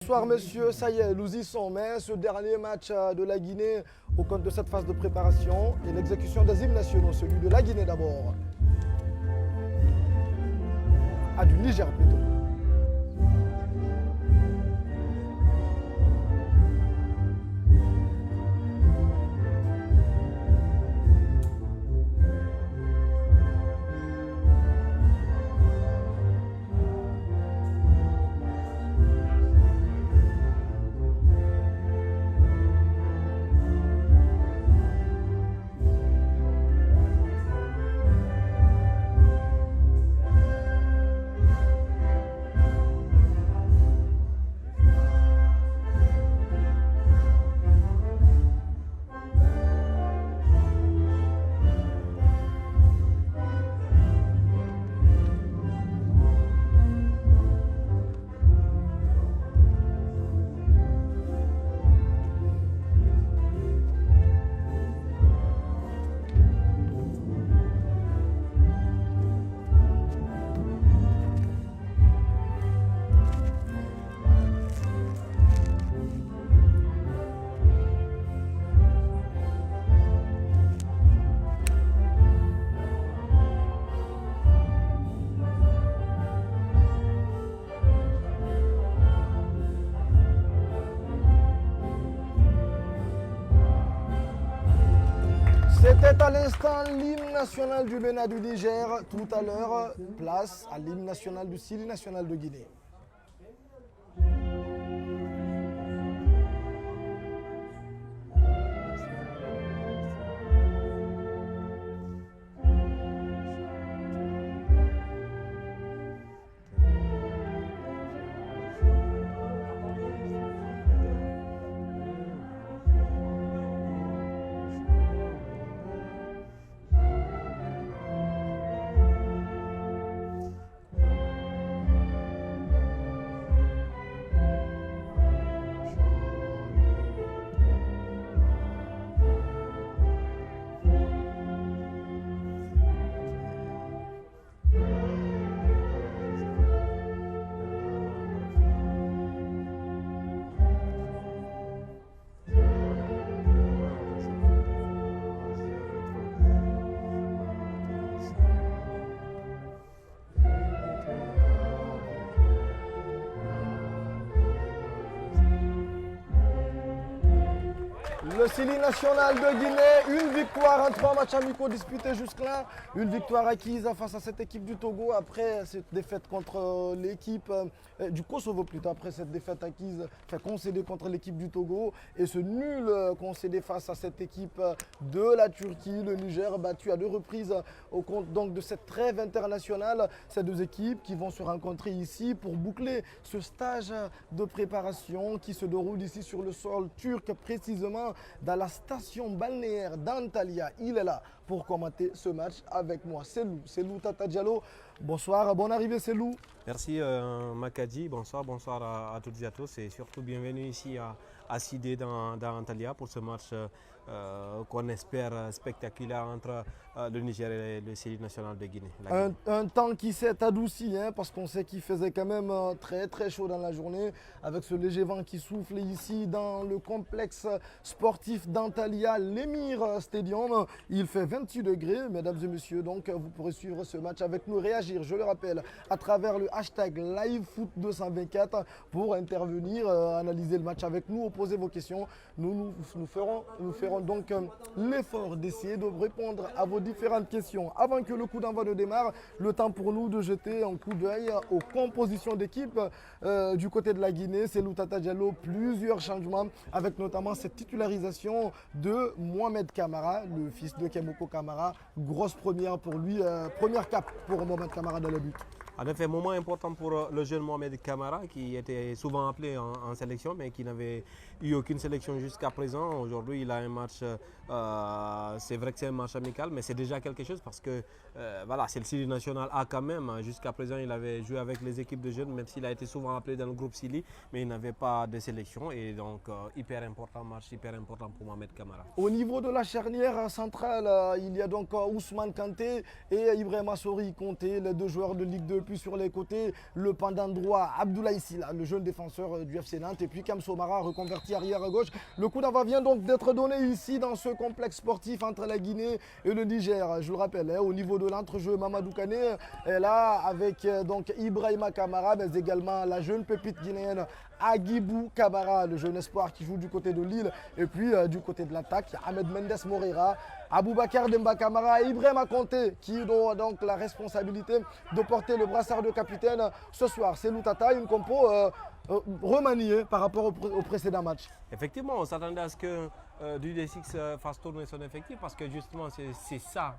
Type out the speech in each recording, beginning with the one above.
Bonsoir messieurs, ça y est, nous y sommes. Ce dernier match de la Guinée au compte de cette phase de préparation et l'exécution des hymnes nationaux, celui de la Guinée d'abord. Du Niger plutôt. C'était à l'instant l'hymne national du Bénin du Niger. Tout à l'heure, place à l'hymne national du Syli national de Guinée. Le Syli national de Guinée, une victoire en 3 matchs amicaux disputés jusque-là. Une victoire acquise face à cette équipe du Togo après cette défaite contre l'équipe du Kosovo plutôt. Après cette défaite acquise, concédée contre l'équipe du Togo. Et ce nul concédé face à cette équipe de la Turquie, le Niger, battu à 2 reprises au compte donc de cette trêve internationale. Ces 2 équipes qui vont se rencontrer ici pour boucler ce stage de préparation qui se déroule ici sur le sol turc, précisément dans la station balnéaire d'Antalya. Il est là pour commenter ce match avec moi. Selou Tata Diallo. Bonsoir, bonne arrivée Selou. Merci Makadji, bonsoir à toutes et à tous et surtout bienvenue ici à Sidé dans Antalya pour ce match qu'on espère spectaculaire entre le Niger et le Syli national de Guinée. Un temps qui s'est adouci parce qu'on sait qu'il faisait quand même très chaud dans la journée avec ce léger vent qui souffle ici dans le complexe sportif d'Antalya, l'Emir Stadium. Il fait 28 degrés, mesdames et messieurs, donc vous pourrez suivre ce match avec nous, réagir, je le rappelle, à travers le hashtag LiveFoot224 pour intervenir, analyser le match avec nous, poser vos questions. Nous ferons donc l'effort d'essayer de répondre à vos différentes questions. Avant que le coup d'envoi ne démarre, le temps pour nous de jeter un coup d'œil aux compositions d'équipe du côté de la Guinée. Selou Tata Diallo, plusieurs changements avec notamment cette titularisation de Mohamed Kamara, le fils de Kemoko Kamara. Grosse première pour lui, première cape pour Mohamed Kamara dans le but. En effet, moment important pour le jeune Mohamed Kamara qui était souvent appelé en sélection mais qui n'avait eu aucune sélection jusqu'à présent. Aujourd'hui, il a un match, c'est vrai que c'est un match amical, mais c'est déjà quelque chose parce que voilà, c'est le Syli national A quand même. Jusqu'à présent, il avait joué avec les équipes de jeunes, même s'il a été souvent appelé dans le groupe Syli, mais il n'avait pas de sélection. Et donc, hyper important match, hyper important pour Mohamed Kamara. Au niveau de la charnière centrale, il y a donc Ousmane Kanté et Ibrahima Sori Konté, les 2 joueurs de Ligue 2 puis sur les côtés, le pendant droit, Abdoulaye Sylla, le jeune défenseur du FC Nantes. Et puis Kam Somara, reconverti arrière à gauche. Le coup d'envoi vient donc d'être donné ici dans ce complexe sportif entre la Guinée et le Niger. Je le rappelle, au niveau de l'entrejeu, Mamadou Kané est là avec donc Ibrahima Kamara, mais également la jeune pépite guinéenne Agibou Kabara, le jeune espoir qui joue du côté de Lille. Et puis du côté de l'attaque, Ahmed Mendes Moreira, Aboubacar Demba Kamara et Ibrahima Konté qui ont donc la responsabilité de porter le brassard de capitaine ce soir. C'est Loutata, une compo remaniée par rapport au précédent match. Effectivement, on s'attendait à ce que D6 fasse tourner son effectif parce que justement c'est ça,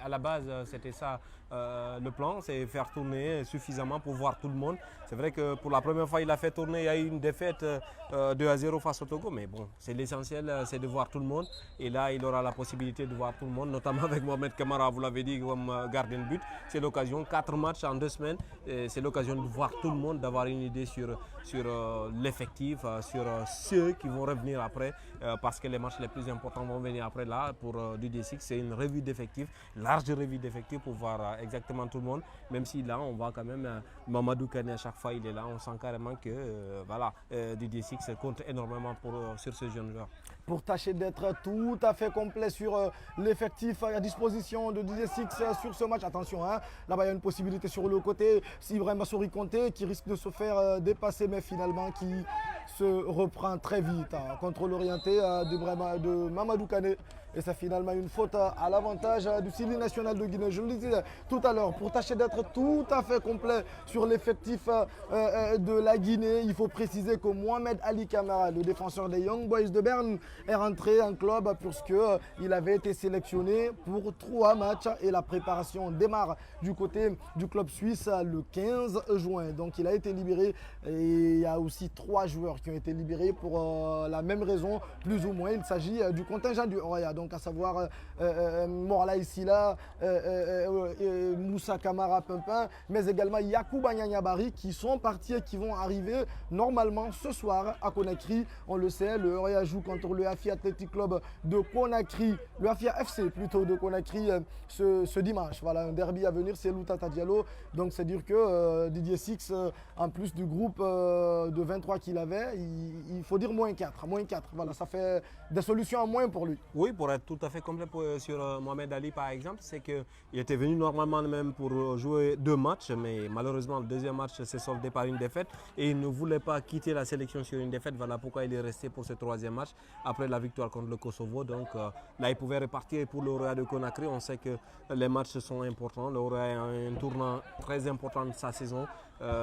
à la base c'était ça le plan, c'est faire tourner suffisamment pour voir tout le monde. C'est vrai que pour la première fois il a fait tourner, il y a eu une défaite 2-0 face au Togo, mais bon, c'est l'essentiel, c'est de voir tout le monde. Et là il aura la possibilité de voir tout le monde, notamment avec Mohamed Kamara, vous l'avez dit, comme gardien de but. C'est l'occasion, 4 matchs en 2 semaines, c'est l'occasion de voir tout le monde, d'avoir une idée sur l'effectif, sur ceux qui vont revenir après, parce que les matchs les plus importants vont venir après. Là, pour du D6, c'est une revue d'effectifs, large revue d'effectifs pour voir exactement tout le monde, même si là, on voit quand même Mamadou Kané à chaque fois, il est là, on sent carrément que voilà, du D6 compte énormément sur ce jeune joueur. Pour tâcher d'être tout à fait complet sur l'effectif à disposition de D6 sur ce match. Attention, hein, là-bas il y a une possibilité sur le côté, c'est Ibrahima Konté qui risque de se faire dépasser, mais finalement qui se reprend très vite. Hein. Contrôle orienté de Mamadou Kané. Et c'est finalement une faute à l'avantage du Sili national de Guinée. Je le disais tout à l'heure, pour tâcher d'être tout à fait complet sur l'effectif de la Guinée, il faut préciser que Mohamed Ali Kamara, le défenseur des Young Boys de Berne, est rentré en club puisqu'il avait été sélectionné pour 3 matchs et la préparation démarre du côté du club suisse le 15 juin. Donc il a été libéré et il y a aussi 3 joueurs qui ont été libérés pour la même raison, plus ou moins. Il s'agit du contingent du Roya. Donc à savoir Morlaï Sylla, Moussa Kamara Pimpin, mais également Yacouba Nyanyabari qui sont partis et qui vont arriver normalement ce soir à Conakry. On le sait, le Roya joue contre le Afia Athletic Club de Conakry, le Afia FC plutôt de Conakry ce dimanche. Voilà, un derby à venir, c'est Loutata Diallo. Donc c'est dire que Didier Six, en plus du groupe de 23 qu'il avait, il faut dire moins 4. Voilà, ça fait des solutions en moins pour lui. Oui, pour être tout à fait complet sur Mohamed Ali par exemple, c'est qu'il était venu normalement même pour jouer 2 matchs, mais malheureusement le deuxième match s'est soldé par une défaite et il ne voulait pas quitter la sélection sur une défaite. Voilà pourquoi il est resté pour ce 3e match après la victoire contre le Kosovo. Donc là il pouvait repartir pour le Roya de Conakry. On sait que les matchs sont importants. Le Roya a un tournant très important de sa saison.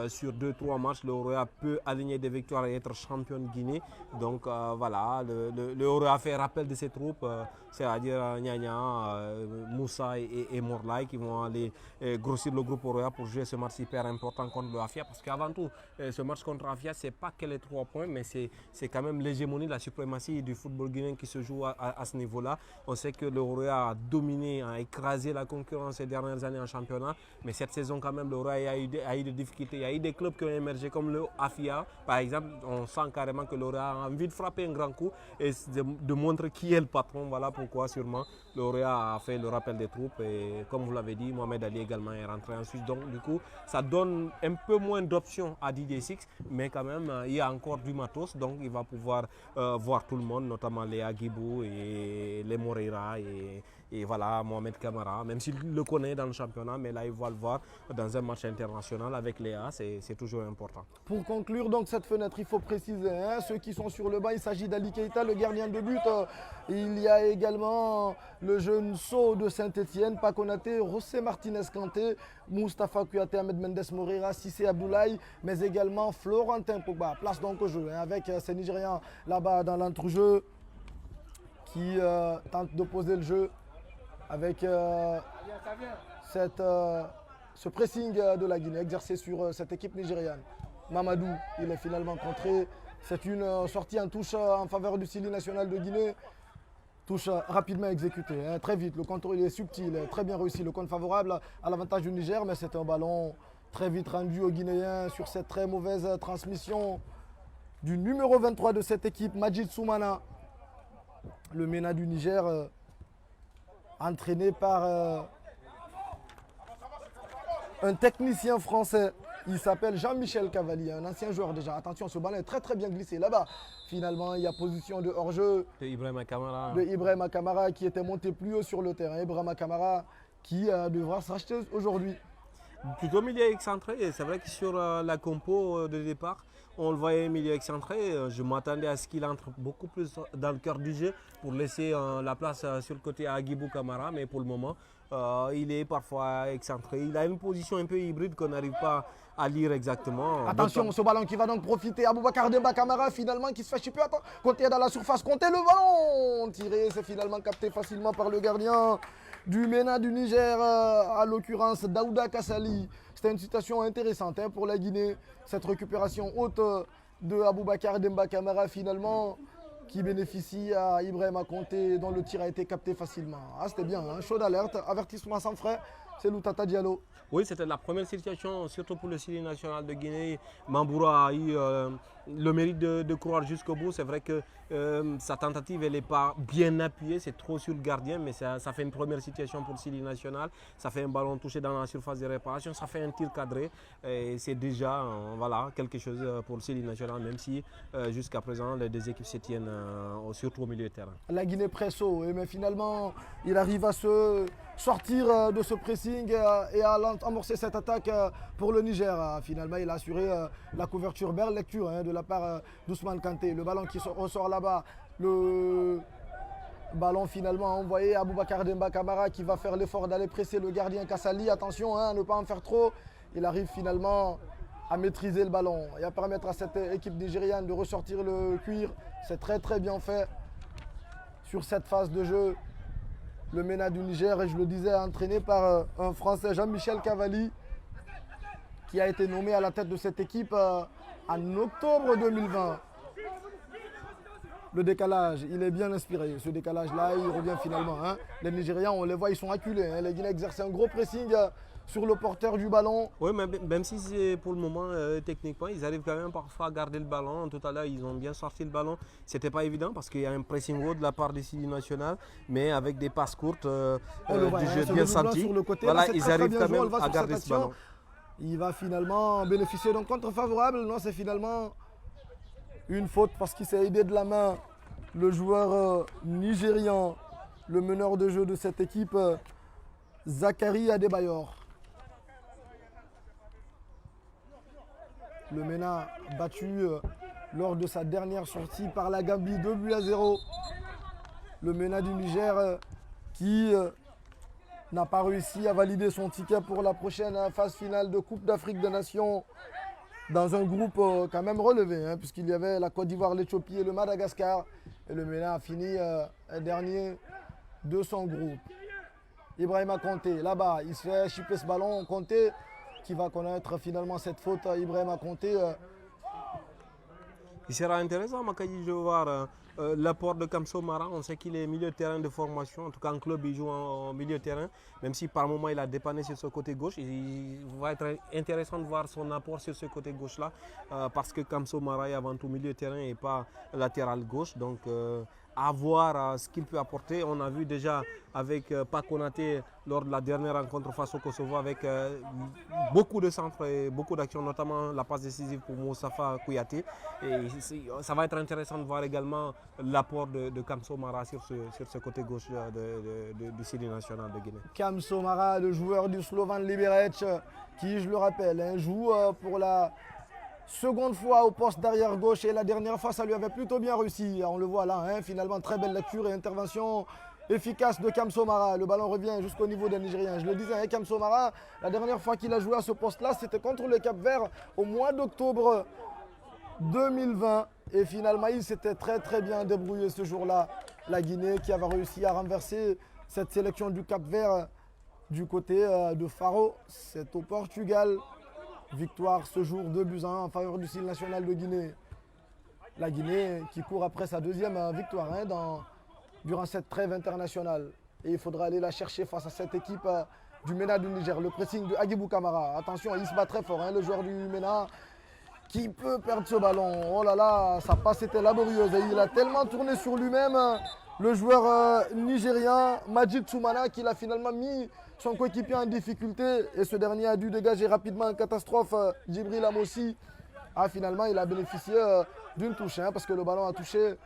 Sur 2-3 matchs, le Roya peut aligner des victoires et être champion de Guinée. Donc voilà, le Roya a fait rappel de ses troupes, c'est-à-dire Nyanya, Moussa et Morlaï qui vont aller grossir le groupe Roya pour jouer ce match hyper important contre le Afia. Parce qu'avant tout, ce match contre Afia, ce n'est pas que les 3 points, mais c'est quand même l'hégémonie, la suprématie du football guinéen qui se joue à ce niveau-là. On sait que le Roya a dominé, a écrasé la concurrence ces dernières années en championnat, mais cette saison quand même, le Roya a eu des difficultés. Il y a eu des clubs qui ont émergé comme le Afia, par exemple. On sent carrément que le Roya a envie de frapper un grand coup et de montrer qui est le patron. Voilà pourquoi sûrement le Roya a fait le rappel des troupes. Et comme vous l'avez dit, Mohamed Ali également est rentré en Suisse. Donc du coup, ça donne un peu moins d'options à Didier Six, mais quand même, il y a encore du matos. Donc il va pouvoir voir tout le monde, notamment les Agibou et les Moreira et voilà, Mohamed Kamara, même s'il le connaît dans le championnat, mais là il va le voir dans un match international avec Léa, c'est toujours important. Pour conclure donc cette fenêtre, il faut préciser, hein, ceux qui sont sur le banc, il s'agit d'Ali Keita, le gardien de but. Il y a également le jeune Sceaux de Saint-Etienne, Pakonaté, José Martinez Kanté, Moustapha Kouyaté, Ahmed Mendes Moreira, Cissé Abdoulaye, mais également Florentin Pogba. Place donc au jeu, hein, avec ces Nigérians là-bas dans l'entrejeu qui tentent de poser le jeu avec ce pressing de la Guinée exercé sur cette équipe nigériane. Mamadou, il est finalement contré. C'est une sortie en touche en faveur du Sili national de Guinée. Touche rapidement exécutée, hein, très vite. Le contrôle est subtil, très bien réussi. Le compte favorable à l'avantage du Niger, mais c'est un ballon très vite rendu aux Guinéens sur cette très mauvaise transmission du numéro 23 de cette équipe, Majid Soumana. Le MENA du Niger, entraîné par un technicien français. Il s'appelle Jean-Michel Cavalli, un ancien joueur déjà. Attention, ce ballon est très très bien glissé là-bas. Finalement, il y a position de hors-jeu De Ibrahima Kamara. de Ibrahima Kamara qui était monté plus haut sur le terrain. Ibrahima Kamara qui devra se racheter aujourd'hui. Plutôt milieu excentré. Et c'est vrai que sur la compo de départ, on le voyait milieu excentré. Je m'attendais à ce qu'il entre beaucoup plus dans le cœur du jeu pour laisser la place sur le côté à Agibou Kamara. Mais pour le moment, il est parfois excentré. Il a une position un peu hybride qu'on n'arrive pas à lire exactement. Attention, ce ballon qui va donc profiter. Aboubacar Demba Kamara finalement qui se fait chipper. Attends, Conté est dans la surface. Conté le ballon tiré. C'est finalement capté facilement par le gardien du MENA du Niger, à l'occurrence Daouda Kassali. C'était une situation intéressante pour la Guinée. Cette récupération haute de Aboubacar Demba Kamara finalement qui bénéficie à Ibrahima Conté dont le tir a été capté facilement. Ah, c'était bien, hein, chaud d'alerte, avertissement sans frais, c'est Loutata Diallo. Oui, c'était la première situation, surtout pour le Syrie national de Guinée. Mamboura a eu le mérite de courir jusqu'au bout. C'est vrai que sa tentative, elle n'est pas bien appuyée, c'est trop sur le gardien, mais ça fait une première situation pour le Syrie national. Ça fait un ballon touché dans la surface de réparation, ça fait un tir cadré. Et c'est déjà voilà, quelque chose pour le Syrie national, même si jusqu'à présent, les deux équipes se tiennent surtout au milieu de terrain. La Guinée presso, mais finalement, il arrive à se sortir de ce pressing et à amorcer cette attaque pour le Niger. Finalement, il a assuré la couverture belle lecture de la part d'Ousmane Kanté. Le ballon qui ressort là-bas, le ballon finalement envoyé à Aboubacar Demba Kamara qui va faire l'effort d'aller presser le gardien Kassali. Attention à ne pas en faire trop. Il arrive finalement à maîtriser le ballon et à permettre à cette équipe nigériane de ressortir le cuir. C'est très très bien fait sur cette phase de jeu. Le MENA du Niger, et je le disais, entraîné par un Français, Jean-Michel Cavalli, qui a été nommé à la tête de cette équipe en octobre 2020. Le décalage, il est bien inspiré. Ce décalage-là, il revient finalement. Les Nigérians, on les voit, ils sont acculés. Les Guinéens exercent un gros pressing sur le porteur du ballon. Oui, mais même si c'est pour le moment, techniquement, ils arrivent quand même parfois à garder le ballon. Tout à l'heure, ils ont bien sorti le ballon. C'était pas évident parce qu'il y a un pressing haut de la part des Syriens nationaux, mais avec des passes courtes, du jeu bien senti. Sur le côté, voilà, là, ils très, arrivent très quand bien même à garder ce ballon. Il va finalement bénéficier d'un contre favorable. Non, c'est finalement une faute parce qu'il s'est aidé de la main le joueur nigérian, le meneur de jeu de cette équipe, Zachary Adebayor. Le MENA battu lors de sa dernière sortie par la Gambie 2-0. Le MENA du Niger qui n'a pas réussi à valider son ticket pour la prochaine phase finale de Coupe d'Afrique des Nations dans un groupe quand même relevé, puisqu'il y avait la Côte d'Ivoire, l'Éthiopie et le Madagascar. Et le MENA a fini dernier de son groupe. Ibrahima Conté, là-bas, il se fait chipper ce ballon. Conté qui va connaître finalement cette faute. Ibrahima Conté. Il sera intéressant, Makadi, de voir l'apport de Kamso Mara. On sait qu'il est milieu de terrain de formation. En tout cas, en club, il joue en milieu de terrain. Même si par moment, il a dépanné sur ce côté gauche. Il va être intéressant de voir son apport sur ce côté gauche-là. Parce que Kamso Mara est avant tout milieu de terrain et pas latéral gauche. Donc, à voir ce qu'il peut apporter. On a vu déjà avec Pakonaté lors de la dernière rencontre face au Kosovo avec beaucoup de centres et beaucoup d'actions, notamment la passe décisive pour Moussafa Kouyaté. Et ça va être intéressant de voir également l'apport de Kamso Mara sur ce côté gauche du Syrie national de Guinée. Kamso Mara, le joueur du Slovan Liberec, qui, je le rappelle, joue pour la seconde fois au poste d'arrière gauche et la dernière fois ça lui avait plutôt bien réussi. On le voit là, finalement très belle lecture et intervention efficace de Kamso Mara. Le ballon revient jusqu'au niveau des Nigériens. Je le disais, Kamso Mara, la dernière fois qu'il a joué à ce poste-là, c'était contre le Cap-Vert au mois d'octobre 2020. Et finalement, il s'était très très bien débrouillé ce jour-là. La Guinée qui avait réussi à renverser cette sélection du Cap-Vert du côté de Faro. C'est au Portugal. Victoire ce jour 2-1 en faveur du Syrie national de Guinée. La Guinée qui court après sa deuxième victoire durant cette trêve internationale. Et il faudra aller la chercher face à cette équipe du MENA du Niger. Le pressing de Agibou Kamara. Attention, il se bat très fort, le joueur du MENA qui peut perdre ce ballon. Oh là là, sa passe était laborieuse. Et il a tellement tourné sur lui-même, le joueur nigérien Majid Soumana, qu'il a finalement mis son coéquipier en difficulté et ce dernier a dû dégager rapidement en catastrophe. Djibril Amossi, finalement, il a bénéficié d'une touche parce que le ballon a touché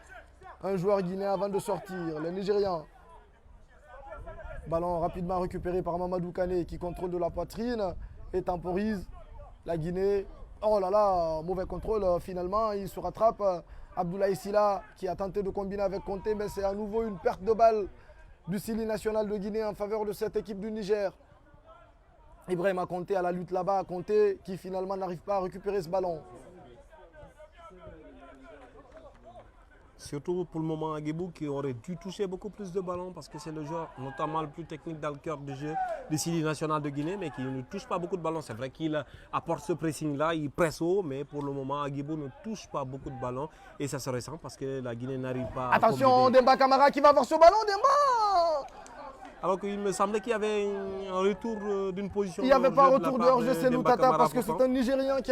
un joueur guinéen avant de sortir. Les Nigérians. Ballon rapidement récupéré par Mamadou Kane qui contrôle de la poitrine et temporise la Guinée. Oh là là, mauvais contrôle. Finalement, il se rattrape. Abdoulaye Sylla qui a tenté de combiner avec Conté, mais c'est à nouveau une perte de balle du Sili national de Guinée en faveur de cette équipe du Niger. Ibrahima Conté à la lutte là-bas. Conté qui finalement n'arrive pas à récupérer ce ballon. Surtout pour le moment, Aguibou qui aurait dû toucher beaucoup plus de ballons parce que c'est le joueur notamment le plus technique dans le cœur du jeu du Sili national de Guinée, mais qui ne touche pas beaucoup de ballons. C'est vrai qu'il apporte ce pressing-là, il presse haut, mais pour le moment, Aguibou ne touche pas beaucoup de ballons et ça se ressent parce que la Guinée n'arrive pas à Attention, Demba Camara qui va avoir ce ballon, Demba. Alors qu'il me semblait qu'il y avait un retour d'une position. Il n'y avait pas un retour de hors-jeu, c'est Demba Loutata Camara parce que pourtant. c'est un Nigérien qui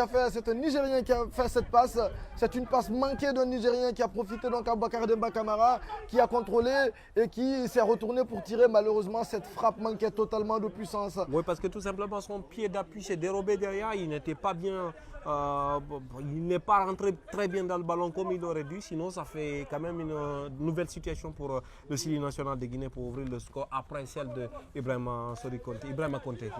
a fait cette passe. C'est une passe manquée d'un Nigérien qui a profité donc à Bakar Demba Camara qui a contrôlé et qui s'est retourné pour tirer. Malheureusement, cette frappe manquait totalement de puissance. Oui, parce que tout simplement son pied d'appui s'est dérobé derrière. Il n'était pas bien. Il n'est pas rentré très bien dans le ballon comme il aurait dû. Sinon, ça fait quand même une nouvelle situation pour le Sili national de Guinée pour ouvrir le score après celle de Ibrahima Conté.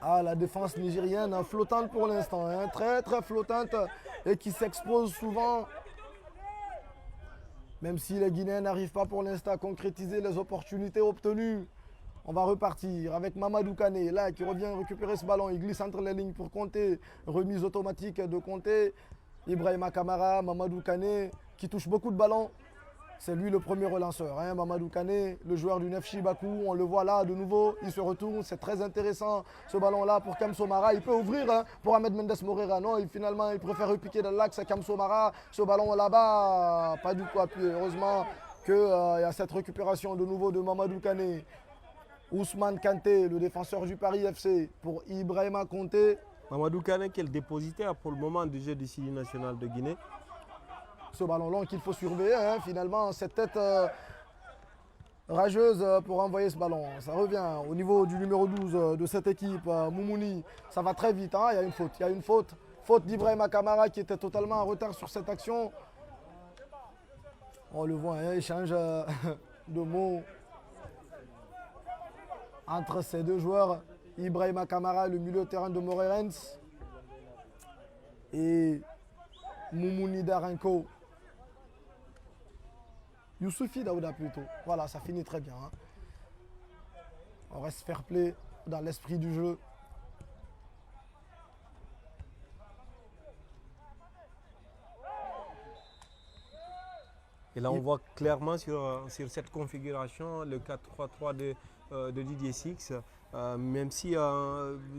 La défense nigérienne flottante pour l'instant, très très flottante et qui s'expose souvent. Même si les Guinéens n'arrivent pas pour l'instant à concrétiser les opportunités obtenues. On va repartir avec Mamadou Kane, là, qui revient récupérer ce ballon. Il glisse entre les lignes pour Conté. Remise automatique de Conté. Ibrahima Kamara, Mamadou Kane, qui touche beaucoup de ballons. C'est lui le premier relanceur. Mamadou Kane, le joueur du FC Bakou. On le voit là de nouveau. Il se retourne. C'est très intéressant ce ballon-là pour Kamso Mara. Il peut ouvrir pour Ahmed Mendes Moreira. Non, finalement, il préfère repiquer dans l'axe à Kamso Mara. Ce ballon là-bas, pas du tout appuyé. Heureusement qu'il y a cette récupération de nouveau de Mamadou Kane. Ousmane Kanté, le défenseur du Paris FC, pour Ibrahima Conté. Mamadou Kane qui est le dépositaire pour le moment du jeu du Sili national de Guinée. Ce ballon long qu'il faut surveiller, finalement, cette tête rageuse pour envoyer ce ballon. Ça revient au niveau du numéro 12 de cette équipe, Moumouni. Ça va très vite, il y a une faute. Faute d'Ibrahima Kamara qui était totalement en retard sur cette action. On le voit, échange de mots entre ces deux joueurs, Ibrahima Kamara, le milieu de terrain de Morerens, et Moumouni Darenko. Youssoufi Daouda plutôt. Voilà, ça finit très bien. On reste fair play dans l'esprit du jeu. Et là, on voit clairement sur cette configuration le 4-3-3 de Didier Six, même si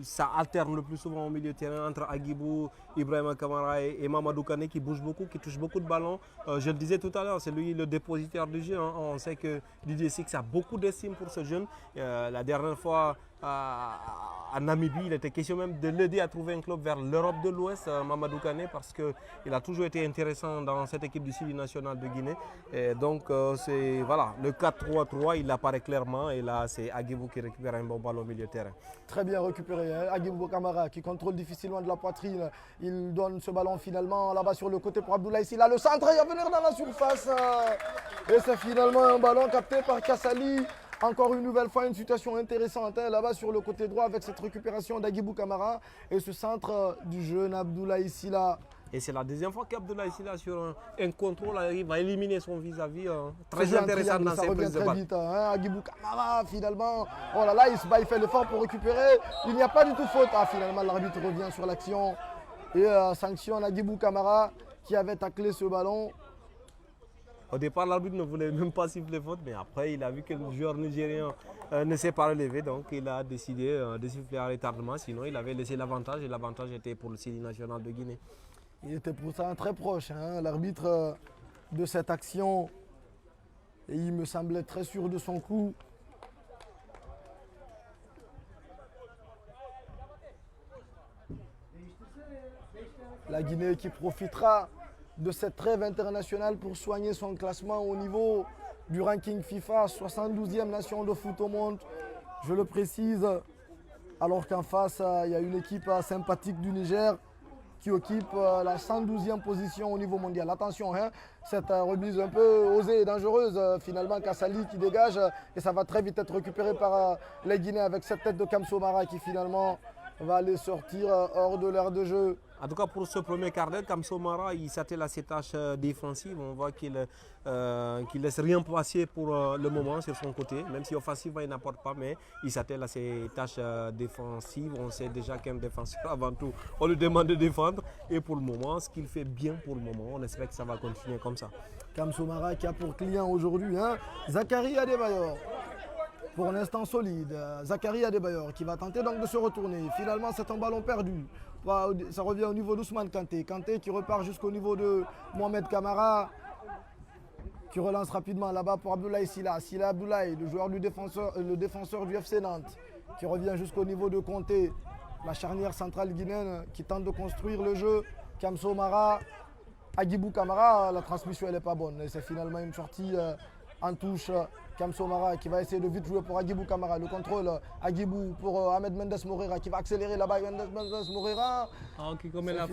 ça alterne le plus souvent au milieu de terrain entre Aguibou, Ibrahima Kamara et Mamadou Kane qui bouge beaucoup, qui touche beaucoup de ballons. Je le disais tout à l'heure, c'est lui le dépositaire du jeu. On sait que Didier Six a beaucoup d'estime pour ce jeune. La dernière fois, à Namibie, il était question même de l'aider à trouver un club vers l'Europe de l'Ouest, Mamadou Kane, parce qu'il a toujours été intéressant dans cette équipe du Sili national de Guinée. Et donc, c'est voilà, le 4-3-3, il apparaît clairement. Et là, c'est Aguibou qui récupère un bon ballon au milieu de terrain. Très bien récupéré, Aguibou Kamara qui contrôle difficilement de la poitrine. Il donne ce ballon finalement là-bas sur le côté pour Abdoulaye Sylla. Le centre, il va venir dans la surface. Et c'est finalement un ballon capté par Kassali. Encore une nouvelle fois, une situation intéressante là-bas sur le côté droit avec cette récupération d'Aguibou Kamara et ce centre du jeune Abdoulaye Sylla. Et c'est la deuxième fois qu'Abdoulaye Sylla sur un contrôle arrive à éliminer son vis-à-vis. Très intéressant dans ses prises de balle. Vite, Aguibou Kamara finalement. Oh là là, il se bat, il fait l'effort pour récupérer. Il n'y a pas du tout faute. Finalement, l'arbitre revient sur l'action et sanctionne Aguibou Kamara qui avait taclé ce ballon. Au départ, l'arbitre ne voulait même pas siffler faute, mais après, il a vu que le joueur nigérien ne s'est pas relevé, donc il a décidé de siffler à retardement. Sinon, il avait laissé l'avantage et l'avantage était pour le Sili national de Guinée. Il était pourtant très proche, l'arbitre de cette action. Et il me semblait très sûr de son coup. La Guinée qui profitera de cette trêve internationale pour soigner son classement au niveau du ranking FIFA, 72e nation de foot au monde. Je le précise, Alors qu'en face, il y a une équipe sympathique du Niger qui occupe la 112e position au niveau mondial. Attention, hein, cette remise un peu osée et dangereuse, finalement, Kassali qui dégage, et ça va très vite être récupéré par les Guinéens avec cette tête de Kamso Mara qui finalement va les sortir hors de l'aire de jeu. En tout cas, pour ce premier quart d'heure, Kamso Mara, il s'attelle à ses tâches défensives. On voit qu'il ne laisse rien passer pour le moment sur son côté, même si offensivement il n'apporte pas, mais il s'attelle à ses tâches défensives. On sait déjà qu'un défenseur, avant tout, on lui demande de défendre. Et pour le moment, ce qu'il fait bien pour le moment, on espère que ça va continuer comme ça. Kamso Mara qui a pour client aujourd'hui Zachary Adebayor. Pour l'instant solide, Zachary Adebayor qui va tenter donc de se retourner. Finalement, c'est un ballon perdu. Ça revient au niveau d'Ousmane Kanté. Kanté qui repart jusqu'au niveau de Mohamed Kamara. Qui relance rapidement là-bas pour Abdoulaye Sylla. Sylla Abdoulaye, le défenseur du FC Nantes. Qui revient jusqu'au niveau de Kanté. La charnière centrale guinéenne qui tente de construire le jeu. Kamso Mara, Agibou Kamara, la transmission elle n'est pas bonne. Et c'est finalement une sortie en touche. Kamso Mara qui va essayer de vite jouer pour Agibou Kamara. Le contrôle, Agibou pour Ahmed Mendes Moreira qui va accélérer là-bas. Mendes Moreira qui commet la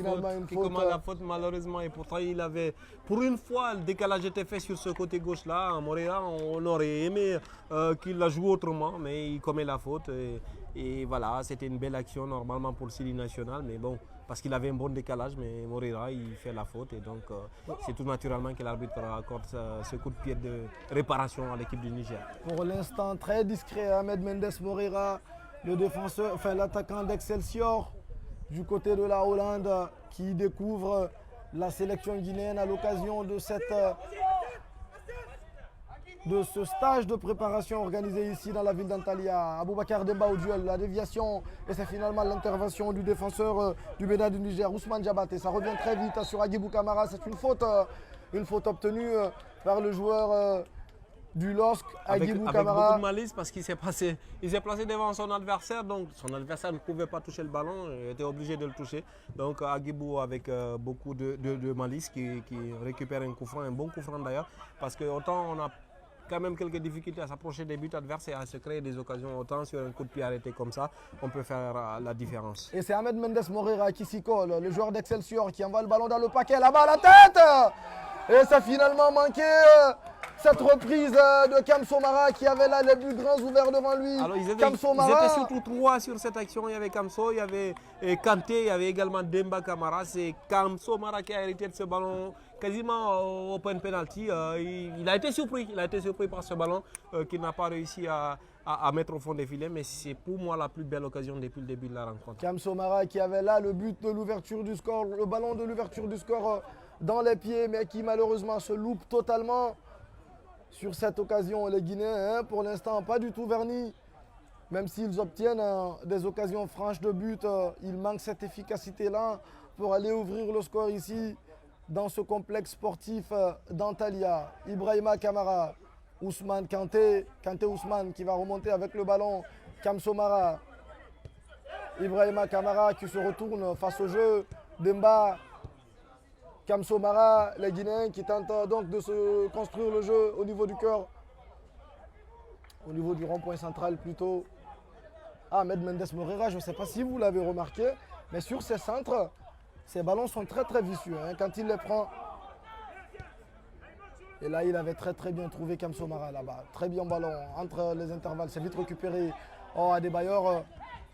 faute malheureusement. Et pourtant, il avait, pour une fois, le décalage était fait sur ce côté gauche-là. Moreira, on aurait aimé qu'il la joue autrement, mais il commet la faute. Et voilà, c'était une belle action normalement pour le Sili National. Mais bon, parce qu'il avait un bon décalage, mais Moreira, il fait la faute. Et donc, c'est tout naturellement que l'arbitre accorde ce coup de pied de réparation à l'équipe du Niger. Pour l'instant, très discret, Ahmed Mendes Moreira, le défenseur, enfin l'attaquant d'Excelsior, du côté de la Hollande, qui découvre la sélection guinéenne à l'occasion de ce stage de préparation organisé ici dans la ville d'Antalya. Aboubakar Demba au duel, la déviation, et c'est finalement l'intervention du défenseur du Bénin du Niger, Ousmane Diabaté. Ça revient très vite sur Agibou Kamara, c'est une faute obtenue par le joueur du LOSC, Agibou Kamara. Avec beaucoup de malice parce qu'il s'est placé devant son adversaire, donc son adversaire ne pouvait pas toucher le ballon, il était obligé de le toucher. Donc Agibou avec beaucoup de malice qui récupère un coup franc, un bon coup franc d'ailleurs, parce que autant on a quand même quelques difficultés à s'approcher des buts adverses et à se créer des occasions, autant sur un coup de pied arrêté comme ça, on peut faire la différence. Et c'est Ahmed Mendes Moreira qui s'y colle, le joueur d'Excelsior qui envoie le ballon dans le paquet, là-bas à la tête. Et ça a finalement manqué cette reprise de Kamso Mara qui avait là les buts grands ouverts devant lui. Alors ils étaient surtout trois sur cette action. Il y avait Kamso, il y avait Kanté, il y avait également Demba Kamara. C'est Kamso Mara qui a hérité de ce ballon quasiment au point de penalty. Il a été surpris par ce ballon qu'il n'a pas réussi à mettre au fond des filets, mais c'est pour moi la plus belle occasion depuis le début de la rencontre. Kamso Mara qui avait là le but de l'ouverture du score, le ballon de l'ouverture du score dans les pieds, mais qui malheureusement se loupe totalement sur cette occasion. Les Guinéens, pour l'instant, pas du tout vernis. Même s'ils obtiennent des occasions franches de but, il manque cette efficacité-là pour aller ouvrir le score ici, dans ce complexe sportif d'Antalya. Ibrahima Kamara, Ousmane Kanté Ousmane qui va remonter avec le ballon. Kamso Mara, Ibrahima Kamara qui se retourne face au jeu. Demba, Kamso Mara, les Guinéens qui tentent donc de se construire le jeu au niveau du cœur. Au niveau du rond-point central plutôt. Ahmed Mendes Moreira, je ne sais pas si vous l'avez remarqué, mais sur ces centres, ces ballons sont très très vicieux quand il les prend. Et là, il avait très bien trouvé Kamso Mara là-bas. Très bien ballon entre les intervalles. C'est vite récupéré. Oh, Adebayor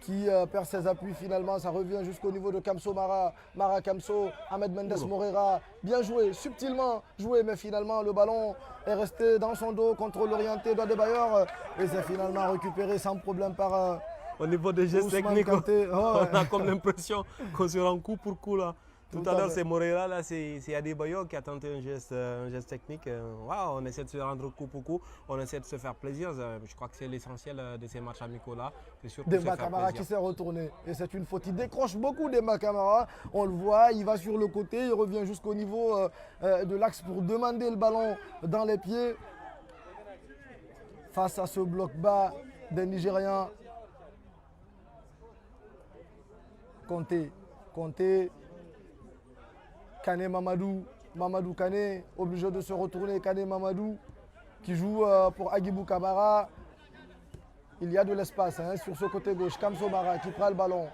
qui perd ses appuis finalement. Ça revient jusqu'au niveau de Kamso Mara. Mara Kamso, Ahmed Mendes Moreira. Bien joué, subtilement joué, mais finalement le ballon est resté dans son dos, contrôle orienté d'Adebayor. Et c'est finalement récupéré sans problème par au niveau des gestes techniques, on a comme l'impression qu'on se rend coup pour coup là. Tout à l'heure, c'est Moreira, là, c'est Adebayor qui a tenté un geste technique. On essaie de se rendre coup pour coup, on essaie de se faire plaisir. Je crois que c'est l'essentiel de ces matchs amicaux là. Demba Kamara qui s'est retourné. Et c'est une faute. Il décroche beaucoup Demba Kamara. On le voit, il va sur le côté, il revient jusqu'au niveau de l'axe pour demander le ballon dans les pieds. Face à ce bloc bas des Nigérians. Kanté. Kane Mamadou Kane, obligé de se retourner. Kane Mamadou qui joue pour Agibou Kamara. Il y a de l'espace hein, sur ce côté gauche. Kamso Mara qui prend le ballon.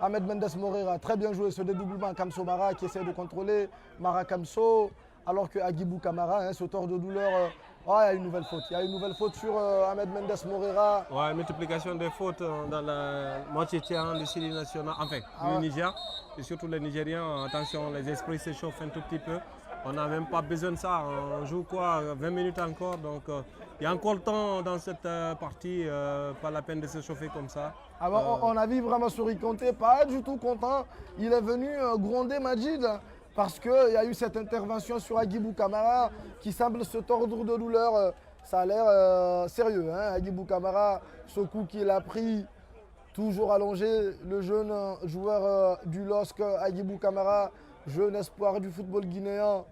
Ahmed Mendes Moreira, très bien joué ce dédoublement. Kamso Mara qui essaie de contrôler Mara Kamso. Alors que Agibou Kamara, hein, ce tort de douleur, il y a une nouvelle faute. Il y a une nouvelle faute sur Ahmed Mendes Moreira. Ouais, multiplication des fautes dans la moitié du Syrie national, enfin du Niger. Et surtout les Nigériens, attention, les esprits s'échauffent un tout petit peu. On n'a même pas besoin de ça. On joue quoi 20 minutes encore. Donc il y a encore le temps dans cette partie. Pas la peine de se chauffer comme ça. On a vu vraiment Sori Conté, pas du tout content. Il est venu gronder Majid. Parce qu'il y a eu cette intervention sur Agibou Kamara qui semble se tordre de douleur. Ça a l'air sérieux. Hein. Agibou Kamara, ce coup qu'il a pris, toujours allongé. Le jeune joueur du LOSC, Agibou Kamara, jeune espoir du football guinéen.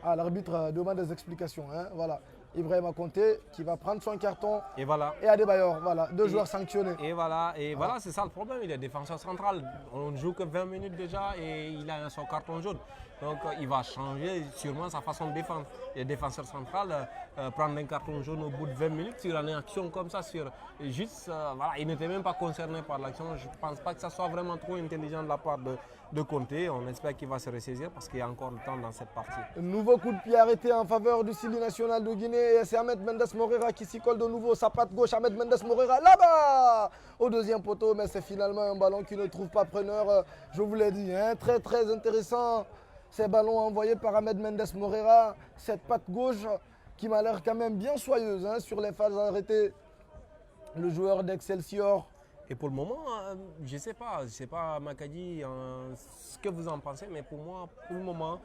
Ah, l'arbitre demande des explications. Hein. Voilà. Ibrahima Konté qui va prendre son carton. Et voilà. Et Adebayor, voilà, deux joueurs sanctionnés. Et voilà, c'est ça le problème. Il est défenseur central. On ne joue que 20 minutes déjà et il a son carton jaune. Donc il va changer sûrement sa façon de défendre. Et le défenseur central, prendre un carton jaune au bout de 20 minutes sur une action comme ça, voilà, il n'était même pas concerné par l'action. Je ne pense pas que ça soit vraiment trop intelligent de la part de Conté. On espère qu'il va se ressaisir parce qu'il y a encore le temps dans cette partie. Nouveau coup de pied arrêté en faveur du Syli national de Guinée. Et c'est Ahmed Mendes Moreira qui s'y colle de nouveau. Sa patte gauche, Ahmed Mendes Moreira là-bas au deuxième poteau. Mais c'est finalement un ballon qui ne trouve pas preneur. Je vous l'ai dit, hein, très très intéressant. Ces ballons envoyés par Ahmed Mendes Moreira. Cette patte gauche qui m'a l'air quand même bien soyeuse hein, sur les phases arrêtées. Le joueur d'Excelsior. Et pour le moment, je ne sais pas Makadi, ce que vous en pensez, mais pour moi, pour le moment,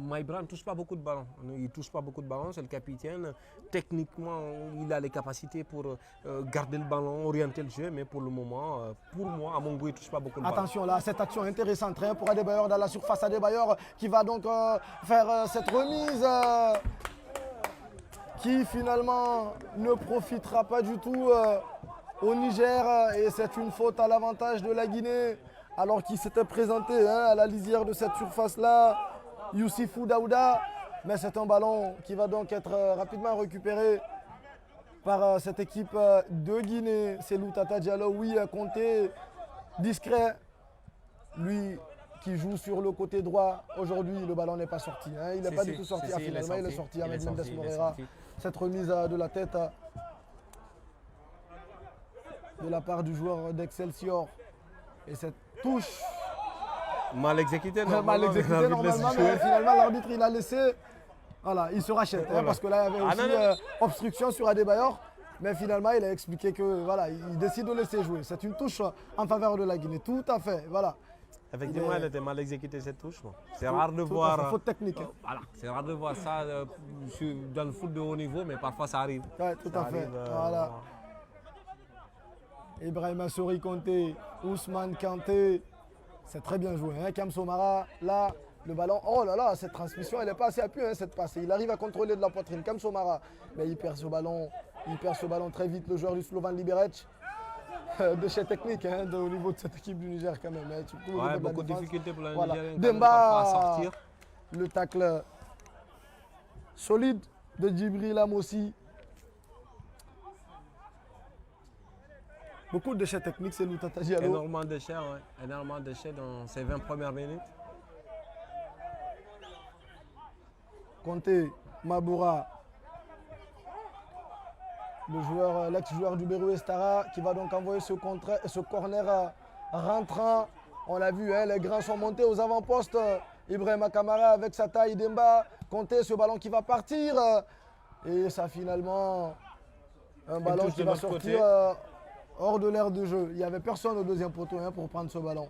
Maïbra ne touche pas beaucoup de ballons. Il ne touche pas beaucoup de ballons, c'est le capitaine. Techniquement, il a les capacités pour garder le ballon, orienter le jeu, mais pour le moment, pour moi, à mon goût, il ne touche pas beaucoup de ballons. Attention là, cette action intéressante hein, pour Adebayor dans la surface. Adebayor qui va donc faire cette remise. Qui finalement ne profitera pas du tout au Niger et c'est une faute à l'avantage de la Guinée alors qu'il s'était présenté hein, à la lisière de cette surface là, Youssifou Daouda, mais c'est un ballon qui va donc être rapidement récupéré par cette équipe de Guinée. C'est Loutata Diallo, oui, Conté, discret, lui qui joue sur le côté droit. Aujourd'hui, le ballon n'est pas sorti. Hein. Il n'est pas du tout sorti. Finalement, il est sorti. Ahmed Mendes Moreira. Cette remise de la tête de la part du joueur d'Excelsior. Et cette touche. Mal exécutée, mal exécutée normalement, mais finalement, l'arbitre, il a laissé. Voilà, il se rachète. Hein, parce que là, il y avait aussi obstruction sur Adebayor. Mais finalement, il a expliqué que voilà, il décide de laisser jouer. C'est une touche en faveur de la Guinée. Tout à fait. Voilà. Effectivement, elle était mal exécutée cette touche. C'est rare de voir. Faute technique. Voilà, c'est rare de voir ça dans le foot de haut niveau, mais parfois ça arrive. Oui, tout à fait. Voilà. Ibrahima Sori Conté, Ousmane Kanté, c'est très bien joué. Hein. Kamso Mara, là, le ballon. Oh là là, cette transmission, elle n'est pas assez appuyée, hein, cette passe. Il arrive à contrôler de la poitrine. Kamso Mara, mais il perd ce ballon. Il perd ce ballon très vite, le joueur du Slovan Liberec. Déchet technique hein, au niveau de cette équipe du Niger quand même. Hein, beaucoup de difficultés pour la voilà. Nigérienne Demba, à sortir. Le tacle solide de Djibril Amossi. Beaucoup de déchets techniques, c'est Loutata Diallo. Énormément de déchets dans ces 20 premières minutes. Conté, Maboura, l'ex-joueur du Berou Estara qui va donc envoyer ce corner rentrant. On l'a vu, hein, les grands sont montés aux avant-postes. Ibrahima Kamara avec sa taille Demba. Conté, ce ballon qui va partir. Et ça finalement, un ballon qui va sortir hors de l'aire de jeu. Il n'y avait personne au deuxième poteau hein, pour prendre ce ballon.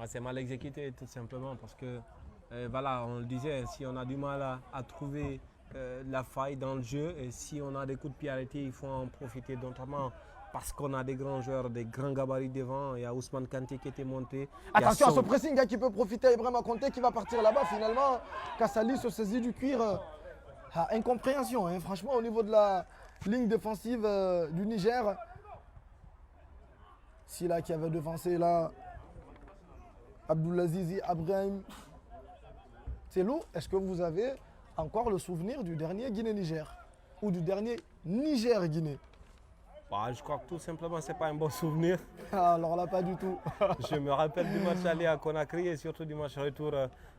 C'est mal exécuté tout simplement parce que, voilà, on le disait, si on a du mal à trouver la faille dans le jeu et si on a des coups de pied arrêtés, il faut en profiter notamment parce qu'on a des grands joueurs, des grands gabarits devant. Il y a Ousmane Kanté qui était monté. Attention à ce pressing qui peut profiter. Ibrahima Konté qui va partir là-bas finalement. Kassali se saisit du cuir. Incompréhension, hein, franchement, au niveau de la ligne défensive du Niger. Silla qui avait devancé là. Abdoulazizi Abrahim. C'est lourd. Est-ce que vous avez encore le souvenir du dernier Guinée-Niger? ou du dernier Niger-Guinée? Bah, je crois que tout simplement, ce n'est pas un bon souvenir. Alors là, pas du tout. Je me rappelle du match aller à Conakry et surtout du match retour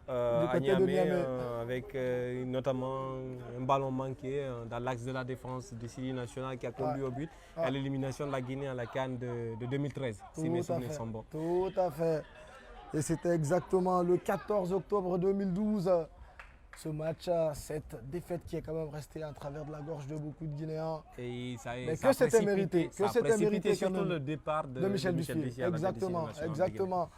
à côté de Niamey, Niamey. avec notamment un ballon manqué dans l'axe de la défense du Sili national qui a conduit au but à l'élimination de la Guinée à la CAN de 2013, si mes souvenirs sont bons. Tout à fait. Et c'était exactement le 14 octobre 2012. Ce match, cette défaite qui est quand même restée à travers de la gorge de beaucoup de Guinéens. Et ça, Mais ça que c'était précipité- mérité. ça Que a c'était précipité mérité quand surtout même. le départ De Michel Dufy. à la Exactement, sélection nationale de Guinée. exactement.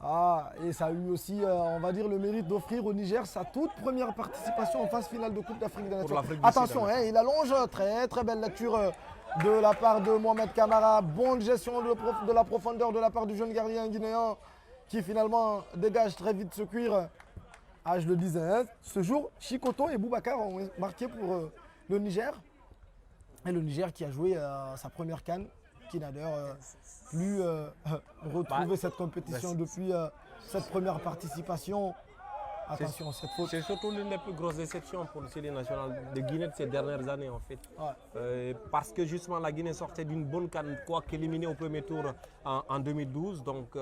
Ah, et ça a eu aussi, on va dire, le mérite d'offrir au Niger sa toute première participation en phase finale de Coupe d'Afrique des Nations. l'Afrique du Attention, Sud, il allonge, très très belle lecture de la part de Mohamed Kamara. Bonne gestion de la profondeur de la part du jeune gardien guinéen qui finalement dégage très vite ce cuir. Ah, je le disais, hein, ce jour, Chikoto et Boubacar ont marqué pour le Niger. Et le Niger qui a joué sa première CAN, qui n'a d'ailleurs plus retrouvé cette compétition depuis cette première participation. Attention, cette faute. C'est surtout l'une des plus grosses déceptions pour le Sili national de Guinée de ces dernières années en fait. Parce que justement la Guinée sortait d'une bonne CAN, quoique éliminée au premier tour en 2012. Donc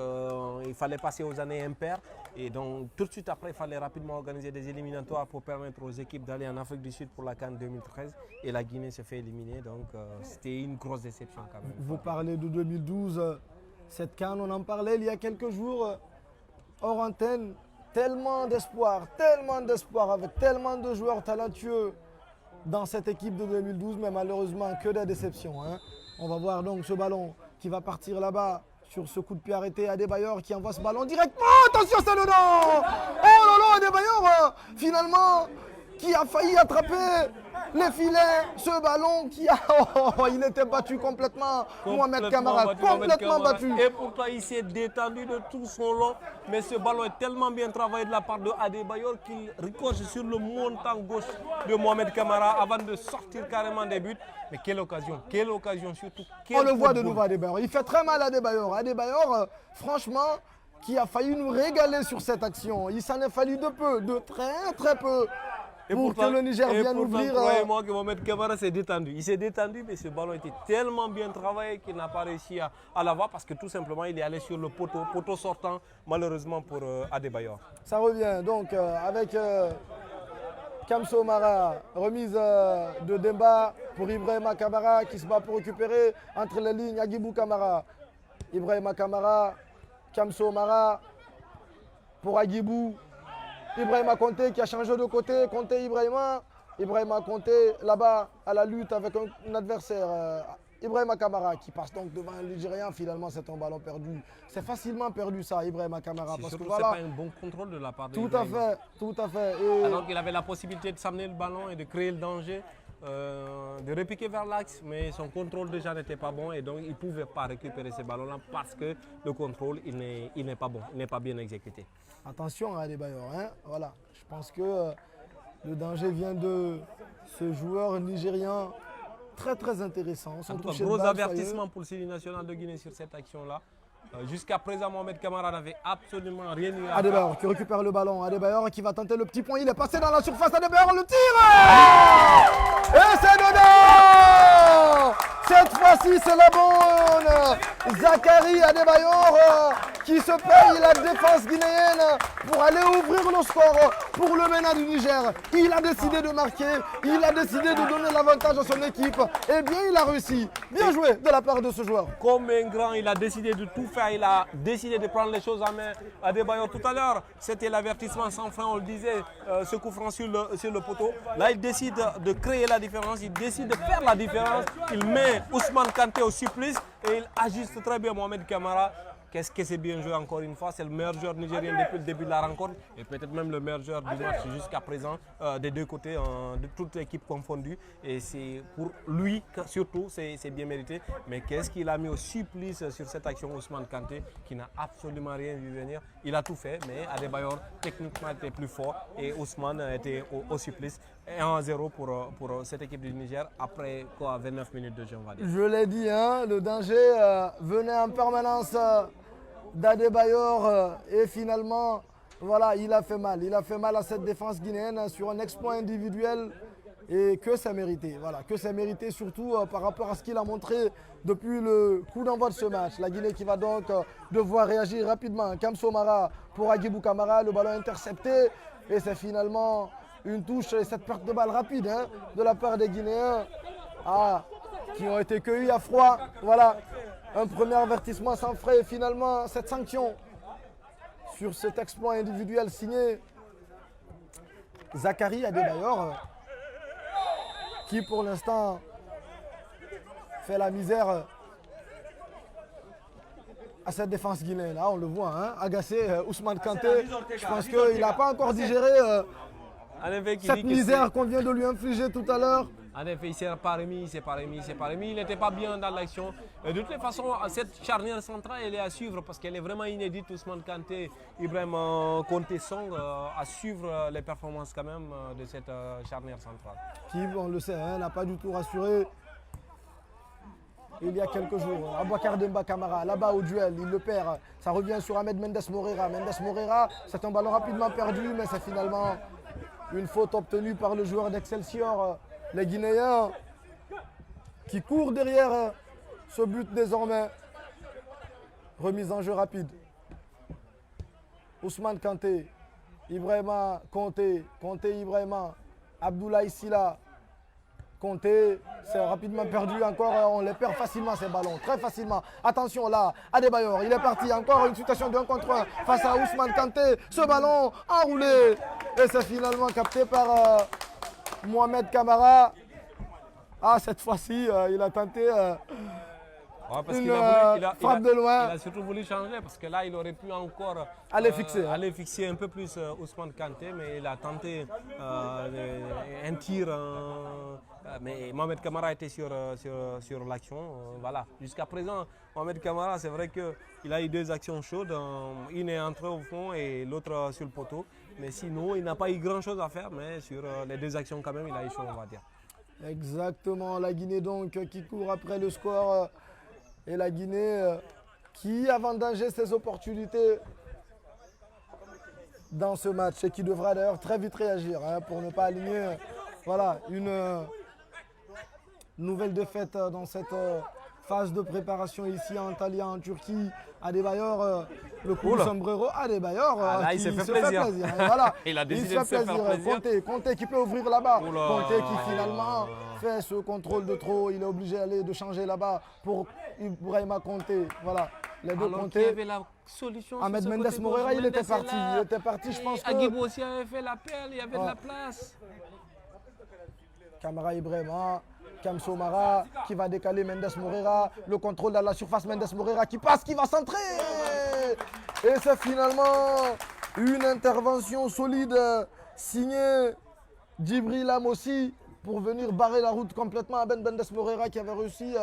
il fallait passer aux années impaires. Et donc tout de suite après, il fallait rapidement organiser des éliminatoires pour permettre aux équipes d'aller en Afrique du Sud pour la CAN 2013. Et la Guinée se fait éliminer. Donc c'était une grosse déception quand même. Vous parlez de 2012, cette CAN, on en parlait il y a quelques jours hors antenne. Tellement d'espoir, avec tellement de joueurs talentueux dans cette équipe de 2012, mais malheureusement que des déceptions. Hein. On va voir donc ce ballon qui va partir là-bas sur ce coup de pied arrêté. Adebayor qui envoie ce ballon directement. Attention, c'est dedans. Oh là là, Adebayor finalement qui a failli attraper les filets, ce ballon qui a... Oh, il était battu complètement. Mohamed Kamara, complètement battu. Et pourtant, il s'est détendu de tout son long. Mais ce ballon est tellement bien travaillé de la part de Adebayor qu'il ricoche sur le montant gauche de Mohamed Kamara avant de sortir carrément des buts. Mais quelle occasion surtout. On le voit de nouveau Adebayor. Il fait très mal à Adebayor. Adebayor, franchement, qui a failli nous régaler sur cette action. Il s'en est fallu de peu, de très très peu. Et pour que le Niger vienne ouvrir. Croyez-moi que Mohamed Kamara s'est détendu. Il s'est détendu, mais ce ballon était tellement bien travaillé qu'il n'a pas réussi à l'avoir parce que tout simplement il est allé sur le poteau sortant, malheureusement pour Adebayor. Ça revient donc avec Kamso Mara, remise de Demba pour Ibrahima Kamara qui se bat pour récupérer entre les lignes Agibou Kamara. Ibrahima Kamara, Kamso Mara pour Agibou. Ibrahima Konté qui a changé de côté, Ibrahima Konté là-bas à la lutte avec un adversaire, Ibrahima Kamara qui passe donc devant un Nigérien, finalement c'est un ballon perdu. C'est facilement perdu ça, Ibrahima Kamara. Parce que voilà, c'est pas un bon contrôle de la part de tout à fait. Et alors qu'il avait la possibilité de s'amener le ballon et de créer le danger. De repiquer vers l'axe, mais son contrôle déjà n'était pas bon et donc il ne pouvait pas récupérer ces ballons-là parce que le contrôle il n'est pas bon, il n'est pas bien exécuté. Attention à Adebayor, hein. Voilà. Je pense que le danger vient de ce joueur nigérien très très intéressant. En tout cas, gros avertissement pour le Sili national de Guinée sur cette action-là. Jusqu'à présent, Mohamed Kamara n'avait absolument rien eu à faire. Adebayor qui récupère le ballon. Adebayor qui va tenter le petit point. Il est passé dans la surface. Adebayor le tire. Et c'est dedans. Cette fois-ci, c'est la bonne. Zachary Adebayor qui se paye la défense guinéenne pour aller ouvrir le score pour le MENA du Niger. Il a décidé de marquer. Il a décidé de donner l'avantage à son équipe. Et bien, il a réussi. Bien joué de la part de ce joueur. Comme un grand, il a décidé de tout faire. Il a décidé de prendre les choses en main. Adebayor tout à l'heure, c'était l'avertissement sans fin, on le disait, ce coup franc sur le poteau. Là, il décide de créer la différence. Il décide de faire la différence. Il met Ousmane Kanté au supplice et il ajuste très bien Mohamed Kamara. Qu'est-ce que c'est bien joué encore une fois. C'est le meilleur joueur nigérien depuis le début de la rencontre et peut-être même le meilleur joueur du match jusqu'à présent des deux côtés, de toute l'équipe confondue. Et c'est pour lui surtout, c'est bien mérité. Mais qu'est-ce qu'il a mis au supplice sur cette action Ousmane Kanté qui n'a absolument rien vu venir. Il a tout fait, mais Adebayor techniquement était plus fort et Ousmane était au supplice. 1-0 pour cette équipe du Niger après 29 minutes de jeu, on va dire. Je l'ai dit, hein, le danger venait en permanence d'Adebayor et finalement, voilà, il a fait mal. Il a fait mal à cette défense guinéenne sur un exploit individuel. Et que c'est mérité, voilà, que c'est mérité surtout par rapport à ce qu'il a montré depuis le coup d'envoi de ce match. La Guinée qui va donc devoir réagir rapidement. Kamso Mara pour Agibou Camara, le ballon intercepté et c'est finalement une touche et cette perte de balle rapide hein, de la part des Guinéens qui ont été cueillis à froid. Voilà, un premier avertissement sans frais et finalement cette sanction sur cet exploit individuel signé Zachary Adebayor. Qui pour l'instant fait la misère à cette défense guinéenne. Là, on le voit, hein, agacé Ousmane Kanté. Je pense qu'il n'a pas encore digéré cette misère qu'on vient de lui infliger tout à l'heure. En effet, il ne s'est pas remis, il n'était pas bien dans l'action. De toutes les façons, cette charnière centrale, elle est à suivre parce qu'elle est vraiment inédite. Ousmane Kanté, Ibrahim Konté Song, à suivre les performances quand même de cette charnière centrale. Qui, on le sait, n'a pas du tout rassuré il y a quelques jours. Abouakar Demba Camara, là-bas au duel, il le perd. Ça revient sur Ahmed Mendes Moreira. Mendes Moreira, c'est un ballon rapidement perdu, mais c'est finalement une faute obtenue par le joueur d'Excelsior. Les Guinéens qui courent derrière ce but désormais. Remise en jeu rapide. Ousmane Kanté, Ibrahima Konté, Konté Ibrahima, Abdoulaye Sylla, Konté, c'est rapidement perdu encore, on les perd facilement ces ballons, très facilement. Attention là, Adebayor, il est parti, encore une situation de 1 contre 1 face à Ousmane Kanté. Ce ballon enroulé et c'est finalement capté par Mohamed Camara. Cette fois-ci, il a tenté frappe de loin. Il a surtout voulu changer parce que là, il aurait pu encore aller fixer un peu plus Ousmane Kanté, mais il a tenté un tir. Mais Mohamed Camara était sur l'action. Voilà. Jusqu'à présent, Mohamed Camara, c'est vrai qu'il a eu 2 actions chaudes. Une est entrée au fond et l'autre sur le poteau. Mais sinon, il n'a pas eu grand-chose à faire. Mais sur les 2 actions, quand même, il a eu chaud, on va dire. Exactement. La Guinée, donc, qui court après le score. Et la Guinée qui a vendangé ses opportunités dans ce match et qui devra d'ailleurs très vite réagir pour ne pas aligner une nouvelle défaite dans cette phase de préparation ici à Antalya en Turquie. Adebayor, le coup de sombrero, Adebayor il s'est fait plaisir. Voilà. Il a décidé de se faire plaisir. Konté qui peut ouvrir là-bas. Konté qui finalement fait ce contrôle de trop. Il est obligé de changer là-bas pour Ibrahima Konté. Voilà. Les deux Konté. Avait la solution. Ahmed Mendes Moreira, il était parti. Je pense que Agibou aussi avait fait l'appel, il y avait de la place. Camara Ibrahima. Kamso Mara qui va décaler Mendes Moreira. Le contrôle dans la surface, Mendes Moreira qui passe, qui va centrer. Et c'est finalement une intervention solide signée Djibril Amossi pour venir barrer la route complètement à Mendes Moreira qui avait réussi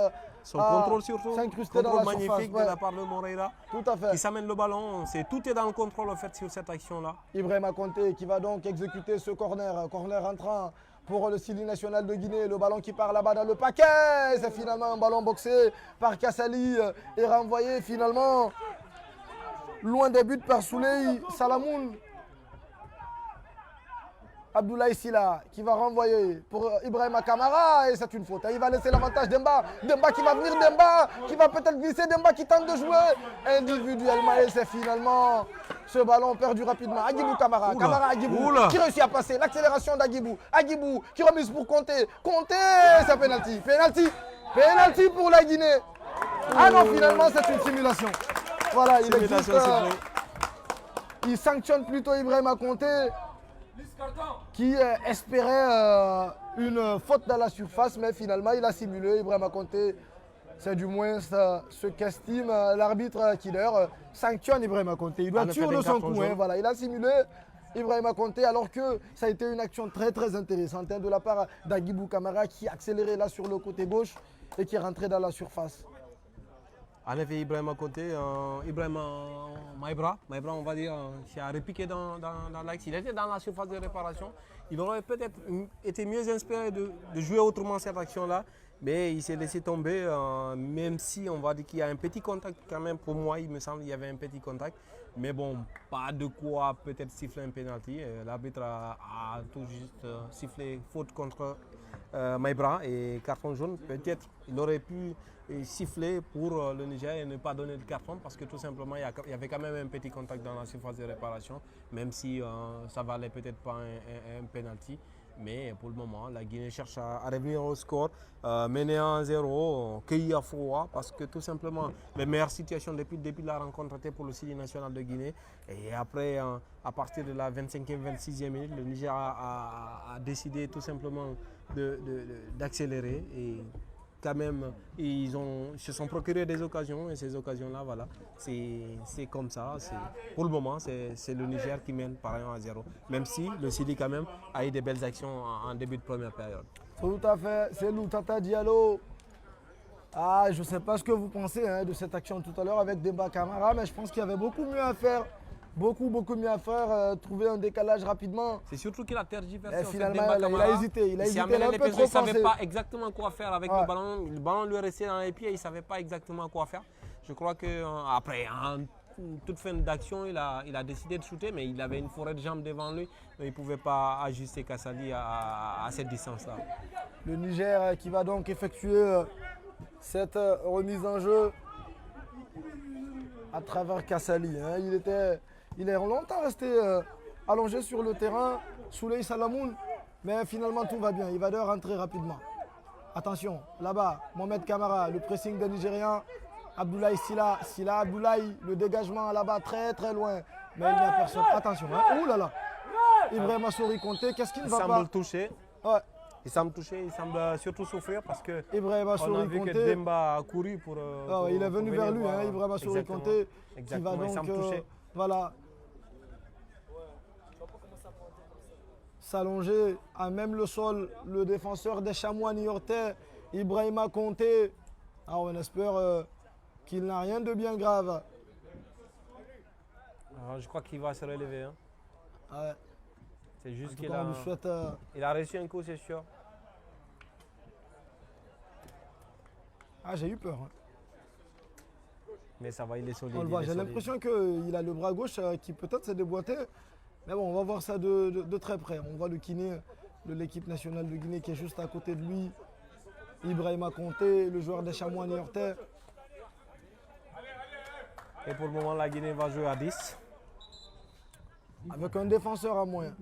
son contrôle surtout, s'incruster dans la surface. Magnifique de la part de Moreira. Tout à fait. Qui s'amène le ballon. Tout est dans le contrôle en fait sur cette action-là. Ibrahima Konté qui va donc exécuter ce corner entrant pour le Sili national de Guinée, le ballon qui part là-bas dans le paquet, c'est finalement un ballon boxé par Kassali et renvoyé finalement loin des buts par Souley Salamoun. Abdoulaye Sylla qui va renvoyer pour Ibrahima Camara et c'est une faute. Il va laisser l'avantage Demba. Demba qui va venir, Demba qui va peut-être glisser, Demba qui tente de jouer individuellement et c'est finalement ce ballon perdu rapidement. Agibou Camara, Camara Agibou qui réussit à passer. L'accélération d'Agibou. Agibou qui remise pour Konté. Konté, c'est penalty. Penalty pour la Guinée. Non, finalement c'est une simulation. Voilà, il sanctionne plutôt Ibrahima Konté qui espérait une faute dans la surface, mais finalement il a simulé. Ibrahima Konté, c'est du moins ce qu'estime l'arbitre qui d'ailleurs sanctionne Ibrahima Konté. Il doit tuer de son coup. Voilà, il a simulé Ibrahima Konté alors que ça a été une action très très intéressante de la part d'Agibou Camara qui accélérait là sur le côté gauche et qui est rentré dans la surface. En effet, Ibrahima Konté, Maïbra, on va dire, qui a repiqué dans l'axe. Il était dans la surface de réparation. Il aurait peut-être été mieux inspiré de jouer autrement cette action-là. Mais il s'est laissé tomber, même si on va dire qu'il y a un petit contact quand même. Pour moi, il me semble qu'il y avait un petit contact. Mais bon, pas de quoi peut-être siffler un penalty. L'arbitre a tout juste sifflé faute contre Maïbra et carton jaune. Peut-être il aurait pu siffler pour le Niger et ne pas donner de carton parce que tout simplement il y avait quand même un petit contact dans la surface de réparation, même si ça valait peut-être pas un penalty. Mais pour le moment, la Guinée cherche à revenir au score, mener 1-0, cueillir à froid, parce que tout simplement, les meilleures situations depuis le début de la rencontre étaient pour le Sili national de Guinée. Et après, à partir de la 25e, 26e minute, le Niger a décidé tout simplement d'accélérer. Et quand même, ils se sont procurés des occasions, et ces occasions-là, voilà, c'est comme ça. Pour le moment, c'est le Niger qui mène par 1-0, même si le Sili quand même a eu des belles actions en début de première période. Tout à fait, c'est Tata Diallo. Ah, je ne sais pas ce que vous pensez de cette action tout à l'heure avec Demba Camara, mais je pense qu'il y avait beaucoup mieux à faire. Beaucoup mieux à faire, trouver un décalage rapidement. C'est surtout qu'il a tergiversé. Et finalement, il a hésité. Il a hésité, il a un peu trop Il ne savait pensé. pas exactement quoi faire avec le ballon. Le ballon lui restait dans les pieds, il ne savait pas exactement quoi faire. Je crois qu'après, en toute fin d'action, il a décidé de shooter, mais il avait une forêt de jambes devant lui. Donc il ne pouvait pas ajuster Kassali à cette distance-là. Le Niger qui va donc effectuer cette remise en jeu à travers Kassali. Il est longtemps resté allongé sur le terrain, Souley Salamoun, mais finalement tout va bien. Il va devoir rentrer rapidement. Attention, là-bas, Mohamed Kamara, le pressing des Nigériens, Abdoulaye Sila Abdoulaye, le dégagement là-bas très loin, mais il n'y a personne. Attention, ouh là là, Ibrahim Assouri Conté, qu'est-ce qu'il ne va pas? Il semble toucher. Ouais. Il semble surtout souffrir parce que Ibrahim on a Assouri vu Conté, que Demba a couru pour il est venu vers lui, Ibrahim Assouri Exactement. Conté, qui Exactement, va il semble donc toucher. voilà, s'allonger à même le sol, le défenseur des Chamois niortais, Ibrahima Conté. Alors on espère qu'il n'a rien de bien grave. Alors, je crois qu'il va se relever. Hein. Ouais. C'est juste En tout qu'il cas, a, on lui souhaite, il a reçu un coup, c'est sûr. Ah, j'ai eu peur. Hein. Mais ça va, il est solide. On le voit. J'ai l'impression qu'il a le bras gauche qui peut-être s'est déboîté. Mais bon, on va voir ça de très près. On voit le kiné de l'équipe nationale de Guinée qui est juste à côté de lui. Ibrahima Conté, le joueur des Chamois niortais. Et pour le moment, la Guinée va jouer à 10. Avec un défenseur à moins.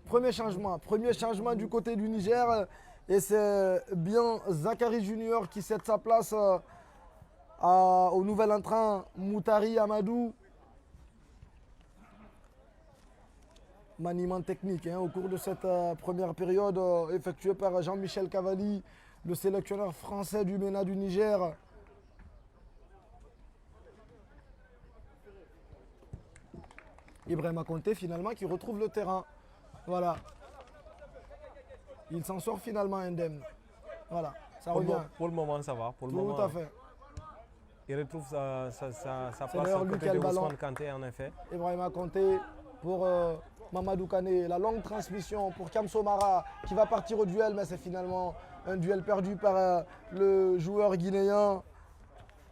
Premier changement du côté du Niger. Et c'est bien Zachary Junior qui cède sa place au nouvel entrant Moutari Amadou. Maniement technique au cours de cette première période effectuée par Jean-Michel Cavalli, le sélectionneur français du MENA du Niger. Ibrahima Conté finalement qui retrouve le terrain. Voilà. Il s'en sort finalement indemne. Voilà, ça revient. Pour le moment, ça va. Pour le Tout moment, à fait. il retrouve sa place d'ailleurs à lui côté qui a de le ballon. Ousmane Kanté, en effet. Ibrahima Conté pour Mamadou Kane. La longue transmission pour Kamso Mara qui va partir au duel, mais c'est finalement un duel perdu par le joueur guinéen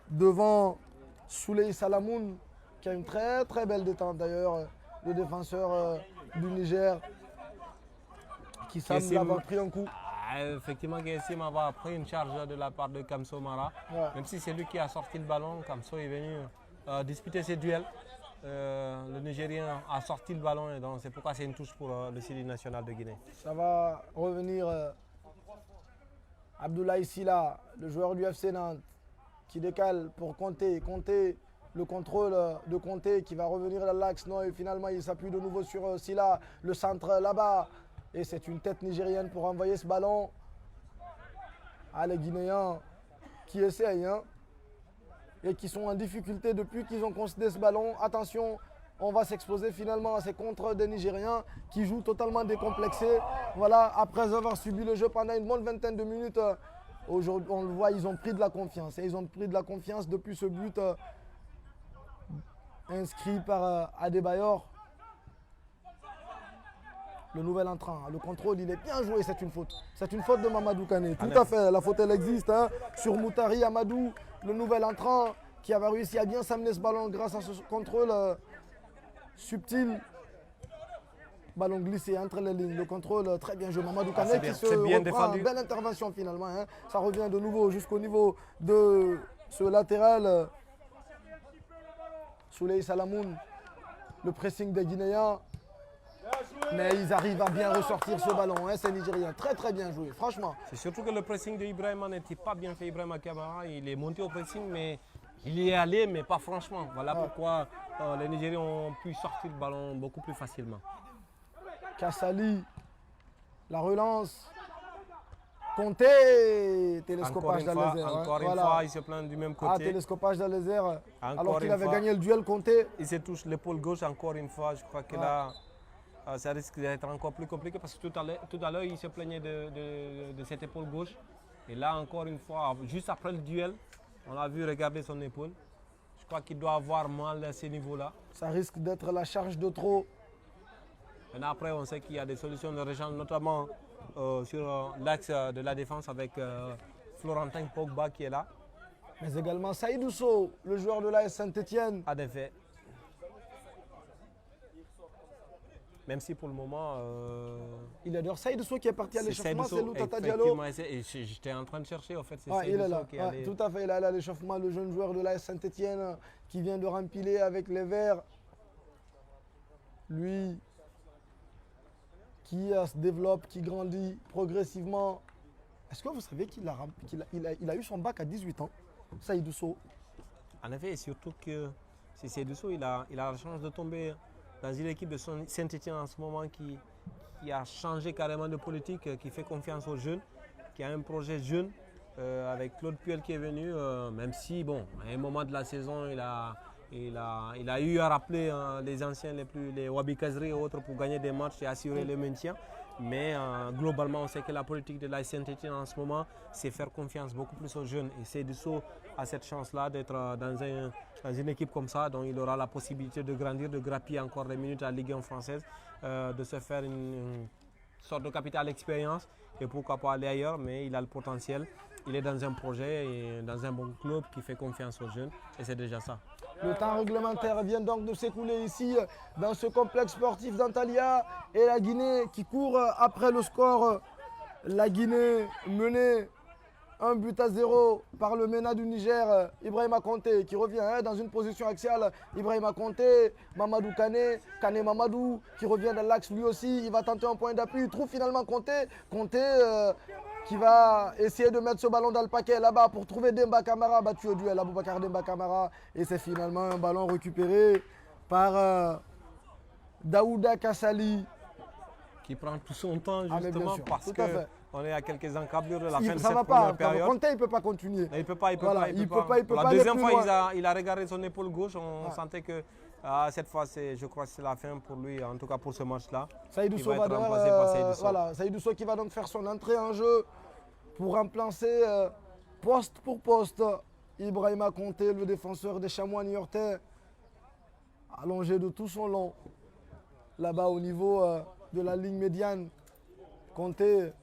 devant Souley Salamoun qui a une très belle détente d'ailleurs, le défenseur du Niger qui semble avoir pris un coup. Effectivement, Gessim a pris une charge de la part de Kamso Mara. Ouais. Même si c'est lui qui a sorti le ballon, Kamso est venu disputer ses duels. Le Nigérien a sorti le ballon et donc c'est pourquoi c'est une touche pour le Sili national de Guinée. Ça va revenir Abdoulaye Sila, le joueur du FC Nantes, qui décale pour Conté. Conté, le contrôle de Conté qui va revenir dans l'axe. Non, et finalement il s'appuie de nouveau sur Sila, le centre là-bas. Et c'est une tête nigérienne pour envoyer ce ballon. Ah, les Guinéens qui essayent et qui sont en difficulté depuis qu'ils ont concédé ce ballon. Attention, on va s'exposer finalement à ces contres des Nigériens qui jouent totalement décomplexés. Voilà, après avoir subi le jeu pendant une bonne vingtaine de minutes, aujourd'hui, on le voit, ils ont pris de la confiance. Et ils ont pris de la confiance depuis ce but inscrit par Adebayor. Le nouvel entrant, le contrôle, il est bien joué, c'est une faute. C'est une faute de Mamadou Kane. Tout à fait, la faute, elle existe. Sur Moutari Amadou, le nouvel entrant qui avait réussi à bien s'amener ce ballon grâce à ce contrôle subtil. Ballon glissé entre les lignes, le contrôle très bien joué. Mamadou Kané qui se bien reprend. défendu. Belle intervention finalement. Hein. Ça revient de nouveau jusqu'au niveau de ce latéral. Souley Salamoun, le pressing des Guinéens. Mais ils arrivent à bien ressortir ce ballon. Hein, ces Nigériens. Très très bien joué, franchement. C'est surtout que le pressing de Ibrahima n'était pas bien fait. Ibrahima Kamara, il est monté au pressing, mais il y est allé, mais pas franchement. Voilà pourquoi les Nigériens ont pu sortir le ballon beaucoup plus facilement. Kassali, la relance. Conté, télescopage dans les airs. Encore une fois, il se plaint du même côté. Télescopage dans les airs. Alors qu'il avait fois, gagné le duel, Conté. Il se touche l'épaule gauche encore une fois. Je crois que là, ça risque d'être encore plus compliqué parce que tout à l'heure, il se plaignait de cette épaule gauche. Et là, encore une fois, juste après le duel, on l'a vu regarder son épaule. Je crois qu'il doit avoir mal à ces niveaux-là. Ça risque d'être la charge de trop. Maintenant, après, on sait qu'il y a des solutions de rechange, notamment sur l'axe de la défense avec Florentin Pogba qui est là. Mais également Saïdou Sow, le joueur de l'AS Saint-Etienne. A des faits. Même si pour le moment. Il adore Saïdou Sow qui est parti à l'échauffement, c'est Loutata Diallo. J'étais en train de chercher, en fait. Il est là, tout à fait. Il est allé à l'échauffement, le jeune joueur de l'AS Saint-Etienne qui vient de rempiler avec les Verts. Lui qui se développe, qui grandit progressivement. Est-ce que vous savez qu'il a eu son bac à 18 ans, Saïdou Sow? En effet, et surtout que Saïdou Sow, il a la chance de tomber dans une équipe de Saint-Etienne en ce moment qui a changé carrément de politique, qui fait confiance aux jeunes, qui a un projet jeune avec Claude Puel qui est venu, même si, bon, à un moment de la saison, il a eu à rappeler les anciens, les Wabi Kazri et autres pour gagner des matchs et assurer le maintien. Mais globalement, on sait que la politique de l'AS Saint-Etienne en ce moment, c'est faire confiance beaucoup plus aux jeunes. Et Saïdou Sow a cette chance-là d'être dans une équipe comme ça, dont il aura la possibilité de grandir, de grappiller encore des minutes à la Ligue 1 française, de se faire une sorte de capital expérience et pourquoi pas aller ailleurs, mais il a le potentiel. Il est dans un projet et dans un bon club qui fait confiance aux jeunes et c'est déjà ça. Le temps réglementaire vient donc de s'écouler ici dans ce complexe sportif d'Antalya et la Guinée qui court après le score. La Guinée menée 1-0 par le MENA du Niger, Ibrahima Konté qui revient dans une position axiale. Ibrahima Konté, Mamadou Kané, Kané Mamadou qui revient dans l'axe lui aussi. Il va tenter un point d'appui, il trouve finalement Konté. Konté qui va essayer de mettre ce ballon dans le paquet là-bas pour trouver Demba Kamara, battu au duel Aboubacar Demba Kamara. Et c'est finalement un ballon récupéré par Daouda Kassali. Qui prend tout son temps justement parce qu'on est à quelques encablures de la fin de ça cette va première pas. période. Konté, il ne peut pas continuer. Il peut pas. La deuxième fois, il a regardé son épaule gauche. On sentait que cette fois, je crois que c'est la fin pour lui, en tout cas pour ce match-là. Saïdou Sow va donc, Saïdou Sow qui va donc faire son entrée en jeu pour remplacer poste pour poste Ibrahima Konté, le défenseur des Chamois niortais, allongé de tout son long, là-bas au niveau de la ligne médiane. Konté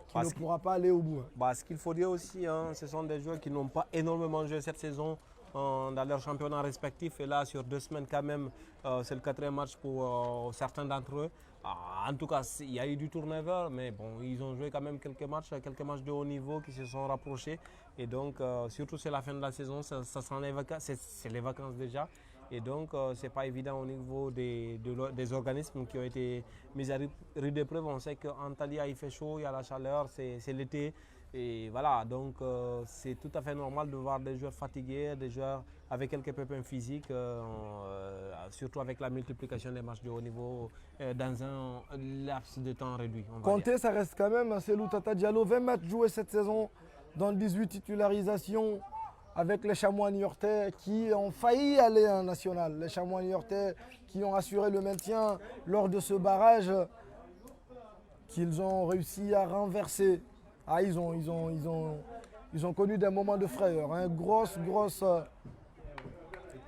qui ne pourra pas aller au bout. Ce qu'il faut dire aussi, ce sont des joueurs qui n'ont pas énormément joué cette saison dans leurs championnats respectifs. Et là, sur 2 semaines quand même, c'est le 4e match pour certains d'entre eux. En tout cas, il y a eu du turnover, mais bon, ils ont joué quand même quelques matchs de haut niveau qui se sont rapprochés. Et donc, surtout c'est la fin de la saison, c'est les vacances déjà. Et donc, ce n'est pas évident au niveau des organismes qui ont été mis à rude épreuve. On sait qu'Antalya, il fait chaud, il y a la chaleur, c'est l'été. Et voilà, donc c'est tout à fait normal de voir des joueurs fatigués, des joueurs avec quelques pépins physiques, surtout avec la multiplication des matchs de haut niveau dans un laps de temps réduit. Konté, ça reste quand même, c'est Loutata Diallo, 20 matchs joués cette saison, dans 18 titularisations avec les Chamois niortais qui ont failli aller en national. Les Chamois niortais qui ont assuré le maintien lors de ce barrage qu'ils ont réussi à renverser. Ils ont connu des moments de frayeur, grosse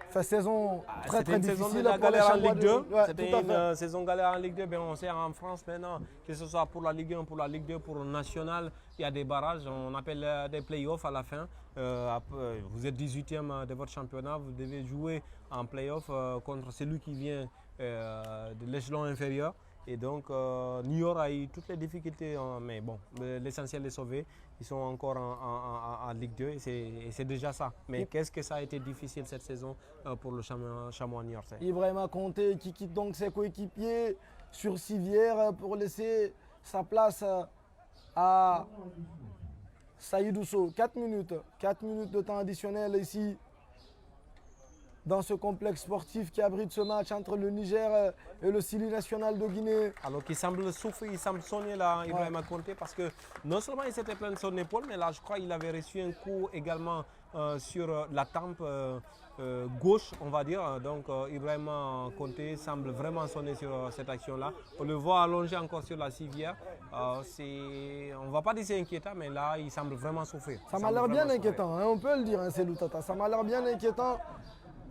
Fait saison très C'était très une saison difficile de la pour les galère en Chamois Ligue de- 2. Ouais, C'était tout à une fait. saison galère en Ligue 2. Ben, on sait en France maintenant, que ce soit pour la Ligue 1, pour la Ligue 2, pour le national, il y a des barrages. On appelle des playoffs à la fin. Vous êtes 18e de votre championnat. Vous devez jouer en playoff contre celui qui vient de l'échelon inférieur. Et donc, Niort a eu toutes les difficultés, mais bon, l'essentiel est sauvé. Ils sont encore en Ligue 2 et c'est déjà ça. Mais qu'est-ce que ça a été difficile cette saison pour le Chamois niortais. Ibrahima Conté qui quitte donc ses coéquipiers sur civière pour laisser sa place à Saïd Ousso. 4 minutes de temps additionnel ici dans ce complexe sportif qui abrite ce match entre le Niger et le Sili national de Guinée. Alors qu'il semble souffrir, il semble sonner là, Ibrahima Conté, parce que non seulement il s'était plaint de son épaule, mais là je crois qu'il avait reçu un coup également sur la tempe gauche, on va dire. Donc Ibrahima Conté semble vraiment sonner sur cette action-là. On le voit allongé encore sur la civière. On ne va pas dire c'est inquiétant, mais là il semble vraiment souffrir. Ça m'a l'air bien inquiétant, hein, on peut le dire, hein, c'est Loutata. Ça m'a l'air bien inquiétant.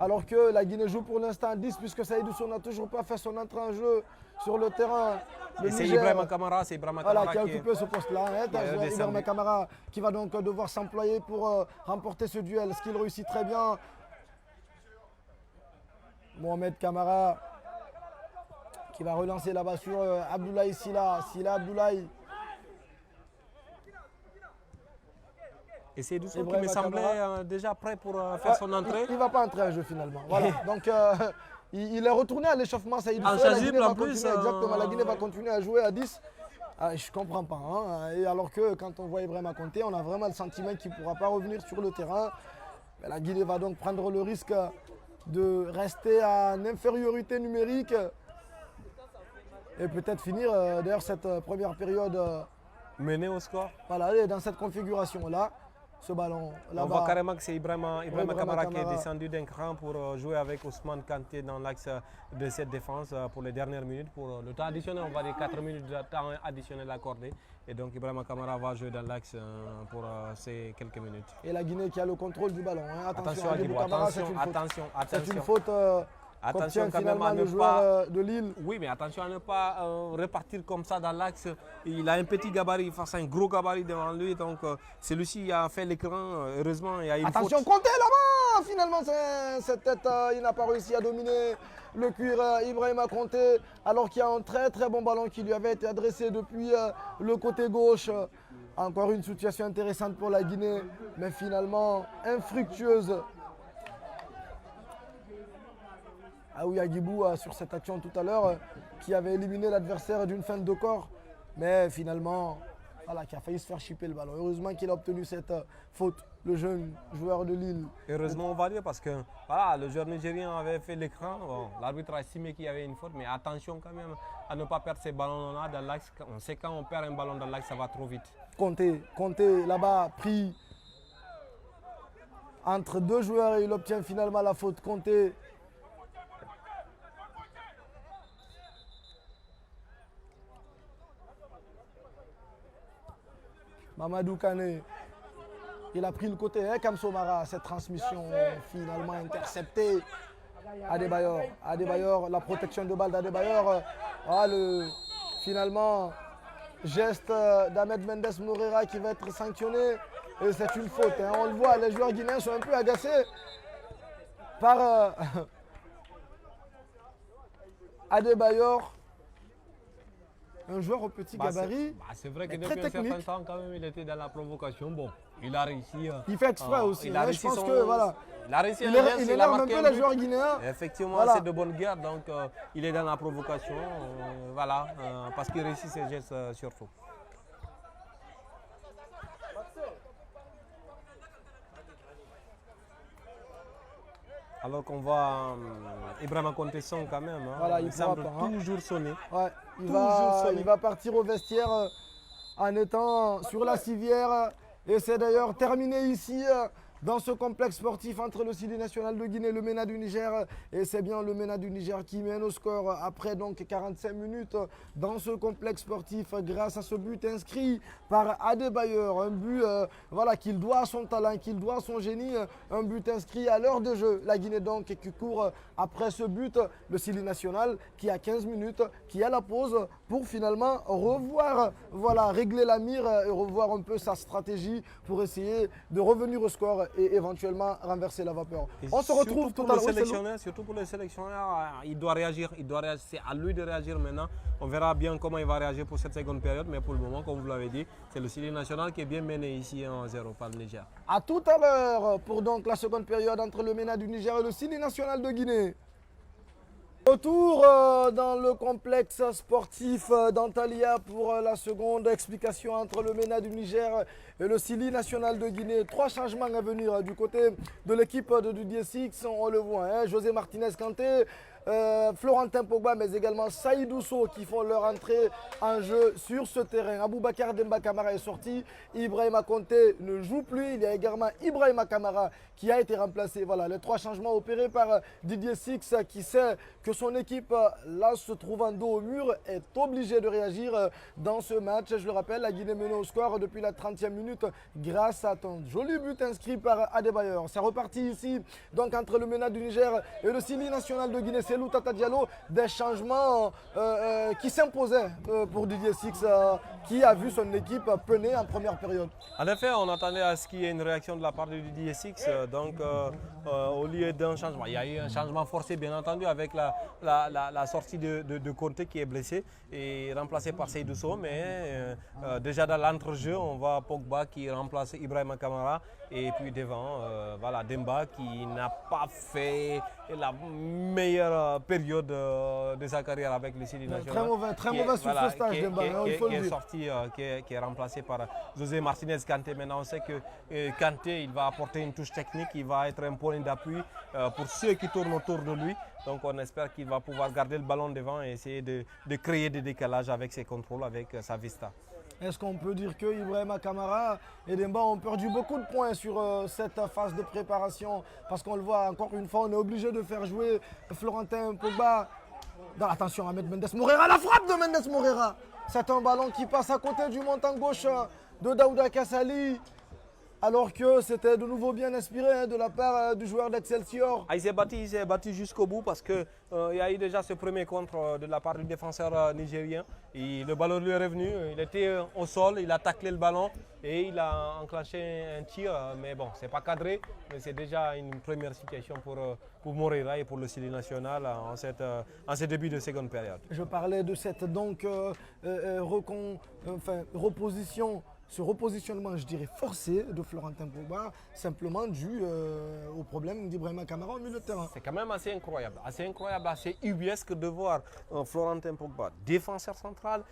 Alors que la Guinée joue pour l'instant 10 puisque Saïd Ousso n'a toujours pas fait son entrée en jeu sur le terrain. Et c'est Ibrahima Kamara, voilà, qui a occupé ce poste-là. est Ibrahima Kamara qui va donc devoir s'employer pour remporter ce duel, ce qu'il réussit très bien. Mohamed Kamara qui va relancer là-bas sur Abdoulaye Silla. Silla Abdoulaye. Et c'est Doucet qui Ibrahima me semblait Kamara. déjà prêt pour faire son entrée. Il ne va pas entrer en jeu finalement. Voilà. Donc il est retourné à l'échauffement Saïd Ousso. Inchangable en plus. Exactement, la Guinée va continuer à jouer à 10. Ah, je ne comprends pas. Hein. Et alors que quand on voit Ibrahima Conté, on a vraiment le sentiment qu'il ne pourra pas revenir sur le terrain. Mais la Guinée va donc prendre le risque de rester en infériorité numérique et peut-être finir d'ailleurs cette première période Mené au score. voilà, dans cette configuration-là. Ce ballon là-bas. On voit carrément que c'est Ibrahima Kamara qui est Kamara. descendu d'un cran pour jouer avec Ousmane Kanté dans l'axe de cette défense pour les dernières minutes. Pour le temps additionnel, on va dire 4 minutes de temps additionnel accordé. Et donc Ibrahima Kamara va jouer dans l'axe pour ces quelques minutes. Et la Guinée qui a le contrôle du ballon. Hein. Attention à Hadjibou Dibou, Camara, attention, c'est une faute. attention, C'est une attention. faute Attention qu'obtient quand même à finalement ne le joueur de Lille. Oui, mais attention à ne pas repartir comme ça dans l'axe. Il a un petit gabarit face à un gros gabarit devant lui. Donc celui-ci a fait l'écran. Heureusement, il y a une Attention, faute. Conté là-bas. Finalement, cette tête, il n'a pas réussi à dominer le cuir Ibrahima Conté. Alors qu'il y a un très très bon ballon qui lui avait été adressé depuis le côté gauche. Encore une situation intéressante pour la Guinée, mais finalement infructueuse. Aouya Guibou sur cette action tout à l'heure qui avait éliminé l'adversaire d'une feinte de corps, mais finalement voilà, qui a failli se faire chipper le ballon. Heureusement qu'il a obtenu cette faute, le jeune joueur de Lille. Heureusement, on va dire, parce que voilà, le joueur nigérien avait fait l'écran. Bon, l'arbitre a estimé qu'il y avait une faute, mais attention quand même à ne pas perdre ces ballons-là dans l'axe. On sait quand on perd un ballon dans l'axe, ça va trop vite. Conté là-bas pris entre deux joueurs et il obtient finalement la faute. Conté. Mamadou Kane, il a pris le côté, hein, Kamsomara, cette transmission finalement interceptée. Adebayor, la protection de balle d'Adebayor. Finalement, geste d'Ahmed Mendes Moreira qui va être sanctionné. Et c'est une faute. Hein. On le voit, les joueurs guinéens sont un peu agacés par Adebayor. Un joueur au petit gabarit. C'est vrai que très depuis un certain technique. temps, quand même, il était dans la provocation. Bon, il a réussi. Il fait exprès aussi. Il a hein. réussi Je pense son- que voilà. Il a réussi Il un geste, énerve un marqué peu un les but. joueurs guinéens. Effectivement, Voilà. c'est de bonne guerre, donc il est dans la provocation, parce qu'il réussit ses gestes surtout. Alors qu'on voit Ibrahima Conté sonne quand même, hein. Voilà, il il semble pourra pas, hein. toujours sonner. Ouais, Toujours sonné. il va partir au vestiaire en étant sur la civière. Et c'est d'ailleurs terminé ici dans ce complexe sportif entre le Sili national de Guinée et le MENA du Niger. Et c'est bien le MENA du Niger qui mène au score après donc 45 minutes dans ce complexe sportif grâce à ce but inscrit par Adebayor. Un but voilà, qu'il doit à son talent, qu'il doit à son génie. Un but inscrit à l'heure de jeu. La Guinée donc qui court après ce but. Le Sili national qui a 15 minutes, qui a la pause pour finalement revoir, voilà, régler la mire et revoir un peu sa stratégie pour essayer de revenir au score et éventuellement renverser la vapeur. Et on se retrouve tout à l'heure. Surtout pour le sélectionneur, il doit réagir. C'est à lui de réagir maintenant. On verra bien comment il va réagir pour cette seconde période. Mais pour le moment, comme vous l'avez dit, c'est le Sili national qui est bien mené ici 1-0 par le Niger. A tout à l'heure pour donc la seconde période entre le MENA du Niger et le Sili national de Guinée. Retour dans le complexe sportif d'Antalya pour la seconde explication entre le MENA du Niger et le Sili national de Guinée. 3 changements à venir du côté de l'équipe de Didier Six. On le voit, hein, José Martinez Kanté, Florentin Pogba, mais également Saïdou Sow qui font leur entrée en jeu sur ce terrain. Aboubacar Demba Camara est sorti, Ibrahima Konté ne joue plus. Il y a également Ibrahima Kamara qui a été remplacé. Voilà, les 3 changements opérés par Didier Six qui sait que son équipe, là se trouvant dos au mur, est obligée de réagir dans ce match. Je le rappelle, la Guinée menée au score depuis la 30e minute grâce à un joli but inscrit par Adebayor. C'est reparti ici donc entre le MENA du Niger et le Sili national de Guinée. C'est Tata Diallo, des changements qui s'imposaient pour Didier Six qui a vu son équipe peiner en première période. En effet, on attendait à ce qu'il y ait une réaction de la part de Didier Six. Donc, au lieu d'un changement, il y a eu un changement forcé, bien entendu, avec la sortie de Conte qui est blessé et remplacé par Seydou Sow. Mais déjà dans l'entrejeu, on voit Pogba qui remplace Ibrahima Kamara. Et puis devant, voilà, Demba qui n'a pas fait la meilleure période de sa carrière avec le Sili national. Très mauvais sur ce stage, Demba, il faut le dire. Qui est remplacé par José Martinez Kanté. Maintenant, on sait que Kanté, il va apporter une touche technique, il va être un point d'appui pour ceux qui tournent autour de lui. Donc, on espère qu'il va pouvoir garder le ballon devant et essayer de créer des décalages avec ses contrôles, avec sa vista. Est-ce qu'on peut dire que Ibrahima Kamara et Demba ont perdu beaucoup de points sur cette phase de préparation? Parce qu'on le voit encore une fois, on est obligé de faire jouer Florentin Pogba. Attention, Ahmed Mendes Moreira, la frappe de Mendes Moreira. C'est un ballon qui passe à côté du montant gauche de Daouda Kassali. Alors que c'était de nouveau bien inspiré de la part du joueur d'Excelsior. Il s'est battu jusqu'au bout parce qu'il y a eu déjà ce premier contre de la part du défenseur nigérien. Et le ballon lui est revenu, il était au sol, il a taclé le ballon et il a enclenché un tir. Mais bon, ce n'est pas cadré, mais c'est déjà une première situation pour Moreira et pour le Sili national en ce début de seconde période. Je parlais de cette donc reposition. Ce repositionnement, je dirais, forcé de Florentin Pogba, simplement dû au problème d'Ibrahima Kamara au milieu de terrain. C'est quand même assez incroyable, assez ubuesque de voir Florentin Pogba, défenseur central,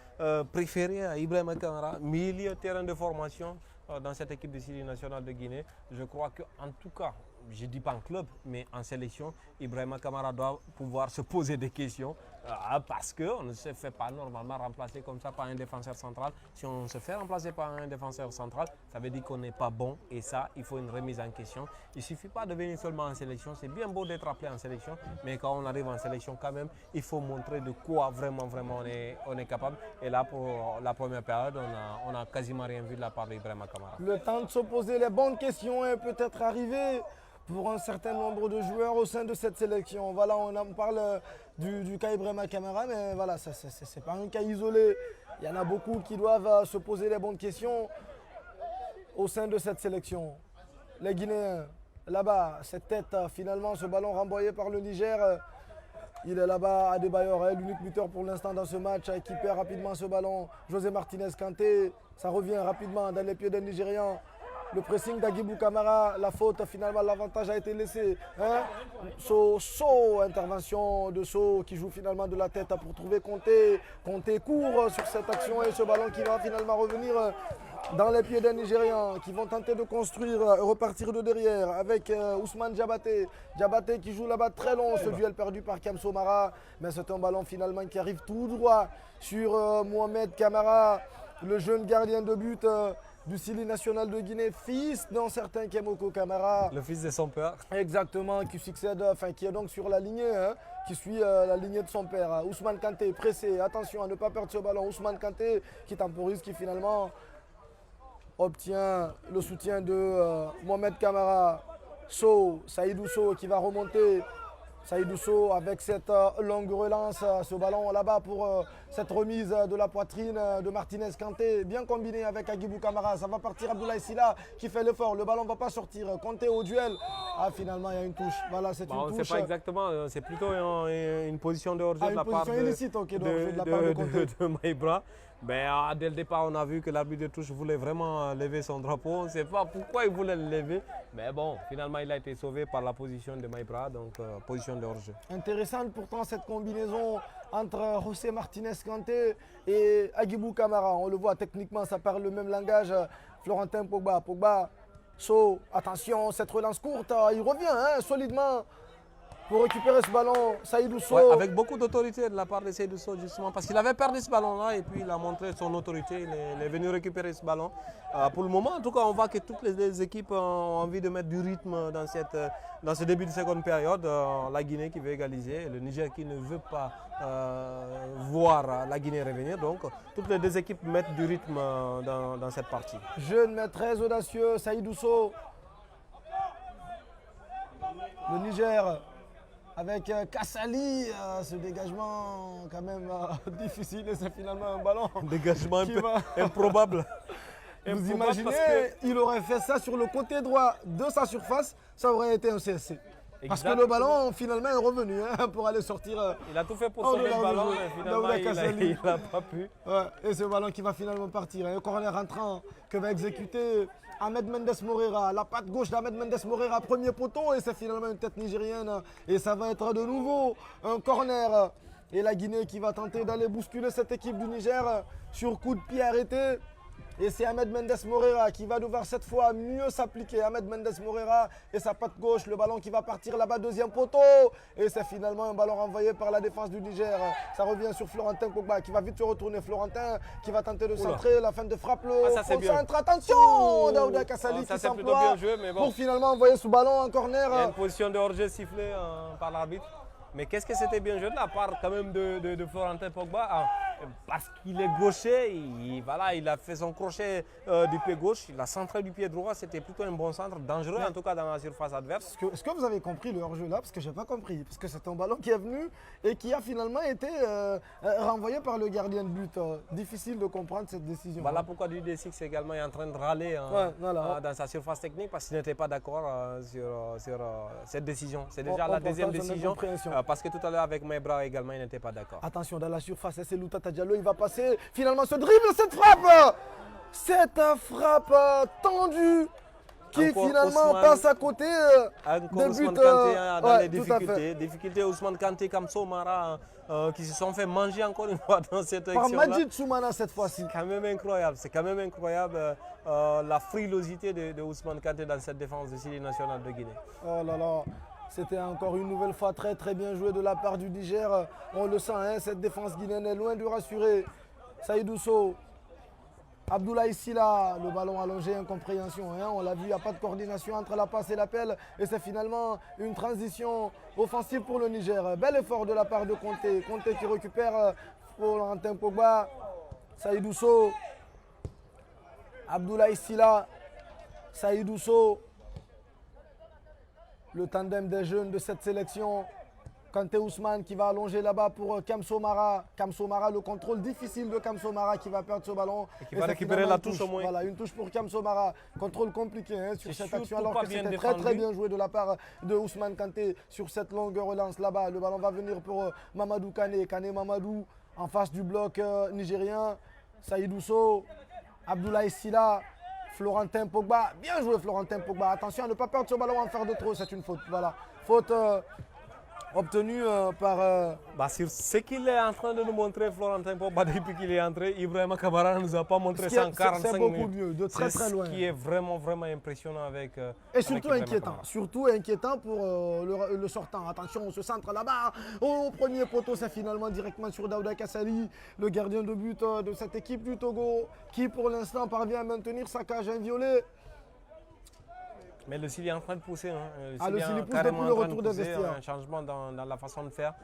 préféré à Ibrahima Kamara, milieu de terrain de formation dans cette équipe de Sili national de Guinée. Je crois qu'en tout cas, je ne dis pas en club, mais en sélection, Ibrahima Kamara doit pouvoir se poser des questions parce qu'on ne se fait pas normalement remplacer comme ça par un défenseur central. Si on se fait remplacer par un défenseur central, ça veut dire qu'on n'est pas bon et ça, il faut une remise en question. Il ne suffit pas de venir seulement en sélection, c'est bien beau d'être appelé en sélection, mais quand on arrive en sélection quand même, il faut montrer de quoi vraiment on est capable. Et là, pour la première période, on a quasiment rien vu de la part d'Ibrahima Kamara. Le temps de se poser les bonnes questions est peut-être arrivé pour un certain nombre de joueurs au sein de cette sélection. Voilà, on en parle du cas Ibrahima Kamara, mais voilà, ce n'est pas un cas isolé. Il y en a beaucoup qui doivent se poser les bonnes questions au sein de cette sélection. Les Guinéens, là-bas, cette tête, finalement, ce ballon renvoyé par le Niger, il est là-bas, Adebayor, l'unique buteur pour l'instant dans ce match, qui perd rapidement ce ballon. José Martinez Kanté, ça revient rapidement dans les pieds des Nigérians. Le pressing d'Agibou Kamara, la faute, finalement l'avantage a été laissé. Intervention de Sow qui joue finalement de la tête pour trouver Conté. Conté court sur cette action et ce ballon qui va finalement revenir dans les pieds des Nigérians qui vont tenter de construire, repartir de derrière avec Ousmane Diabaté. Diabaté qui joue là-bas très long, ce duel perdu par Kamso Mara. Mais c'est un ballon finalement qui arrive tout droit sur Mohamed Kamara, le jeune gardien de but du Sili national de Guinée, fils d'un certain Kemoko Camara. Le fils de son père. Exactement, qui succède, enfin qui est donc sur la lignée, hein, qui suit la lignée de son père. Ousmane Kanté pressé, attention à ne pas perdre ce ballon. Ousmane Kanté qui temporise, qui finalement obtient le soutien de Mohamed Camara. Saïdou Sow qui va remonter. Saïdou Sow avec cette longue relance, ce ballon là-bas pour cette remise de la poitrine de Martinez Kanté, bien combiné avec Agibou Camara. Ça va partir Abdoulaye Sylla qui fait l'effort. Le ballon ne va pas sortir. Kanté au duel. Ah, finalement, il y a une touche. Voilà, c'est une touche. On ne sait pas exactement. C'est plutôt une position de hors-jeu de la part de Maïbra. Ben, dès le départ, on a vu que l'arbitre de touche voulait vraiment lever son drapeau. On ne sait pas pourquoi il voulait le lever. Mais bon, finalement, il a été sauvé par la position de Maïbra, donc position de hors-jeu. Intéressante pourtant cette combinaison entre José Martinez Kanté et Agibou Camara. On le voit techniquement, ça parle le même langage. Florentin Pogba. Pogba, Sow, attention, cette relance courte, il revient hein, solidement. Pour récupérer ce ballon, Saïdou Sow. Ouais, avec beaucoup d'autorité de la part de Saïdou Sow, justement, parce qu'il avait perdu ce ballon-là et puis il a montré son autorité, il est venu récupérer ce ballon. Pour le moment, en tout cas, on voit que toutes les équipes ont envie de mettre du rythme dans ce début de seconde période. La Guinée qui veut égaliser, le Niger qui ne veut pas voir la Guinée revenir. Donc, toutes les deux équipes mettent du rythme dans cette partie. Jeune mais très audacieux, Saïdou Sow. Le Niger. Avec Kassali, ce dégagement quand même difficile et c'est finalement un ballon. Un dégagement improbable. Vous imaginez, il aurait fait ça sur le côté droit de sa surface, ça aurait été un CSC. Parce que le ballon finalement est revenu hein, pour aller sortir. Il a tout fait pour sauver le ballon, mais finalement il n'a pas pu. Ouais, et ce ballon qui va finalement partir. Un corner rentrant que va exécuter Ahmed Mendes Moreira. La patte gauche d'Ahmed Mendes Moreira, premier poteau, et c'est finalement une tête nigérienne. Et ça va être de nouveau un corner. Et la Guinée qui va tenter d'aller bousculer cette équipe du Niger sur coup de pied arrêté. Et c'est Ahmed Mendes Moreira qui va devoir cette fois mieux s'appliquer. Ahmed Mendes Moreira et sa patte gauche, le ballon qui va partir là-bas, deuxième poteau. Et c'est finalement un ballon renvoyé par la défense du Niger. Ça revient sur Florentin Pogba qui va vite se retourner. Florentin qui va tenter de centrer, la fin de frappe, le centre. Attention, Daouda Kassali qui s'emploie pour finalement envoyer ce ballon en corner. Il y a une position de hors-jeu sifflée par l'arbitre. Mais qu'est-ce que c'était bien joué de la part quand même de Florentin Pogba parce qu'il est gaucher, il a fait son crochet du pied gauche, il a centré du pied droit, c'était plutôt un bon centre, dangereux en tout cas dans la surface adverse. Est-ce que vous avez compris le hors-jeu là? Parce que je n'ai pas compris, parce que c'est un ballon qui est venu et qui a finalement été renvoyé par le gardien de but. Difficile de comprendre cette décision. Voilà pourquoi l'UD6 également est en train de râler dans sa surface technique parce qu'il n'était pas d'accord sur cette décision. C'est déjà la deuxième décision. Parce que tout à l'heure avec Maïbra également, il n'était pas d'accord. Attention dans la surface, c'est Loutata Diallo, il va passer. Finalement ce dribble, cette frappe tendue qui encore finalement Ousmane, passe à côté des buts. Dans les difficultés. Difficultés Ousmane Kanté, Kamso Mara qui se sont fait manger encore une fois dans cette action-là. Par Majid Soumana cette fois-ci. C'est quand même incroyable la frilosité de Ousmane Kanté dans cette défense du Sili national de Guinée. Oh là là. C'était encore une nouvelle fois très très bien joué de la part du Niger. On le sent, hein, cette défense guinéenne est loin de rassurer. Saïdou Sow, Abdoulaye Sylla, le ballon allongé, incompréhension. Hein, on l'a vu, il n'y a pas de coordination entre la passe et l'appel. Et c'est finalement une transition offensive pour le Niger. Bel effort de la part de Kanté. Kanté qui récupère Florentin Pogba. Saïdou Sow, Abdoulaye Sylla, Saïdou Sow. Le tandem des jeunes de cette sélection. Kanté Ousmane qui va allonger là-bas pour Kamso Mara. Kamso Mara, le contrôle difficile de Kamso Mara qui va perdre ce ballon. Et qui va récupérer la touche au moins. Voilà, une touche pour Kamso Mara. Contrôle compliqué hein, sur cette action alors que c'était très très bien joué de la part de Ousmane Kanté sur cette longue relance là-bas. Le ballon va venir pour Mamadou Kane. Kane Mamadou en face du bloc nigérien. Saïdou Sow, Abdoulaye Sylla. Florentin Pogba, bien joué Florentin Pogba. Attention à ne pas perdre ce ballon en faire de trop, c'est une faute. Voilà, faute obtenu par... Bah, sur ce qu'il est en train de nous montrer, Florentin Pogba, depuis qu'il est entré, Ibrahima Kamara ne nous a pas montré 145 c'est beaucoup minutes. mieux, de très très loin. Ce qui est vraiment, vraiment impressionnant avec. Et surtout inquiétant, pour le sortant. Attention, on se centre là-bas. Au premier poteau, c'est finalement directement sur Daouda Kassali, le gardien de but de cette équipe du Togo, qui pour l'instant parvient à maintenir sa cage inviolée. Mais le Chili est en train de pousser. Le Chili pousse depuis le retour des vestiaires. Un changement dans la façon de faire.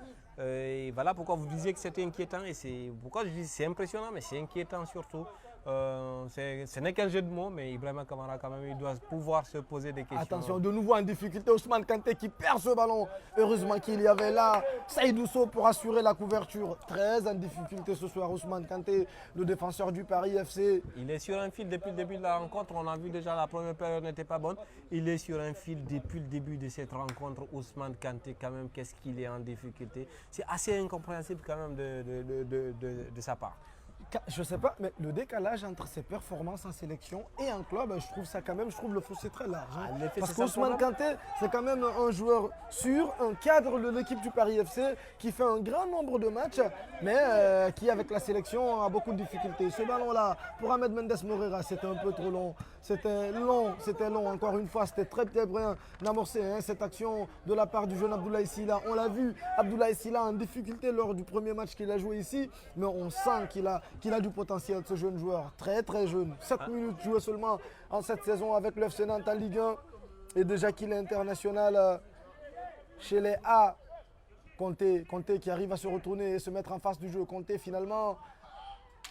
Et voilà pourquoi vous disiez que c'était inquiétant. Et c'est pourquoi je dis que c'est impressionnant, mais c'est inquiétant surtout. Ce n'est qu'un jeu de mots, mais Ibrahima Kamara, quand même, il doit pouvoir se poser des questions. Attention, de nouveau en difficulté, Ousmane Kanté qui perd ce ballon. Heureusement qu'il y avait là Seydou Sow pour assurer la couverture. Très en difficulté ce soir, Ousmane Kanté, le défenseur du Paris FC. Il est sur un fil depuis le début de la rencontre. On a vu déjà la première période n'était pas bonne. Il est sur un fil depuis le début de cette rencontre. Ousmane Kanté, quand même, qu'est-ce qu'il est en difficulté. C'est assez incompréhensible quand même de sa part. Je ne sais pas, mais le décalage entre ses performances en sélection et en club, je trouve ça quand même, je trouve le fossé très large. Hein. Parce qu'Ousmane Kanté, c'est quand même un joueur sûr, un cadre de l'équipe du Paris FC qui fait un grand nombre de matchs, mais qui avec la sélection a beaucoup de difficultés. Ce ballon-là, pour Ahmed Mendes Moreira, c'était un peu trop long. C'était long, encore une fois, c'était très bien amorcé, hein, cette action de la part du jeune Abdoulaye Sylla. On l'a vu, Abdoulaye Sylla en difficulté lors du premier match qu'il a joué ici, mais on sent qu'il a du potentiel, ce jeune joueur, très très jeune. 7 minutes jouées seulement en cette saison avec le FC Nantes en Ligue 1, et déjà qu'il est international chez les A. Conté qui arrive à se retourner et se mettre en face du jeu. Conté finalement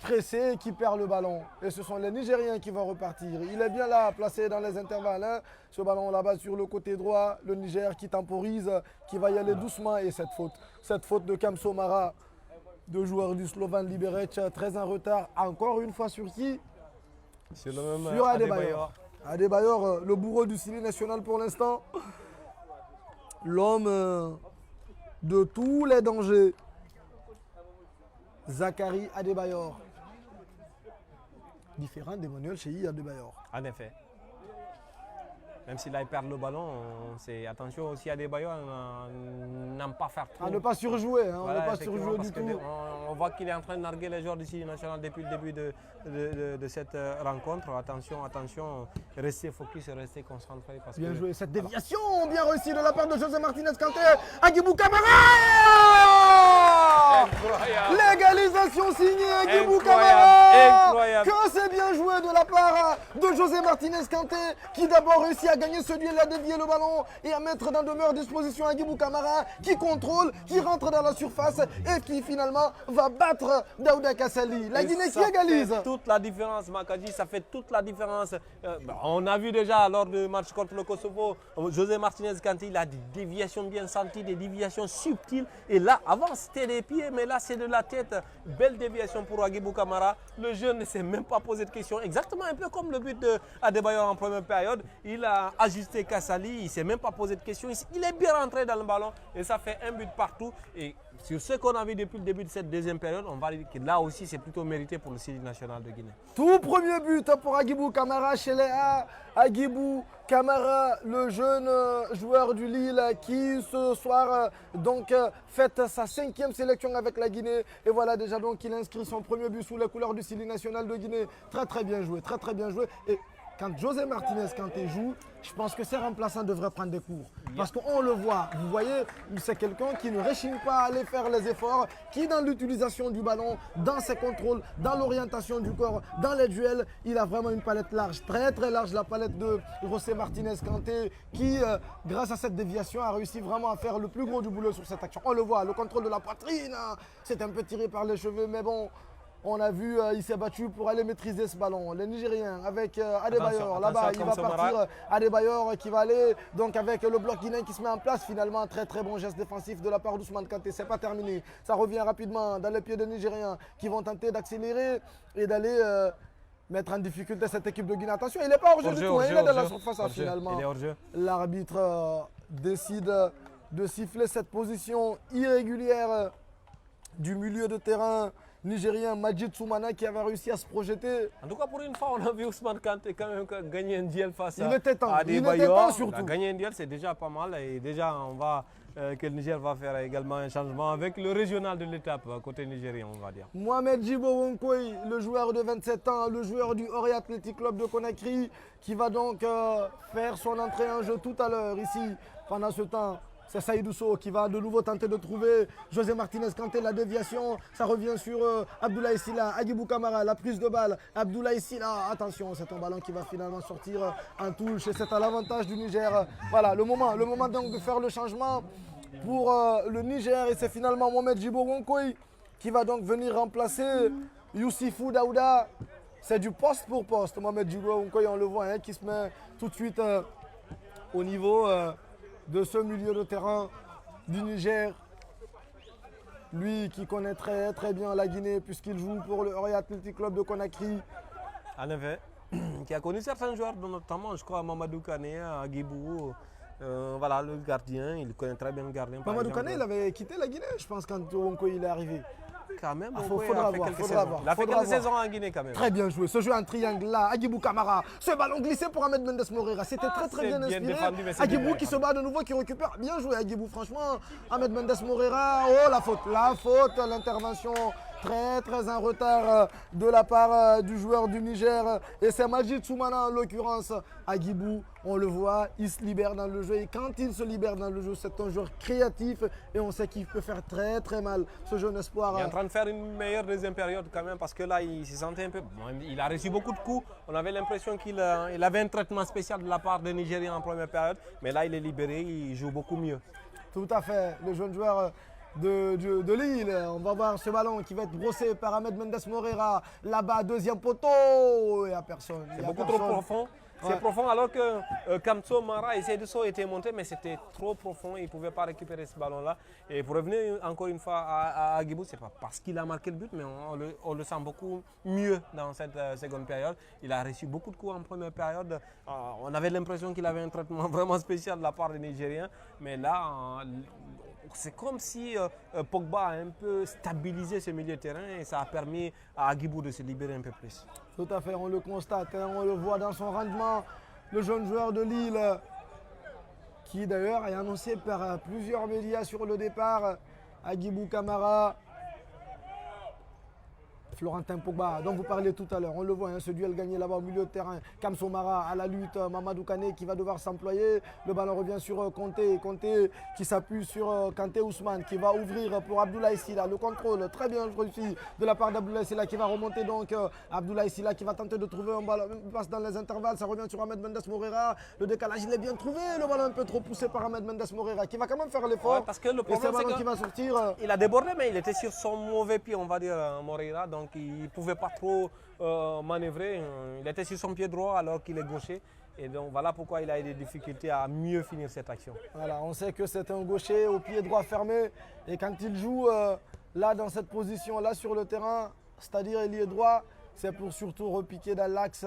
pressé, qui perd le ballon. Et ce sont les Nigériens qui vont repartir. Il est bien là, placé dans les intervalles. Hein. Ce ballon là-bas sur le côté droit. Le Niger qui temporise, qui va y aller doucement. Et cette faute de Kamso Mara, deux joueurs du Slovan Liberec, très en retard. Encore une fois sur qui? Sur Adebayor. Adebayor, le bourreau du Chili national pour l'instant. L'homme de tous les dangers. Zachary Adebayor. Différent d'Emmanuel Cheyi Adebayor. En effet. Même s'il a perdu le ballon, c'est attention aussi à Adebayor, n'aime pas faire trop. À ne pas surjouer, hein, voilà, on ne pas surjouer du tout. On voit qu'il est en train de narguer les joueurs du Chili national depuis le début de cette rencontre. Attention, restez focus et restez concentré. Bien joué, cette déviation bien réussie de la part de José Martinez Kanté. Agibou Kamara. L'égalisation signée Agibou Kamara. Incroyable. Que c'est bien joué de la part de José Martinez Kanté, qui d'abord réussit à gagner ce duel, à dévier le ballon et à mettre dans de meilleures dispositions Agibou Kamara, qui contrôle, qui rentre dans la surface et qui finalement va battre Daouda Kassali. La Guinée qui égalise. Ça fait toute la différence, Makadji, ça fait toute la différence. On a vu déjà lors du match contre le Kosovo, José Martinez Kanté, il a des déviations bien senties, des déviations subtiles. Et là, avant c'était des pieds, mais là c'est de la tête. Belle déviation pour Agibou Kamara. Le jeune ne s'est même pas posé de questions. Exactement un peu comme le but de Adebayor en première période. Il a ajusté Kassali, il ne s'est même pas posé de questions. Il est bien rentré dans le ballon et ça fait un but partout. Et sur ce qu'on a vu depuis le début de cette deuxième période, on va dire que là aussi c'est plutôt mérité pour le Chili national de Guinée. Tout premier but pour Agibou Kamara chez les A. Agibou Kamara, le jeune joueur du Lille qui ce soir fête sa 5e sélection avec la Guinée. Et voilà déjà donc il inscrit son premier but sous les couleurs du Chili national de Guinée. Très très bien joué, très très bien joué. Et quand José Martinez Kanté joue, je pense que ses remplaçants devraient prendre des cours. Parce qu'on le voit, vous voyez, c'est quelqu'un qui ne réchigne pas à aller faire les efforts, qui dans l'utilisation du ballon, dans ses contrôles, dans l'orientation du corps, dans les duels, il a vraiment une palette large, très très large, la palette de José Martinez Kanté, qui grâce à cette déviation a réussi vraiment à faire le plus gros du boulot sur cette action. On le voit, le contrôle de la poitrine, c'est un peu tiré par les cheveux, mais bon. On a vu, il s'est battu pour aller maîtriser ce ballon. Les Nigériens avec Adebayor, là-bas, il va partir. Adebayor qui va aller donc avec le bloc guinéen qui se met en place. Finalement, très très bon geste défensif de la part d'Ousmane Kanté. C'est pas terminé. Ça revient rapidement dans les pieds des Nigériens qui vont tenter d'accélérer et d'aller mettre en difficulté cette équipe de Guinée. Attention, il n'est pas hors-jeu du tout. Il est dans la surface finalement. L'arbitre décide de siffler cette position irrégulière du milieu de terrain Nigérien Majid Soumana qui avait réussi à se projeter. En tout cas, pour une fois, on a vu Ousmane Kanté quand même gagner un duel face Il était temps, à il était Adebayor. temps surtout. Gagner un duel, c'est déjà pas mal. Et déjà, que le Niger va faire également un changement avec le régional de l'étape, côté nigérien, on va dire. Mohamed Djibo Wonkoy, le joueur de 27 ans, le joueur du Ori Athletic Club de Conakry, qui va donc faire son entrée en jeu tout à l'heure ici. Pendant ce temps, c'est Saïdou Sow qui va de nouveau tenter de trouver José Martinez Kanté, la déviation. Ça revient sur Abdoulaye Sylla, Agibou Kamara, la prise de balle. Abdoulaye Sylla, attention, c'est un ballon qui va finalement sortir en touche. Et c'est à l'avantage du Niger. Voilà, le moment donc de faire le changement pour le Niger. Et c'est finalement Mohamed Djibo Wonkoy qui va donc venir remplacer Youssifou Daouda. C'est du poste pour poste. Mohamed Djibo Wonkoy, on le voit, hein, qui se met tout de suite au niveau de ce milieu de terrain du Niger. Lui qui connaît très très bien la Guinée puisqu'il joue pour le Ori Athletic Club de Conakry. En effet, qui a connu certains joueurs, notamment je crois Mamadou Kané, Agibou, voilà le gardien, il connaît très bien le gardien. Mamadou Kané, il avait quitté la Guinée, je pense, quand Wonkoy il est arrivé. Quand même, faudra voir. Il a fait quelques saisons en Guinée quand même. Très bien joué, ce jeu en triangle là, Agibou Kamara, ce ballon glissé pour Ahmed Mendes Moreira, c'était très bien inspiré. Défendu, Agibou qui se bat de nouveau, qui récupère, bien joué Agibou, franchement, Ahmed Mendes Moreira, oh la faute, l'intervention très en retard de la part du joueur du Niger. Et c'est Majid Soumana en l'occurrence. Agibou, on le voit, il se libère dans le jeu. Et quand il se libère dans le jeu, c'est un joueur créatif. Et on sait qu'il peut faire très mal ce jeune espoir. Il est en train de faire une meilleure deuxième période quand même parce que là, il se sentait un peu... Bon, il a reçu beaucoup de coups. On avait l'impression qu'il avait un traitement spécial de la part des Nigériens en première période. Mais là, il est libéré, il joue beaucoup mieux. Tout à fait. Le jeune joueur de Lille. On va voir ce ballon qui va être brossé par Ahmed Mendes Moreira. Là-bas, deuxième poteau. Il n'y a personne. C'est beaucoup trop profond. C'est profond alors que Kamso Mara et Seydou Sow étaient montés, mais c'était trop profond. Il ne pouvait pas récupérer ce ballon-là. Et pour revenir encore une fois à Agibou, ce n'est pas parce qu'il a marqué le but, mais on le sent beaucoup mieux dans cette seconde période. Il a reçu beaucoup de coups en première période. On avait l'impression qu'il avait un traitement vraiment spécial de la part des Nigériens. Mais là, c'est comme si Pogba a un peu stabilisé ce milieu de terrain et ça a permis à Agibou de se libérer un peu plus. Tout à fait, on le constate, hein, on le voit dans son rendement. Le jeune joueur de Lille, qui d'ailleurs est annoncé par plusieurs médias sur le départ, Agibou Kamara. Florentin Pogba, dont vous parliez tout à l'heure, on le voit, hein, ce duel gagné là-bas au milieu de terrain. Kamso Mara à la lutte, Mamadou Kané qui va devoir s'employer. Le ballon revient sur Kanté qui s'appuie sur Kanté Ousmane qui va ouvrir pour Abdoulaye Sylla. Le contrôle très bien réussi de la part d'Abdoulaye Sylla qui va remonter donc. Abdoulaye Sylla qui va tenter de trouver un ballon, passe dans les intervalles, ça revient sur Ahmed Mendes Moreira. Le décalage il est bien trouvé, le ballon un peu trop poussé par Ahmed Mendes Moreira qui va quand même faire l'effort. Ouais, parce que le problème c'est qui va sortir. Il a débordé mais il était sur son mauvais pied, on va dire, Moreira. Donc il ne pouvait pas trop manœuvrer. Il était sur son pied droit alors qu'il est gaucher. Et donc voilà pourquoi il a eu des difficultés à mieux finir cette action. Voilà, on sait que c'est un gaucher au pied droit fermé. Et quand il joue là dans cette position-là sur le terrain, c'est-à-dire ailier droit, c'est pour surtout repiquer dans l'axe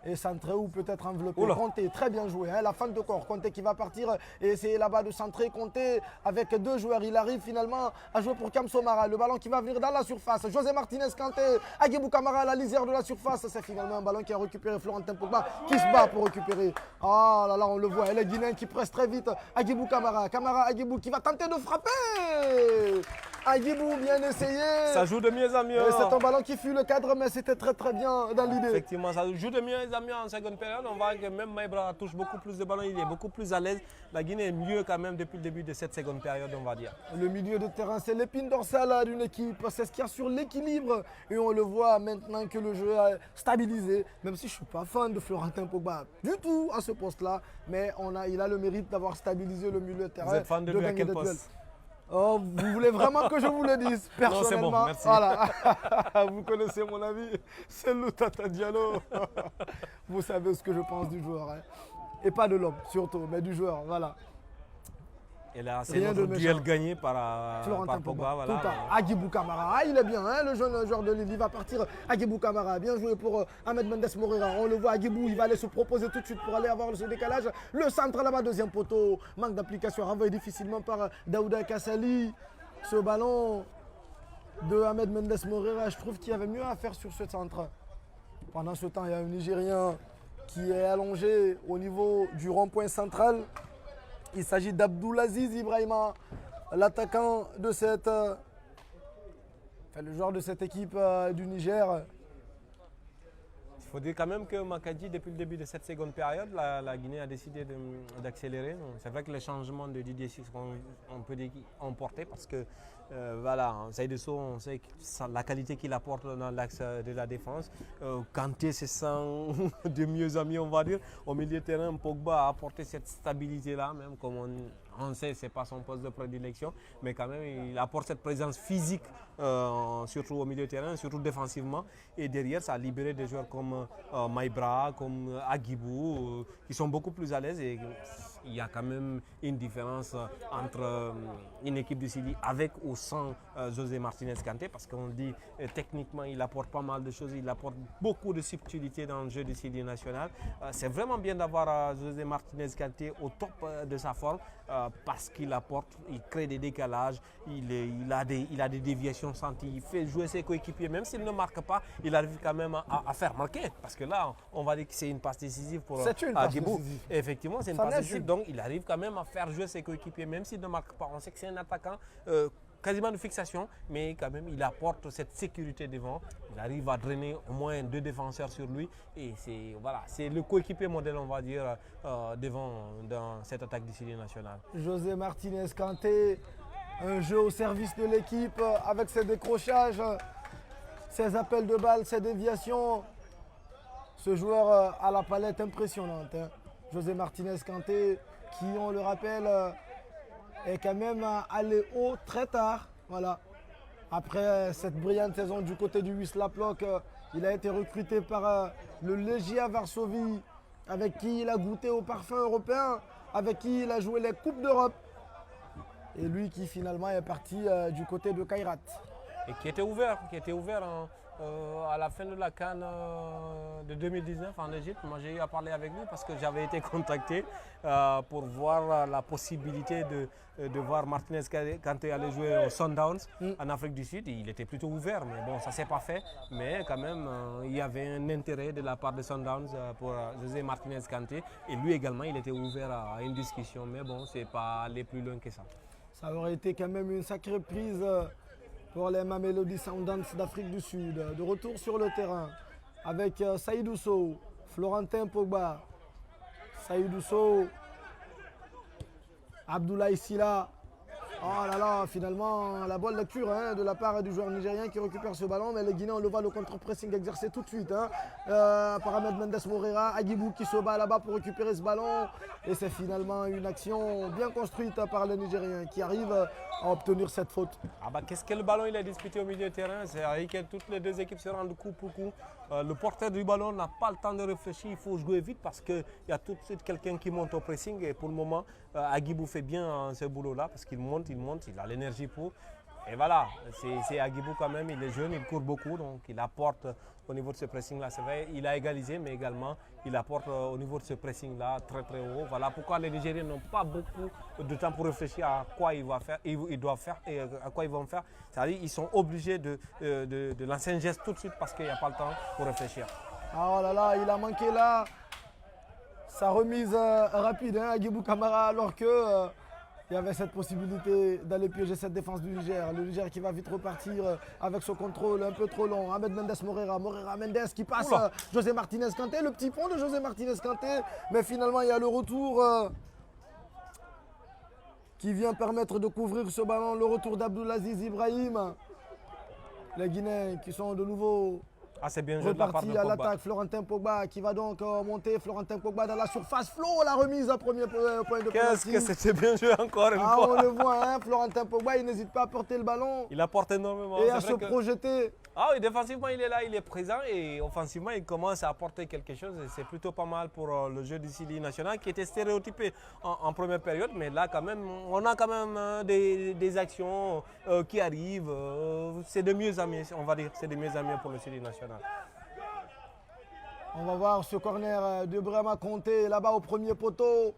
et centrer ou peut-être envelopper. Kanté, très bien joué, hein, la fin de corps. Kanté qui va partir et essayer là-bas de centrer. Kanté avec deux joueurs, il arrive finalement à jouer pour Kamso Mara. Le ballon qui va venir dans la surface. José Martinez Kanté, Agibou Kamara à la lisière de la surface. C'est finalement un ballon qui a récupéré Florentin Pogba qui se bat pour récupérer. Oh là là, on le voit, les Guinéens qui pressent très vite. Agibou Kamara, Agibou qui va tenter de frapper. Agibou, bien essayé. Ça joue de mieux en mieux. C'est un ballon qui fut le cadre, mais c'était très bien dans l'idée. Effectivement, ça joue de mieux en mieux en seconde période. On voit que même Maïbra touche beaucoup plus de ballons, il est beaucoup plus à l'aise. La Guinée est mieux quand même depuis le début de cette seconde période, on va dire. Le milieu de terrain, c'est l'épine dorsale d'une équipe. C'est ce qu'il y a sur l'équilibre. Et on le voit maintenant que le jeu a stabilisé. Même si je ne suis pas fan de Florentin Pogba du tout à ce poste-là. Mais il a le mérite d'avoir stabilisé le milieu de terrain. Vous êtes fan de lui à quel poste? Oh, vous voulez vraiment que je vous le dise? Personnellement, non, c'est bon, merci. Voilà. Vous connaissez mon avis, c'est le Tata Diallo. Vous savez ce que je pense du joueur. Hein. Et pas de l'homme, surtout, mais du joueur, voilà. Et là, c'est notre duel gagné par Pogba. Voilà. Agibou Kamara, il est bien, hein, le jeune joueur de Lille, il va partir. Agibou Kamara, bien joué pour Ahmed Mendes Moreira. On le voit, Agibou, il va aller se proposer tout de suite pour aller avoir ce décalage. Le centre là-bas, deuxième poteau. Manque d'application, renvoyé difficilement par Daouda Kassali. Ce ballon de Ahmed Mendes Moreira. Je trouve qu'il y avait mieux à faire sur ce centre. Pendant ce temps, il y a un Nigérien qui est allongé au niveau du rond-point central. Il s'agit d'Abdoulaziz Ibrahima, l'attaquant de le joueur de cette équipe du Niger. Il faut dire quand même que Makadji, depuis le début de cette seconde période, la Guinée a décidé d'accélérer. C'est vrai que les changements de Didier Six on peut dire ont porté parce que voilà, Seydou Sow, on sait la qualité qu'il apporte dans l'axe de la défense. Kanté se sent de mieux en mieux, on va dire. Au milieu de terrain, Pogba a apporté cette stabilité-là, même comme on sait, ce n'est pas son poste de prédilection, mais quand même, il apporte cette présence physique, surtout au milieu de terrain, surtout défensivement. Et derrière, ça a libéré des joueurs comme Maïbra, comme Agibou, qui sont beaucoup plus à l'aise. Et il y a quand même une différence entre une équipe de Sidi avec ou sans José Martinez Kanté, parce qu'on dit techniquement, il apporte pas mal de choses, il apporte beaucoup de subtilité dans le jeu du Sidi national. C'est vraiment bien d'avoir José Martinez Kanté au top de sa forme. Parce qu'il apporte, il crée des décalages, il a des déviations senties, il fait jouer ses coéquipiers, même s'il ne marque pas, il arrive quand même à faire marquer. Parce que là, on va dire que c'est une passe décisive pour Agibou. Effectivement, c'est une passe décisive, donc il arrive quand même à faire jouer ses coéquipiers, même s'il ne marque pas. On sait que c'est un attaquant quasiment de fixation, mais quand même il apporte cette sécurité devant. Il arrive à drainer au moins 2 défenseurs sur lui et c'est le coéquipier modèle, on va dire, devant dans cette attaque du Sidi national. José Martinez Kanté, un jeu au service de l'équipe avec ses décrochages, ses appels de balles, ses déviations. Ce joueur a la palette impressionnante. José Martinez Kanté, qui, on le rappelle, est quand même allé haut très tard. Voilà. Après cette brillante saison du côté du Wisła Płock, il a été recruté par le Legia Varsovie, avec qui il a goûté au parfum européen, avec qui il a joué les Coupes d'Europe. Et lui qui finalement est parti du côté de Kairat. Et qui était ouvert à la fin de la CAN de 2019 en Égypte. Moi j'ai eu à parler avec lui parce que j'avais été contacté pour voir la possibilité de voir Martinez Kanté aller jouer au Sundowns en Afrique du Sud. Il était plutôt ouvert, mais bon, ça ne s'est pas fait. Mais quand même, il y avait un intérêt de la part de Sundowns pour José Martinez Kanté. Et lui également, il était ouvert à une discussion. Mais bon, ce n'est pas aller plus loin que ça. Ça aurait été quand même une sacrée prise pour les Mamelodi Sundowns d'Afrique du Sud. De retour sur le terrain avec Seydou Sow, Florentin Pogba, Seydou Sow, Abdoulaye Sylla. Oh là là, finalement, la bonne lecture de la part du joueur nigérien qui récupère ce ballon. Mais les Guinéens, on le voit, le contre-pressing exercé tout de suite par Ahmed Mendes Moreira. Agibou qui se bat là-bas pour récupérer ce ballon. Et c'est finalement une action bien construite par les Nigériens qui arrivent à obtenir cette faute. Qu'est-ce que le ballon il a disputé au milieu de terrain? C'est avec que toutes les deux équipes se rendent coup pour coup. Le porteur du ballon n'a pas le temps de réfléchir, il faut jouer vite parce qu'il y a tout de suite quelqu'un qui monte au pressing. Et pour le moment, Agibou fait bien ce boulot-là parce qu'il monte, il a l'énergie pour. Et voilà, c'est Agibou quand même, il est jeune, il court beaucoup, donc il apporte au niveau de ce pressing-là. C'est vrai, il a égalisé, mais également il apporte au niveau de ce pressing-là très très haut. Voilà pourquoi les Nigériens n'ont pas beaucoup de temps pour réfléchir à quoi ils doivent faire et à quoi ils vont faire. C'est-à-dire qu'ils sont obligés de lancer un geste tout de suite parce qu'il n'y a pas le temps pour réfléchir. Oh là là, il a manqué là sa remise rapide, Agibou Camara, alors que il y avait cette possibilité d'aller piéger cette défense du Niger. Le Niger qui va vite repartir avec ce contrôle un peu trop long. Ahmed Mendes Moreira Mendes qui passe José Martinez Kanté, le petit pont de José Martinez Kanté. Mais finalement, il y a le retour qui vient permettre de couvrir ce ballon. Le retour d'Abdoulaziz Ibrahima. Les Guinéens qui sont de nouveau c'est bien joué de la part de repartis à l'attaque. Florentin Pogba qui va donc monter. Florentin Pogba dans la surface. Flo, la remise à premier point de pénalty. Qu'est-ce que c'était bien joué encore une fois. On le voit, Florentin Pogba, il n'hésite pas à porter le ballon. Il apporte énormément. Et à se projeter. Ah oui, défensivement, il est là, il est présent et offensivement, il commence à apporter quelque chose. C'est plutôt pas mal pour le jeu du Sidi national qui était stéréotypé en première période. Mais là, quand même, on a quand même des actions qui arrivent. C'est de mieux en mieux, on va dire. C'est de mieux en mieux pour le Sidi national. On va voir ce corner de Brahma Conté là-bas au premier poteau.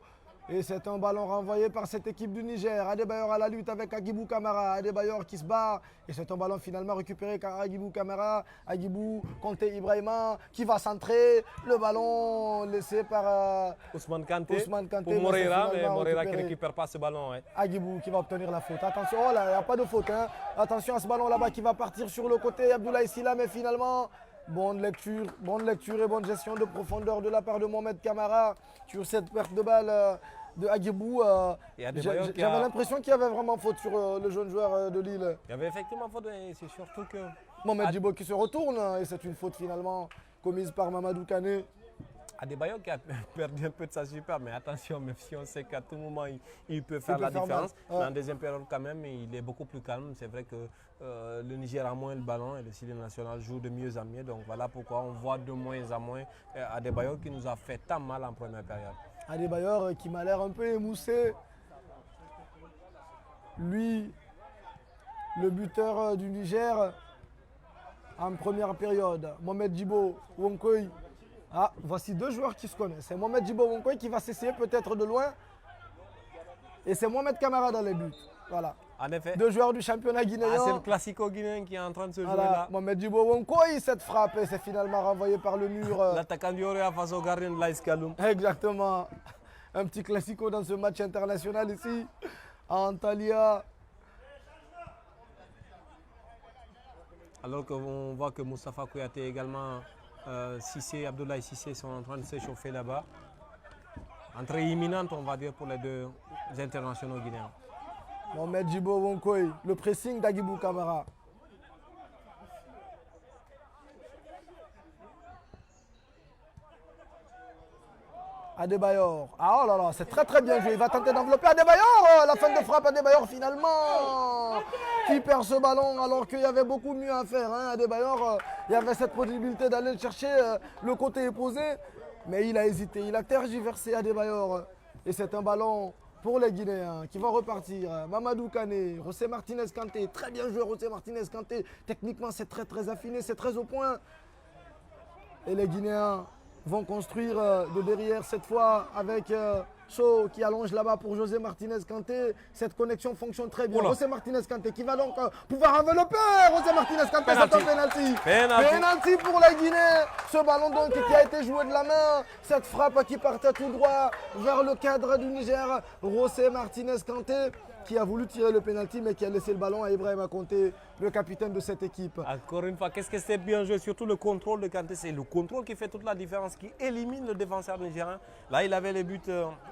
Et c'est un ballon renvoyé par cette équipe du Niger. Adebayor à la lutte avec Agibou Kamara. Adebayor qui se bat. Et c'est un ballon finalement récupéré par Agibou Kamara. Agibou, Kanté Ibrahima qui va centrer. Le ballon laissé par Ousmane Kanté, pour Moreira, mais Moreira qui ne récupère pas ce ballon. Ouais. Agibou qui va obtenir la faute. Attention, oh là, il n'y a pas de faute. Hein. Attention à ce ballon là-bas qui va partir sur le côté. Abdoulaye Sylla, mais finalement, bonne lecture et bonne gestion de profondeur de la part de Mohamed Kamara sur cette perte de balle de Agibou. J'avais l'impression qu'il y avait vraiment faute sur le jeune joueur de Lille. Il y avait effectivement faute, et c'est surtout que... Mohamed Djibo qui se retourne et c'est une faute finalement commise par Mamadou Kane. Adebayor qui a perdu un peu de sa superbe, mais attention, même si on sait qu'à tout moment il peut faire la différence. Dans la deuxième période quand même, il est beaucoup plus calme. C'est vrai que le Niger a moins le ballon et le Syli national joue de mieux en mieux. Donc voilà pourquoi on voit de moins en moins Adebayor qui nous a fait tant mal en première période. Adebayor qui m'a l'air un peu émoussé. Lui, le buteur du Niger en première période. Mohamed Djibo, Wonkoy. Ah, voici deux joueurs qui se connaissent. C'est Mohamed Djibo Wonkoy qui va s'essayer peut-être de loin. Et c'est Mohamed Kamara dans les buts. Voilà. En effet. Deux joueurs du championnat guinéen. Ah, c'est le classico guinéen qui est en train de se jouer voilà. là. Mohamed Djibo Wonkoy, cette frappe, et c'est finalement renvoyé par le mur. L'attaquant du Orea face au gardien de l'AS Kaloum. Exactement. Un petit classico dans ce match international ici, à Antalya. Alors qu'on voit que Moustapha Kouyaté également, Cissé, Abdoulaye Cissé sont en train de s'échauffer là-bas. Entrée imminente, on va dire, pour les deux internationaux guinéens. Mohamed Djibo Wonkoy, le pressing d'Agibou Kamara. Adebayor. Ah oh là là, c'est très très bien joué. Il va tenter d'envelopper Adebayor. La fin de frappe Adebayor finalement. Qui perd ce ballon alors qu'il y avait beaucoup mieux à faire. Hein. Adebayor, il y avait cette possibilité d'aller chercher le côté opposé. Mais il a hésité, il a tergiversé Adebayor. Et c'est un ballon pour les Guinéens qui vont repartir. Mamadou Kane, José Martinez Kanté. Très bien joué José Martinez Kanté. Techniquement, c'est très très affiné, c'est très au point. Et les Guinéens vont construire de derrière cette fois avec Shaw qui allonge là-bas pour José Martinez Kanté. Cette connexion fonctionne très bien. José Martinez Kanté qui va donc pouvoir envelopper José Martinez Kanté. C'est un penalty. Penalty pour la Guinée. Ce ballon donc qui a été joué de la main. Cette frappe qui partait tout droit vers le cadre du Niger. José Martinez Kanté qui a voulu tirer le penalty mais qui a laissé le ballon à Ibrahima Kanté, le capitaine de cette équipe. Encore une fois, qu'est-ce que c'est bien joué, surtout le contrôle de Kanté. C'est le contrôle qui fait toute la différence, qui élimine le défenseur nigérien. Là, il avait les buts,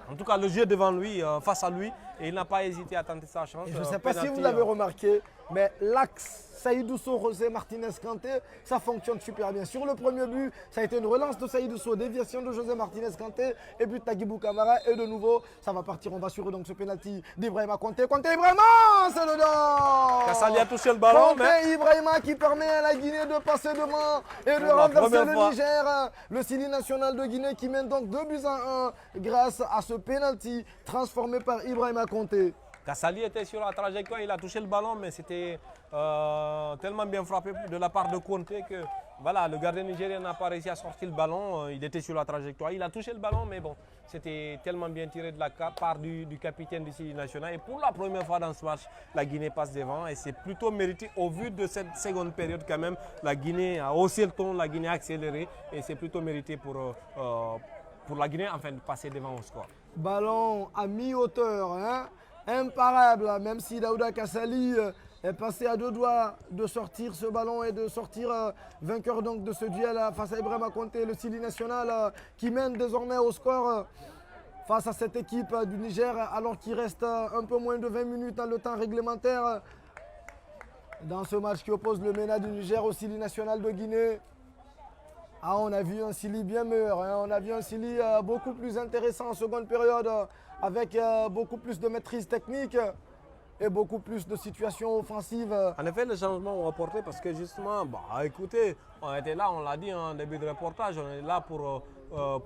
en tout cas le jeu devant lui, face à lui, et il n'a pas hésité à tenter sa chance. Et je ne sais pas si vous l'avez remarqué, mais l'axe Saïdou Sow, José Martinez Kanté, ça fonctionne super bien. Sur le premier but, ça a été une relance de Saïdou Sow, déviation de José Martinez Kanté, et but d'Agibou Kamara, et de nouveau, ça va partir, on va assurer donc ce penalty d'Ibrahima Kanté. Kanté Ibrahima, c'est dedans. Kassali a touché le ballon. Kanté Ibrahima qui permet à la Guinée de passer devant et de renverser le Niger. Le Syli national de Guinée qui mène donc 2-1 grâce à ce penalty transformé par Ibrahima Kanté. Kassali était sur la trajectoire, il a touché le ballon, mais c'était tellement bien frappé de la part de Kanté que voilà, le gardien nigérien n'a pas réussi à sortir le ballon. Il était sur la trajectoire, il a touché le ballon, mais bon, c'était tellement bien tiré de la part du capitaine du Syli national. Et pour la première fois dans ce match, la Guinée passe devant et c'est plutôt mérité au vu de cette seconde période quand même. La Guinée a haussé le ton, la Guinée a accéléré et c'est plutôt mérité pour la Guinée enfin, de passer devant au score. Ballon à mi-hauteur, hein? Imparable, même si Daouda Kassali est passé à deux doigts de sortir ce ballon et de sortir vainqueur donc de ce duel face à Ibrahima Kanté, le Syli national qui mène désormais au score face à cette équipe du Niger alors qu'il reste un peu moins de 20 minutes dans le temps réglementaire dans ce match qui oppose le MENA du Niger au Syli national de Guinée. Ah, on a vu un Syli bien meilleur, hein. On a vu un Syli beaucoup plus intéressant en seconde période avec beaucoup plus de maîtrise technique et beaucoup plus de situations offensives. En effet, les changements ont apporté parce que justement, écoutez, On était là, on l'a dit en début de reportage, on est là pour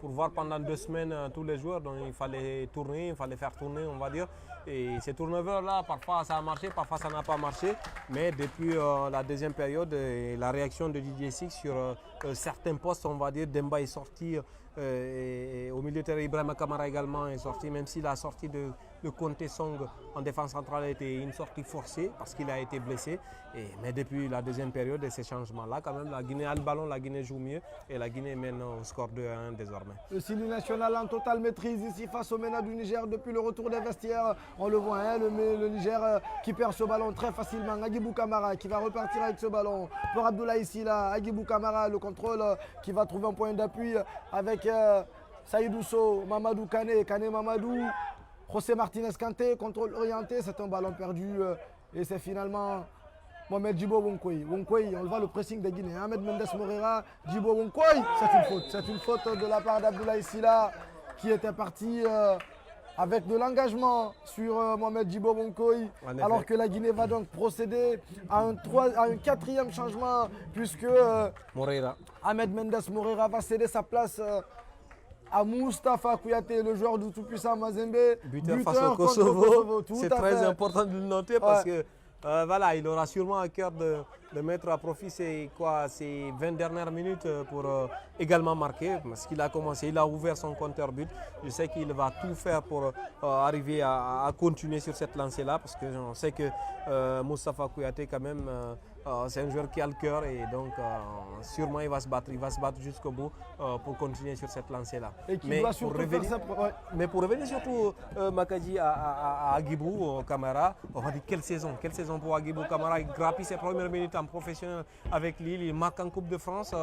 voir pendant 2 semaines tous les joueurs. Donc il fallait tourner, il fallait faire tourner, on va dire. Et ces turnovers-là, parfois ça a marché, parfois ça n'a pas marché. Mais depuis la deuxième période, la réaction de Didier Six sur certains postes, on va dire, Demba est sorti. Et au milieu de terrain, Ibrahima Kamara également est sorti, même si la sortie de Conte Song en défense centrale était une sortie forcée parce qu'il a été blessé. Mais depuis la deuxième période et ces changements-là, quand même, la Guinée a le ballon, la Guinée joue mieux et la Guinée mène au score 2-1 désormais. Le Sili national en totale maîtrise ici face au MENA du Niger depuis le retour des vestiaires. On le voit, hein, le Niger qui perd ce ballon très facilement. Agibou Kamara qui va repartir avec ce ballon. Pour Abdoulaye Sylla, Agibou Kamara, le contrôle qui va trouver un point d'appui avec Saïdou Sow, Mamadou Kane, Mamadou, José Martinez Kanté, contrôle orienté, c'est un ballon perdu et c'est finalement Mohamed Djibo Wonkoy. Wonkoy, on le voit le pressing des Guinéens. Ahmed Mendes Moreira, Djibo Wonkoy, c'est une faute. C'est une faute de la part d'Abdoulaye Sylla qui était parti avec de l'engagement sur Mohamed Djibo Wonkoy. Alors que la Guinée va donc procéder à un quatrième changement puisque Ahmed Mendes Moreira va céder sa place à Moustapha Kouyaté, le joueur du tout-puissant Mazembe. Buteur face au Kosovo. C'est très important de le noter parce que voilà, il aura sûrement à cœur de mettre à profit ces 20 dernières minutes pour également marquer. Parce qu'il a commencé, il a ouvert son compteur but. Je sais qu'il va tout faire pour arriver à continuer sur cette lancée-là. Parce que on sait que Moustapha Kouyaté quand même, c'est un joueur qui a le cœur et donc sûrement il va se battre jusqu'au bout pour continuer sur cette lancée-là. Mais pour revenir surtout Makadji à Agibou Kamara, on va dire quelle saison pour Agibou Kamara. Il grappille ses premières minutes en professionnel avec Lille, il marque en Coupe de France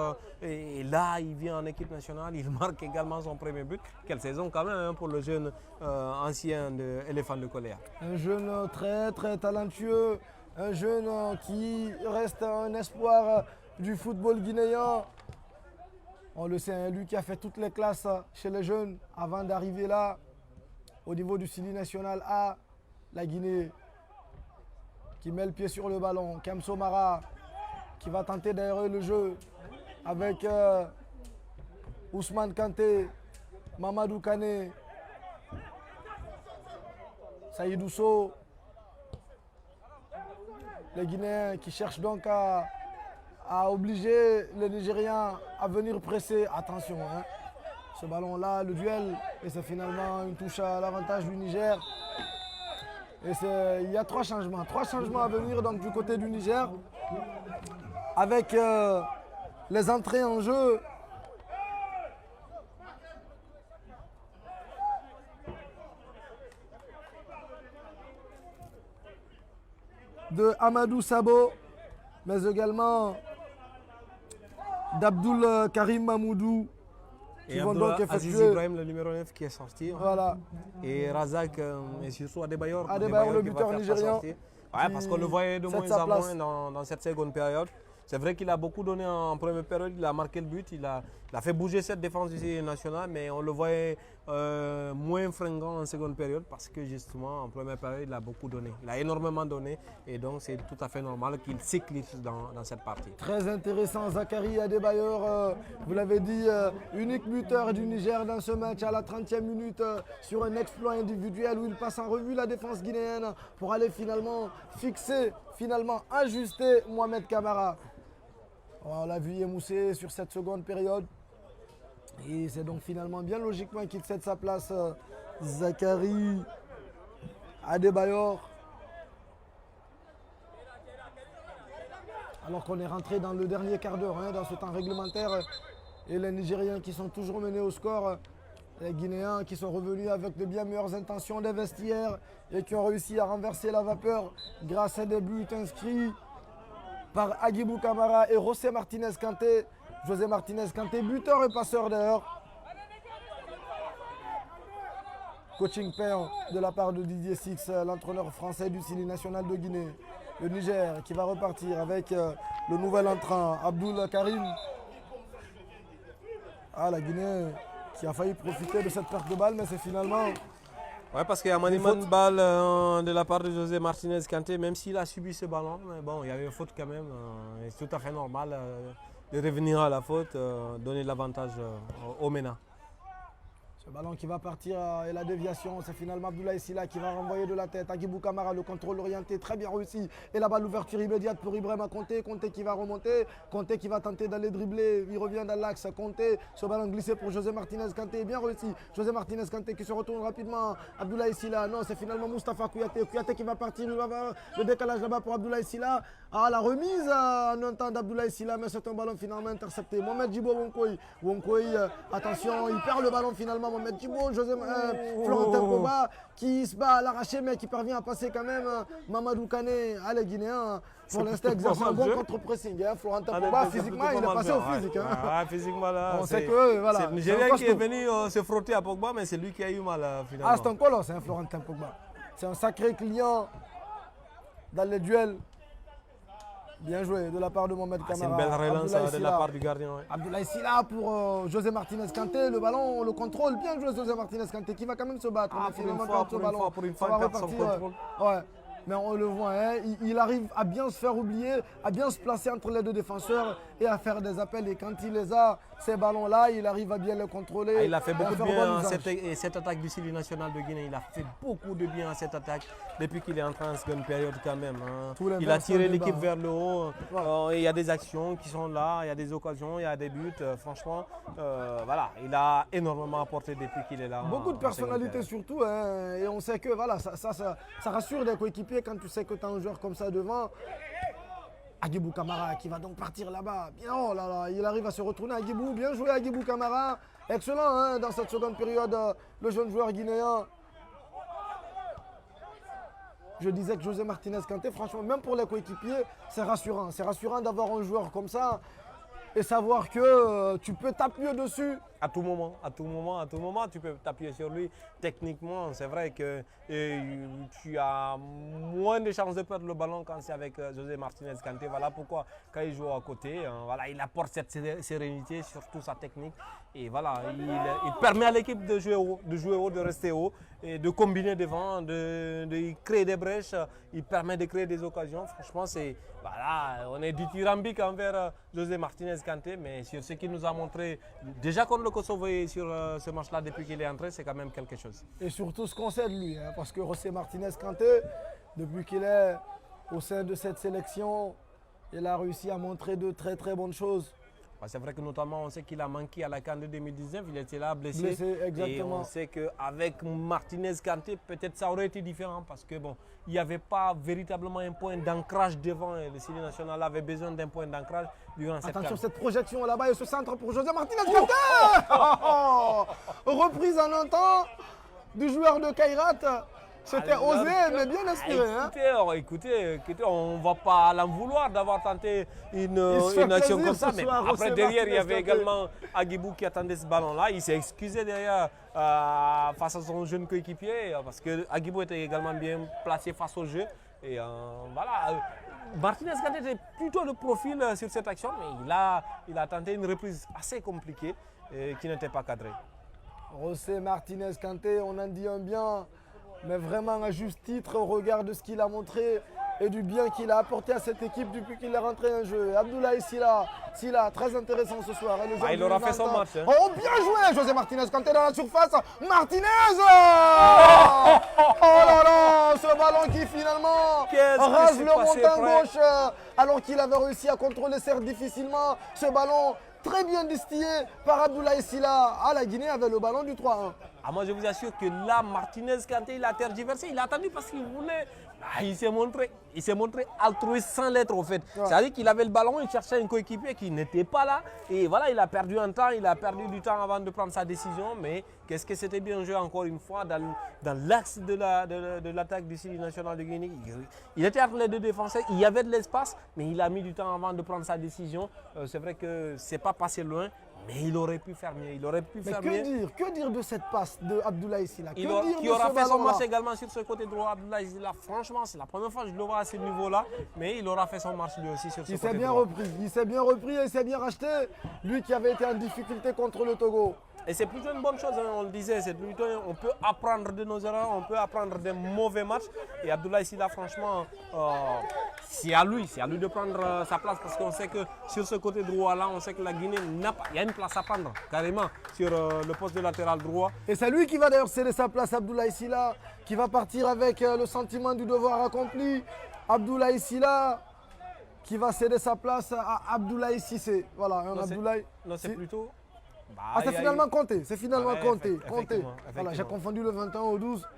et là il vient en équipe nationale, il marque également son premier but. Quelle saison quand même hein, pour le jeune ancien de Éléphant de Coléa. Un jeune très très talentueux. Un jeune qui reste un espoir du football guinéen. On le sait, hein, lui qui a fait toutes les classes chez les jeunes avant d'arriver là, au niveau du Sili national A, la Guinée qui met le pied sur le ballon. Kamso Mara qui va tenter d'aérer le jeu avec Ousmane Kanté, Mamadou Kane, Saïdou Sow. Les Guinéens qui cherchent donc à obliger les Nigériens à venir presser. Attention, hein, ce ballon-là, le duel, et c'est finalement une touche à l'avantage du Niger. Et il y a 3 changements à venir donc, du côté du Niger, avec les entrées en jeu. De Amadou Sabo, mais également d'Abdoul Karim Mamoudou qui vont donc effectuer. Aziz Ibrahim, le numéro 9 qui est sorti. Voilà. Et Razak et surtout Adebayor le buteur nigérian. Ouais, parce qu'on le voyait de moins en moins dans cette seconde période. C'est vrai qu'il a beaucoup donné en première période, il a marqué le but, il a fait bouger cette défense du national, mais on le voyait moins fringant en seconde période parce que justement en première période il a beaucoup donné, il a énormément donné et donc c'est tout à fait normal qu'il s'éclipse dans cette partie. Très intéressant, Zachary Adebayor, vous l'avez dit, unique buteur du Niger dans ce match à la 30e minute sur un exploit individuel où il passe en revue la défense guinéenne pour aller finalement fixer, ajuster Mohamed Kamara. On l'a vu émousser sur cette seconde période. Et c'est donc finalement bien logiquement qu'il cède sa place Zachary Adebayor. Alors qu'on est rentré dans le dernier quart d'heure, dans ce temps réglementaire. Et les Nigériens qui sont toujours menés au score. Les Guinéens qui sont revenus avec de bien meilleures intentions des vestiaires et qui ont réussi à renverser la vapeur grâce à des buts inscrits par Agibou Kamara et José Martinez Kanté. José Martinez Kanté, buteur et passeur d'ailleurs. Coaching pair de la part de Didier Six, l'entraîneur français du Sili national de Guinée. Le Niger qui va repartir avec le nouvel entrant, Abdoul Karim. La Guinée qui a failli profiter de cette perte de balle, mais c'est finalement... Oui, parce qu'il y a maniement de balle de la part de José Martinez Kanté, même s'il a subi ce ballon. Mais bon, il y avait une faute quand même, c'est tout à fait normal. de revenir à la faute, donner l'avantage au MENA. Ce ballon qui va partir et la déviation, c'est finalement Abdoulaye Sylla qui va renvoyer de la tête. Agibou Camara, le contrôle orienté, très bien réussi. Et là-bas, l'ouverture immédiate pour Ibrahima Konté. Konté qui va remonter, Konté qui va tenter d'aller dribbler. Il revient dans l'axe. Konté, ce ballon glissé pour José Martinez Kanté, bien réussi. José Martinez Kanté qui se retourne rapidement. Abdoulaye Sylla, non, c'est finalement Moustapha Kouyaté. Kouyaté qui va partir, le décalage là-bas pour Abdoulaye Sylla. Ah, la remise en un temps d'Abdoulaye Sylla, mais c'est un ballon finalement intercepté. Mohamed Djibo Wonkoy, attention, il perd le ballon finalement. Mohamed Djibo, Florentin Pogba qui se bat à l'arraché mais qui parvient à passer quand même. Mamadou Kané, les Guinéens, pour l'instant exerce un bon contre-pressing. Florentin Pogba, physiquement, il est passé au physique. Physiquement, là, on sait que voilà, c'est le Nigérien qui est venu se frotter à Pogba, mais c'est lui qui a eu mal finalement. Ah, c'est un colosse, Florentin Pogba. C'est un sacré client dans les duels. Bien joué de la part de Mohamed Camara. C'est une belle relance de la part du gardien. Ouais. Abdoulaye Sylla pour José Martinez Kanté. Le ballon, le contrôle. Bien joué José Martinez Kanté qui va quand même se battre. Pour une fois, il perd son contrôle. Ouais. Mais on le voit, il arrive à bien se faire oublier, à bien se placer entre les deux défenseurs et à faire des appels. Et quand il les a, ces ballons-là, il arrive à bien les contrôler. Il a fait beaucoup de bien à cette attaque du Syli national de Guinée. Il a fait beaucoup de bien à cette attaque depuis qu'il est entré en seconde période quand même. Il a tiré l'équipe vers le haut. Il y a des actions qui sont là, il y a des occasions, il y a des buts. Franchement, voilà, il a énormément apporté depuis qu'il est là. Beaucoup de personnalité surtout. Et on sait que voilà, ça rassure des coéquipiers quand tu sais que tu as un joueur comme ça devant. Agibou Camara qui va donc partir là-bas. Bien, oh là là, il arrive à se retourner. Agibou, bien joué Agibou Camara. Excellent dans cette seconde période, le jeune joueur guinéen. Je disais que José Martinez Kanté, franchement, même pour les coéquipiers, c'est rassurant. C'est rassurant d'avoir un joueur comme ça et savoir que tu peux t'appuyer dessus. À tout moment, tu peux t'appuyer sur lui. Techniquement, c'est vrai que tu as moins de chances de perdre le ballon quand c'est avec José Martinez Kanté. Voilà pourquoi, quand il joue à côté, voilà, il apporte cette sérénité, surtout sa technique. Et voilà, il permet à l'équipe de jouer haut, de rester haut, et de combiner devant, de créer des brèches. Il permet de créer des occasions. Franchement, voilà, on est dithyrambique envers José Martinez Kanté, mais sur ce qu'il nous a montré, déjà contre le Kosovo et sur ce match-là depuis qu'il est entré, c'est quand même quelque chose. Et surtout ce qu'on sait de lui, parce que José Martinez Kanté, depuis qu'il est au sein de cette sélection, il a réussi à montrer de très très bonnes choses. C'est vrai que notamment on sait qu'il a manqué à la CAN de 2019, il était là blessé. Exactement. Et on sait qu'avec Martinez Kanté, peut-être ça aurait été différent parce que bon, il n'y avait pas véritablement un point d'ancrage devant. Et le Syli national avait besoin d'un point d'ancrage durant cette CAN. Attention, cette projection là-bas et ce centre pour José Martinez Kanté. Reprise en un temps du joueur de Kairat. C'était osé, mais bien inspiré. Écoutez, on ne va pas l'en vouloir d'avoir tenté une action comme ça. Mais après, derrière, il y avait également Agibou qui attendait ce ballon-là. Il s'est excusé derrière face à son jeune coéquipier parce que Agibou était également bien placé face au jeu. Et voilà. Martinez Kanté était plutôt de profil sur cette action, mais il a tenté une reprise assez compliquée qui n'était pas cadrée. José Martinez Kanté, on en dit un bien. Mais vraiment à juste titre au regard de ce qu'il a montré et du bien qu'il a apporté à cette équipe depuis qu'il est rentré en jeu. Abdoulaye Sylla, très intéressant ce soir. Il aura fait son match. Oh, bien joué José Martinez Kanté dans la surface. Martinez oh là là, ce ballon qui finalement rase le montant gauche alors qu'il avait réussi à contrôler certes difficilement ce ballon. Très bien distillé par Abdoulaye Sylla. La Guinée avait le ballon du 3-1. Moi, je vous assure que là, Martinez Kanté, il a tergiversé. Il a attendu parce qu'il voulait. Il s'est montré altruiste sans l'être, en fait. Ouais. C'est-à-dire qu'il avait le ballon, il cherchait un coéquipier qui n'était pas là. Et voilà, il a perdu un temps, il a perdu du temps avant de prendre sa décision. Mais qu'est-ce que c'était bien joué encore une fois dans l'axe de l'attaque du Syli national de Guinée. Il était entre les deux défenseurs, il y avait de l'espace, mais il a mis du temps avant de prendre sa décision. C'est vrai que ce n'est pas passé loin. Mais il aurait pu faire mieux. Que dire de cette passe de Abdoulaye Sylla? Qui aura fait son match également sur ce côté droit. Abdoulaye Sylla, franchement, c'est la première fois que je le vois à ce niveau-là. Mais il aura fait son match lui aussi sur ce côté droit. Il s'est bien repris et il s'est bien racheté. Lui qui avait été en difficulté contre le Togo. Et c'est plutôt une bonne chose, hein, on le disait, on peut apprendre de nos erreurs, on peut apprendre des mauvais matchs. Et Abdoulaye Sylla, franchement, c'est à lui de prendre sa place parce qu'on sait que sur ce côté droit-là, on sait que la Guinée n'a pas, il y a une place à prendre carrément sur le poste de latéral droit. Et c'est lui qui va d'ailleurs céder sa place, Abdoulaye Sylla, qui va partir avec le sentiment du devoir accompli. Abdoulaye Sylla qui va céder sa place à Abdoulaye Cissé. Voilà, Non, Abdoulaye. c'est plutôt... C'est finalement Conté, c'est finalement Ouais, Conté. effectivement. Voilà, j'ai confondu le 21 au 12.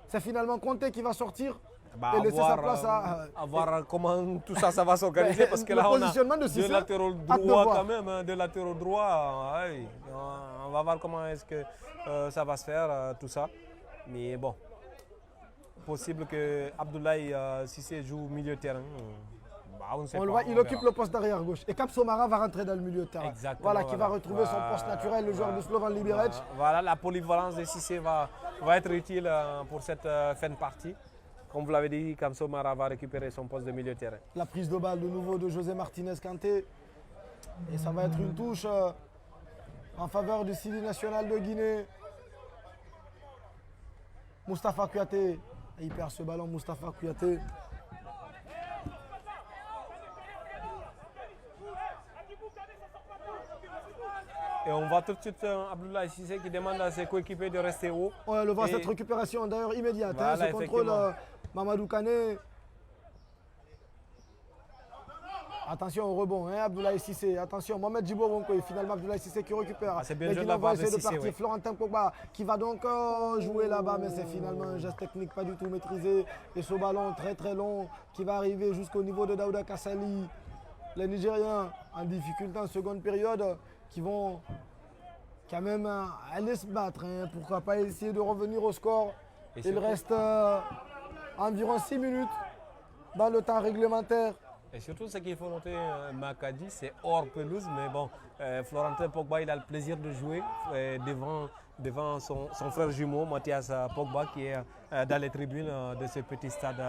C'est finalement Conté qui va sortir Bah, et laisser sa place à voir comment tout ça va s'organiser parce que là on a de deux latéraux droits quand même, hein, deux latéraux droits. Ouais, on va voir comment est-ce que ça va se faire tout ça. Mais bon, possible que Abdoulaye Cissé joue milieu de terrain. Bah, on le voit, il occupe le poste d'arrière gauche. Et Kapso Mara va rentrer dans le milieu de terrain. Exactement, Voilà, qui va retrouver son poste naturel, le joueur de Slovan Liberec. Voilà, la polyvalence de Cissé va être utile pour cette fin de partie. Comme vous l'avez dit, Kapso Mara va récupérer son poste de milieu de terrain. La prise de balle de nouveau de José Martinez Kanté. Et ça va être une touche en faveur du Sili national de Guinée. Moustapha Kouyaté. Il perd ce ballon, Moustapha Kouyaté. Et on voit tout de suite Abdoulaye Cissé qui demande à ses coéquipiers de rester haut. On le voit cette récupération d'ailleurs immédiate. Voilà, ce contrôle Mamadou Kané. Attention au rebond, Abdoulaye Cissé. Attention, Mohamed Djibo Wonko. Et finalement, Abdoulaye Cissé qui récupère. C'est bien joué de la part de Cissé. Oui. Florentin Pogba qui va donc jouer là-bas, mais c'est finalement un geste technique pas du tout maîtrisé. Et ce ballon très très long qui va arriver jusqu'au niveau de Daouda Kassali. Les Nigériens en difficulté en seconde période qui vont quand même aller se battre. Pourquoi pas essayer de revenir au score. Il reste environ 6 minutes dans le temps réglementaire. Et surtout, ce qu'il faut noter, Makadi, c'est hors pelouse, mais bon, Florentin Pogba, il a le plaisir de jouer devant son frère jumeau, Mathias Pogba, qui est dans les tribunes de ce petit stade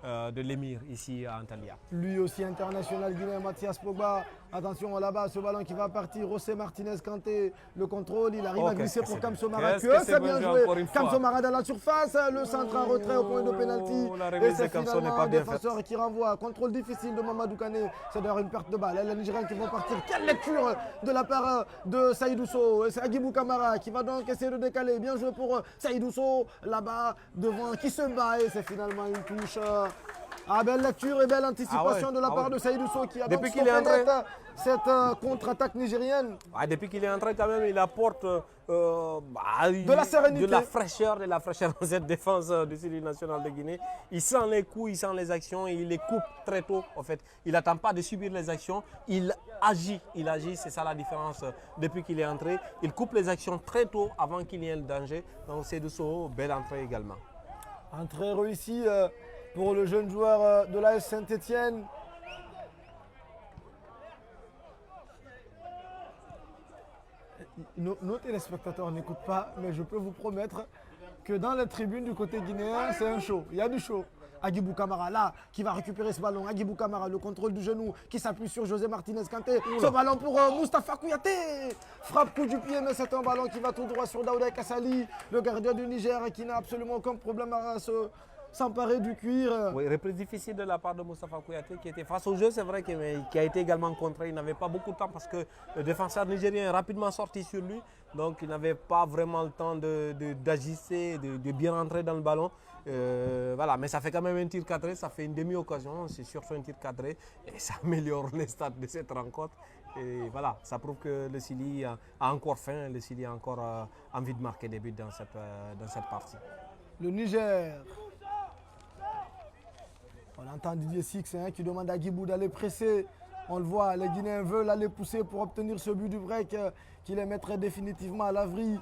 de l'Émir, ici à Antalya. Lui aussi international guinéen, Mathias Pogba. Attention là-bas, ce ballon qui va partir. José Martinez Kanté, le contrôle, il arrive à glisser pour Kamso Mara. C'est bien joué. Kamso Mara dans la surface, le centre en retrait au point de pénalty. Et c'est finalement un défenseur qui renvoie. Contrôle difficile de Mamadou Kané. C'est d'ailleurs une perte de balle. Les Nigériens qui vont partir. Quelle lecture de la part de Saïdou Sow. C'est Agibou Kamara qui va donc essayer de décaler. Bien joué pour Saïdou Sow là-bas devant qui se bat. Et c'est finalement une touche. Belle lecture et belle anticipation de la part de Saïdou Sow qui a donc stoppé cette contre-attaque nigérienne. Depuis qu'il est entré quand même, il apporte de la sérénité. De la fraîcheur dans cette défense du Sili national de Guinée. Il sent les coups, il sent les actions et il les coupe très tôt en fait. Il n'attend pas de subir les actions, il agit, c'est ça la différence depuis qu'il est entré. Il coupe les actions très tôt avant qu'il y ait le danger. Donc Saïdou Sow, belle entrée également. Entrée réussie pour le jeune joueur de l'AS Saint-Étienne. Nos téléspectateurs n'écoutent pas, mais je peux vous promettre que dans les tribunes du côté guinéen, c'est un show. Il y a du show. Agibou Kamara là, qui va récupérer ce ballon. Agibou Kamara, le contrôle du genou, qui s'appuie sur José Martinez Kanté. Ce ballon pour Moustapha Kouyaté. Frappe coup du pied, mais c'est un ballon qui va tout droit sur Daouda Kassali, le gardien du Niger, qui n'a absolument aucun problème à s'emparer du cuir. Oui, reprise difficile de la part de Moustapha Kouyaté qui était face au jeu, c'est vrai, qui a été également contré. Il n'avait pas beaucoup de temps parce que le défenseur nigérien est rapidement sorti sur lui. Donc il n'avait pas vraiment le temps d'agister, de bien rentrer dans le ballon. Voilà, mais ça fait quand même un tir cadré, ça fait une demi-occasion, c'est surtout un tir cadré et ça améliore les stats de cette rencontre. Et voilà, ça prouve que le Sili a encore faim, le Sili a encore envie de marquer des buts dans cette partie. Le Niger. On entend Didier Six qui demande à Guibou d'aller presser. On le voit, les Guinéens veulent aller pousser pour obtenir ce but du break qui les mettrait définitivement à l'abri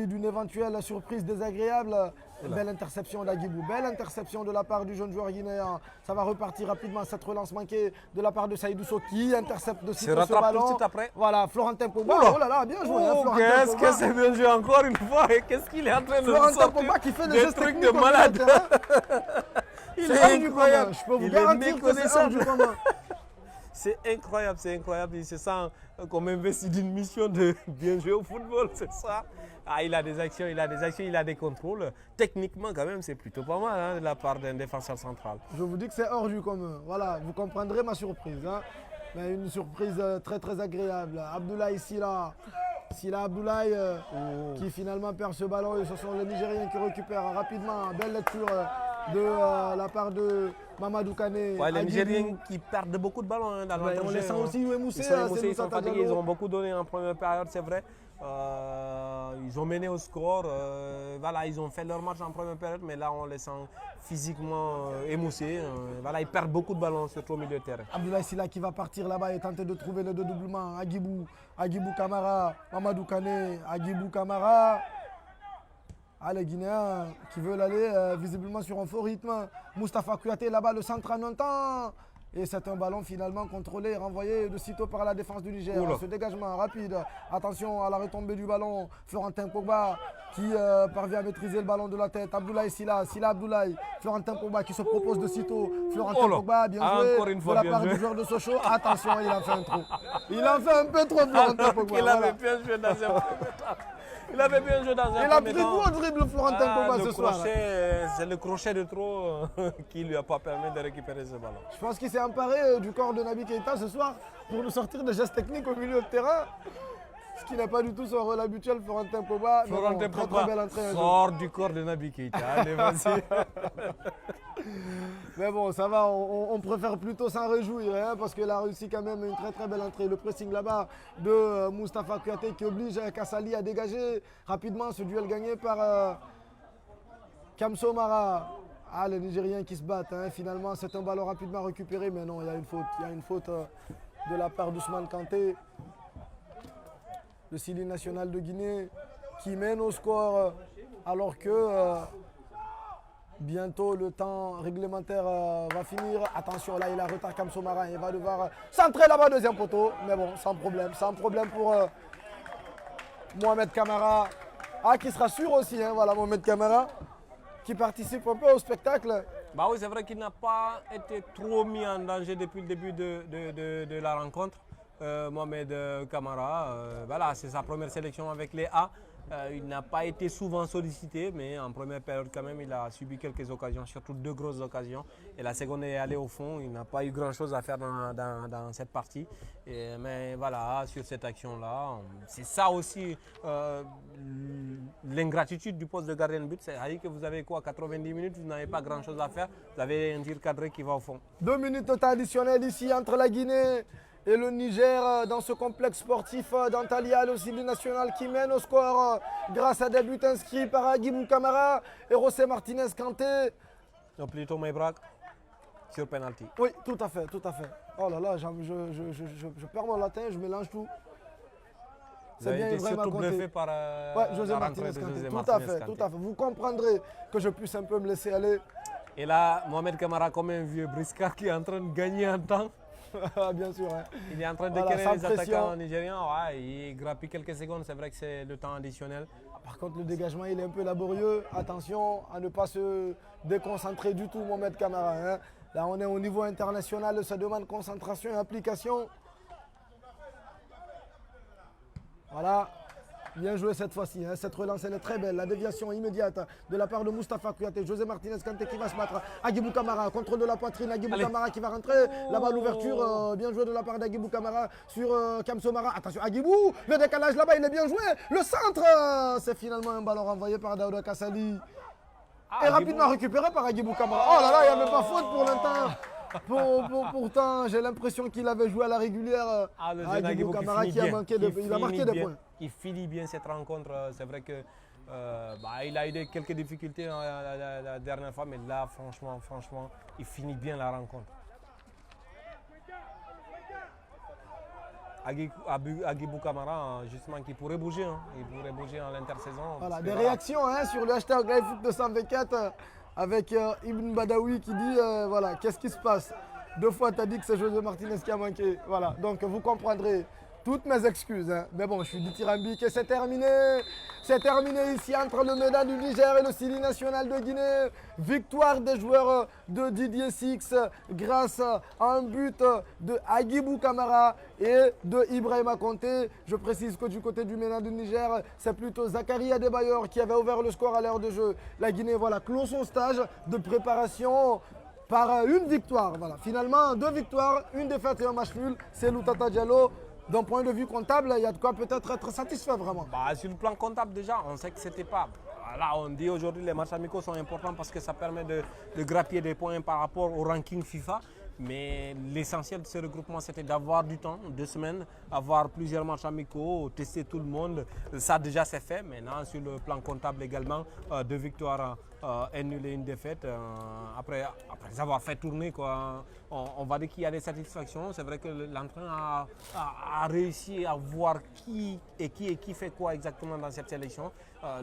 d'une éventuelle surprise désagréable. Belle interception d'Agibou, belle interception de la part du jeune joueur guinéen. Ça va repartir rapidement, cette relance manquée de la part de Saïdou Sow qui intercepte de suite ce ballon. Tout de suite après. Voilà, Florentin Pogba. Oh là là, bien joué. Qu'est-ce que c'est bien joué encore une fois. Qu'est-ce qu'il est en train de Florentin Pogba qui fait des trucs de malade. Il est incroyable. Je peux vous garantir que c'est hors du commun. C'est incroyable. Il se sent comme investi d'une mission de bien jouer au football, c'est ça. Ah, il a des actions, il a des contrôles. Techniquement, quand même, c'est plutôt pas mal hein, de la part d'un défenseur central. Je vous dis que c'est hors du commun. Voilà, vous comprendrez ma surprise. Hein. Mais une surprise très agréable. Abdoulaye Silla Abdoulaye qui finalement perd ce ballon. Et ce sont les Nigériens qui récupèrent rapidement. Belle lecture de la part de Mamadou Kane. Ouais, les Nigériens qui perdent beaucoup de ballons hein, dans le on les sent aussi émoussés. Ils sont fatigués, ils ont beaucoup donné en première période, c'est vrai. Ils ont mené au score, voilà, ils ont fait leur match en première période, mais là on les sent physiquement émoussés. Voilà, ils perdent beaucoup de ballons, surtout au milieu de terrain. Abdoulaye Silla qui va partir là-bas et tenter de trouver le dédoublement. Agibou Kamara, Mamadou Kane, Agibou Kamara. Ah, les Guinéens qui veulent aller visiblement sur un faux rythme. Moustapha Kouyaté là-bas, le centre en un temps. Et c'est un ballon finalement contrôlé et renvoyé de sitôt par la défense du Niger. Ce dégagement rapide. Attention à la retombée du ballon. Florentin Pogba qui parvient à maîtriser le ballon de la tête. Abdoulaye Silla Abdoulaye. Florentin Pogba qui se propose de sitôt. Florentin Pogba, bien joué. Encore une fois, de la part du joueur de Sochaux. Attention, il a fait un trop. Il a fait un peu trop, Florentin Pogba. Il avait bien joué dans un premier temps. Il avait bien joué dans un premier temps. Il a pris goût au dribble Florentin Pogba ce soir. C'est le crochet de trop qui ne lui a pas permis de récupérer ce ballon. Je pense qu'il s'est emparé du corps de Naby Keïta ce soir pour nous sortir des gestes techniques au milieu de terrain. Ce qui n'est pas du tout son rôle habituel, Florentin Pogba. Florentin Pogba très belle entrée. sort du corps de Naby Keïta. Allez, vas-y. Mais bon, ça va, on préfère plutôt s'en réjouir hein, parce qu'il a réussi quand même une très belle entrée. Le pressing là-bas de Moustapha Kouyaté qui oblige Kassali à dégager rapidement ce duel gagné par Kamso Mara. Ah, les Nigériens qui se battent. Hein. Finalement, c'est un ballon rapidement récupéré, mais non, il y a une faute. Il y a une faute de la part d'Ousmane Kanté, le Sili national de Guinée, qui mène au score alors que bientôt le temps réglementaire va finir. Attention, là il a retard Kamso Mara, il va devoir centrer là-bas, deuxième poteau. Mais bon, sans problème pour Mohamed Kamara. Ah, qui sera sûr aussi, hein, voilà Mohamed Kamara, qui participe un peu au spectacle. Bah oui, c'est vrai qu'il n'a pas été trop mis en danger depuis le début de la rencontre. Mohamed Kamara, voilà, c'est sa première sélection avec les A. Il n'a pas été souvent sollicité, mais en première période quand même, il a subi quelques occasions, surtout 2 grosses occasions. Et la seconde est allée au fond, il n'a pas eu grand-chose à faire dans cette partie. Mais voilà, sur cette action-là, c'est ça aussi l'ingratitude du poste de gardien de but. C'est-à-dire que vous avez quoi, 90 minutes, vous n'avez pas grand-chose à faire, vous avez un tir cadré qui va au fond. 2 minutes additionnelles ici entre la Guinée et le Niger dans ce complexe sportif d'Antalya, le Sili national qui mène au score grâce à des buts inscrits par Agibou Kamara et José Martinez Kanté. Non, plutôt Maybrak sur penalty. Oui, tout à fait. Oh là là, je perds mon latin, je mélange tout. C'est bien surtout bluffé par José Martinez Kanté. Tout à fait. Vous comprendrez que je puisse un peu me laisser aller. Et là, Mohamed Kamara comme un vieux briscard qui est en train de gagner en temps. Bien sûr. Hein. Il est en train de créer les attaquants nigériens. Ouais, il grappille quelques secondes, c'est vrai que c'est le temps additionnel. Par contre, le dégagement, il est un peu laborieux. Attention à ne pas se déconcentrer du tout, Mohamed Kamara. Hein. Là, on est au niveau international, ça demande concentration et application. Voilà. Bien joué cette fois-ci, hein. Cette relance elle est très belle, la déviation immédiate de la part de Moustapha Kouyaté, José Martinez Kanté qui va se battre, Agibou Kamara, contrôle de la poitrine, Agibou Kamara qui va rentrer, là-bas l'ouverture, bien joué de la part d'Agibou Kamara sur Kamso Mara, attention Agibou, le décalage là-bas il est bien joué, le centre, c'est finalement un ballon renvoyé par Daouda Kassali et rapidement récupéré par Agibou Kamara, oh là là il n'y avait pas faute pour l'instant. Pourtant, j'ai l'impression qu'il avait joué à la régulière. Le jeune Agibou Kamara qui a marqué des points. Il finit bien cette rencontre. C'est vrai que il a eu quelques difficultés la dernière fois, mais là, franchement, il finit bien la rencontre. Agibou Kamara, justement, qui pourrait bouger. Hein. Il pourrait bouger en l'intersaison. Voilà, des réactions sur le hashtag LiveFoot 224. Avec Ibn Badawi qui dit voilà, qu'est-ce qui se passe? 2 fois tu as dit que c'est José Martinez qui a manqué. Voilà, donc vous comprendrez Toutes mes excuses, hein. Mais bon, je suis dithyrambique et c'est terminé. C'est terminé ici entre le MENA du Niger et le Sili national de Guinée. Victoire des joueurs de Didier Six grâce à un but de Agibou Kamara et de Ibrahima Konté. Je précise que du côté du MENA du Niger, c'est plutôt Zakaria Adebayor qui avait ouvert le score à l'heure de jeu. La Guinée, voilà, clôt son stage de préparation par une victoire. Voilà. Finalement, 2 victoires, une défaite et un match nul. C'est Loutata Diallo. D'un point de vue comptable, il y a de quoi peut-être être satisfait vraiment. Bah, sur le plan comptable déjà, on sait que c'était pas. Là, on dit aujourd'hui les matchs amicaux sont importants parce que ça permet de grappiller des points par rapport au ranking FIFA. Mais l'essentiel de ce regroupement, c'était d'avoir du temps, 2 semaines, avoir plusieurs matchs amicaux, tester tout le monde. Ça déjà c'est fait. Maintenant, sur le plan comptable également, 2 victoires, un nul et une défaite. Après avoir fait tourner, quoi, on va dire qu'il y a des satisfactions. C'est vrai que l'entraîneur a réussi à voir qui fait quoi exactement dans cette sélection.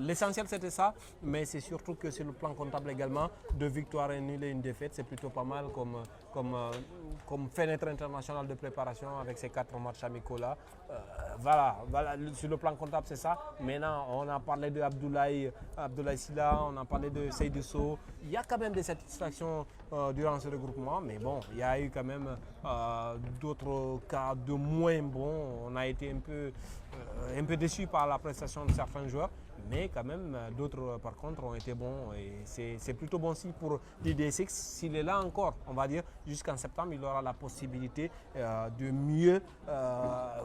L'essentiel c'était ça, mais c'est surtout que sur le plan comptable également, 2 victoires, un nul et une défaite, c'est plutôt pas mal comme fenêtre internationale de préparation avec ces 4 matchs amicaux là. Voilà, sur le plan comptable c'est ça. Maintenant on a parlé de Abdoulaye Sylla, on a parlé de Seydou Sow. Il y a quand même des satisfactions durant ce regroupement, mais bon, il y a eu quand même d'autres cas de moins bons. On a été un peu déçus par la prestation de certains joueurs. Mais quand même, d'autres par contre ont été bons et c'est plutôt bon signe pour Didier Six. S'il est là encore, on va dire, jusqu'en septembre, il aura la possibilité de mieux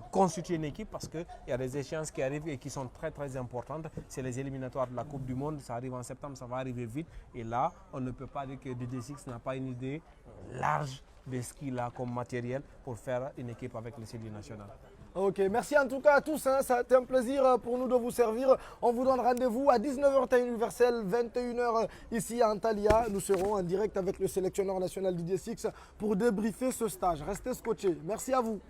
constituer une équipe parce qu'il y a des échéances qui arrivent et qui sont très très importantes. C'est les éliminatoires de la Coupe du Monde, ça arrive en septembre, ça va arriver vite. Et là, on ne peut pas dire que Didier Six n'a pas une idée large de ce qu'il a comme matériel pour faire une équipe avec le Sili national. Ok, merci en tout cas à tous, hein. Ça a été un plaisir pour nous de vous servir. On vous donne rendez-vous à 19h temps universel, 21h ici à Antalya. Nous serons en direct avec le sélectionneur national Didier Six pour débriefer ce stage. Restez scotchés. Merci à vous.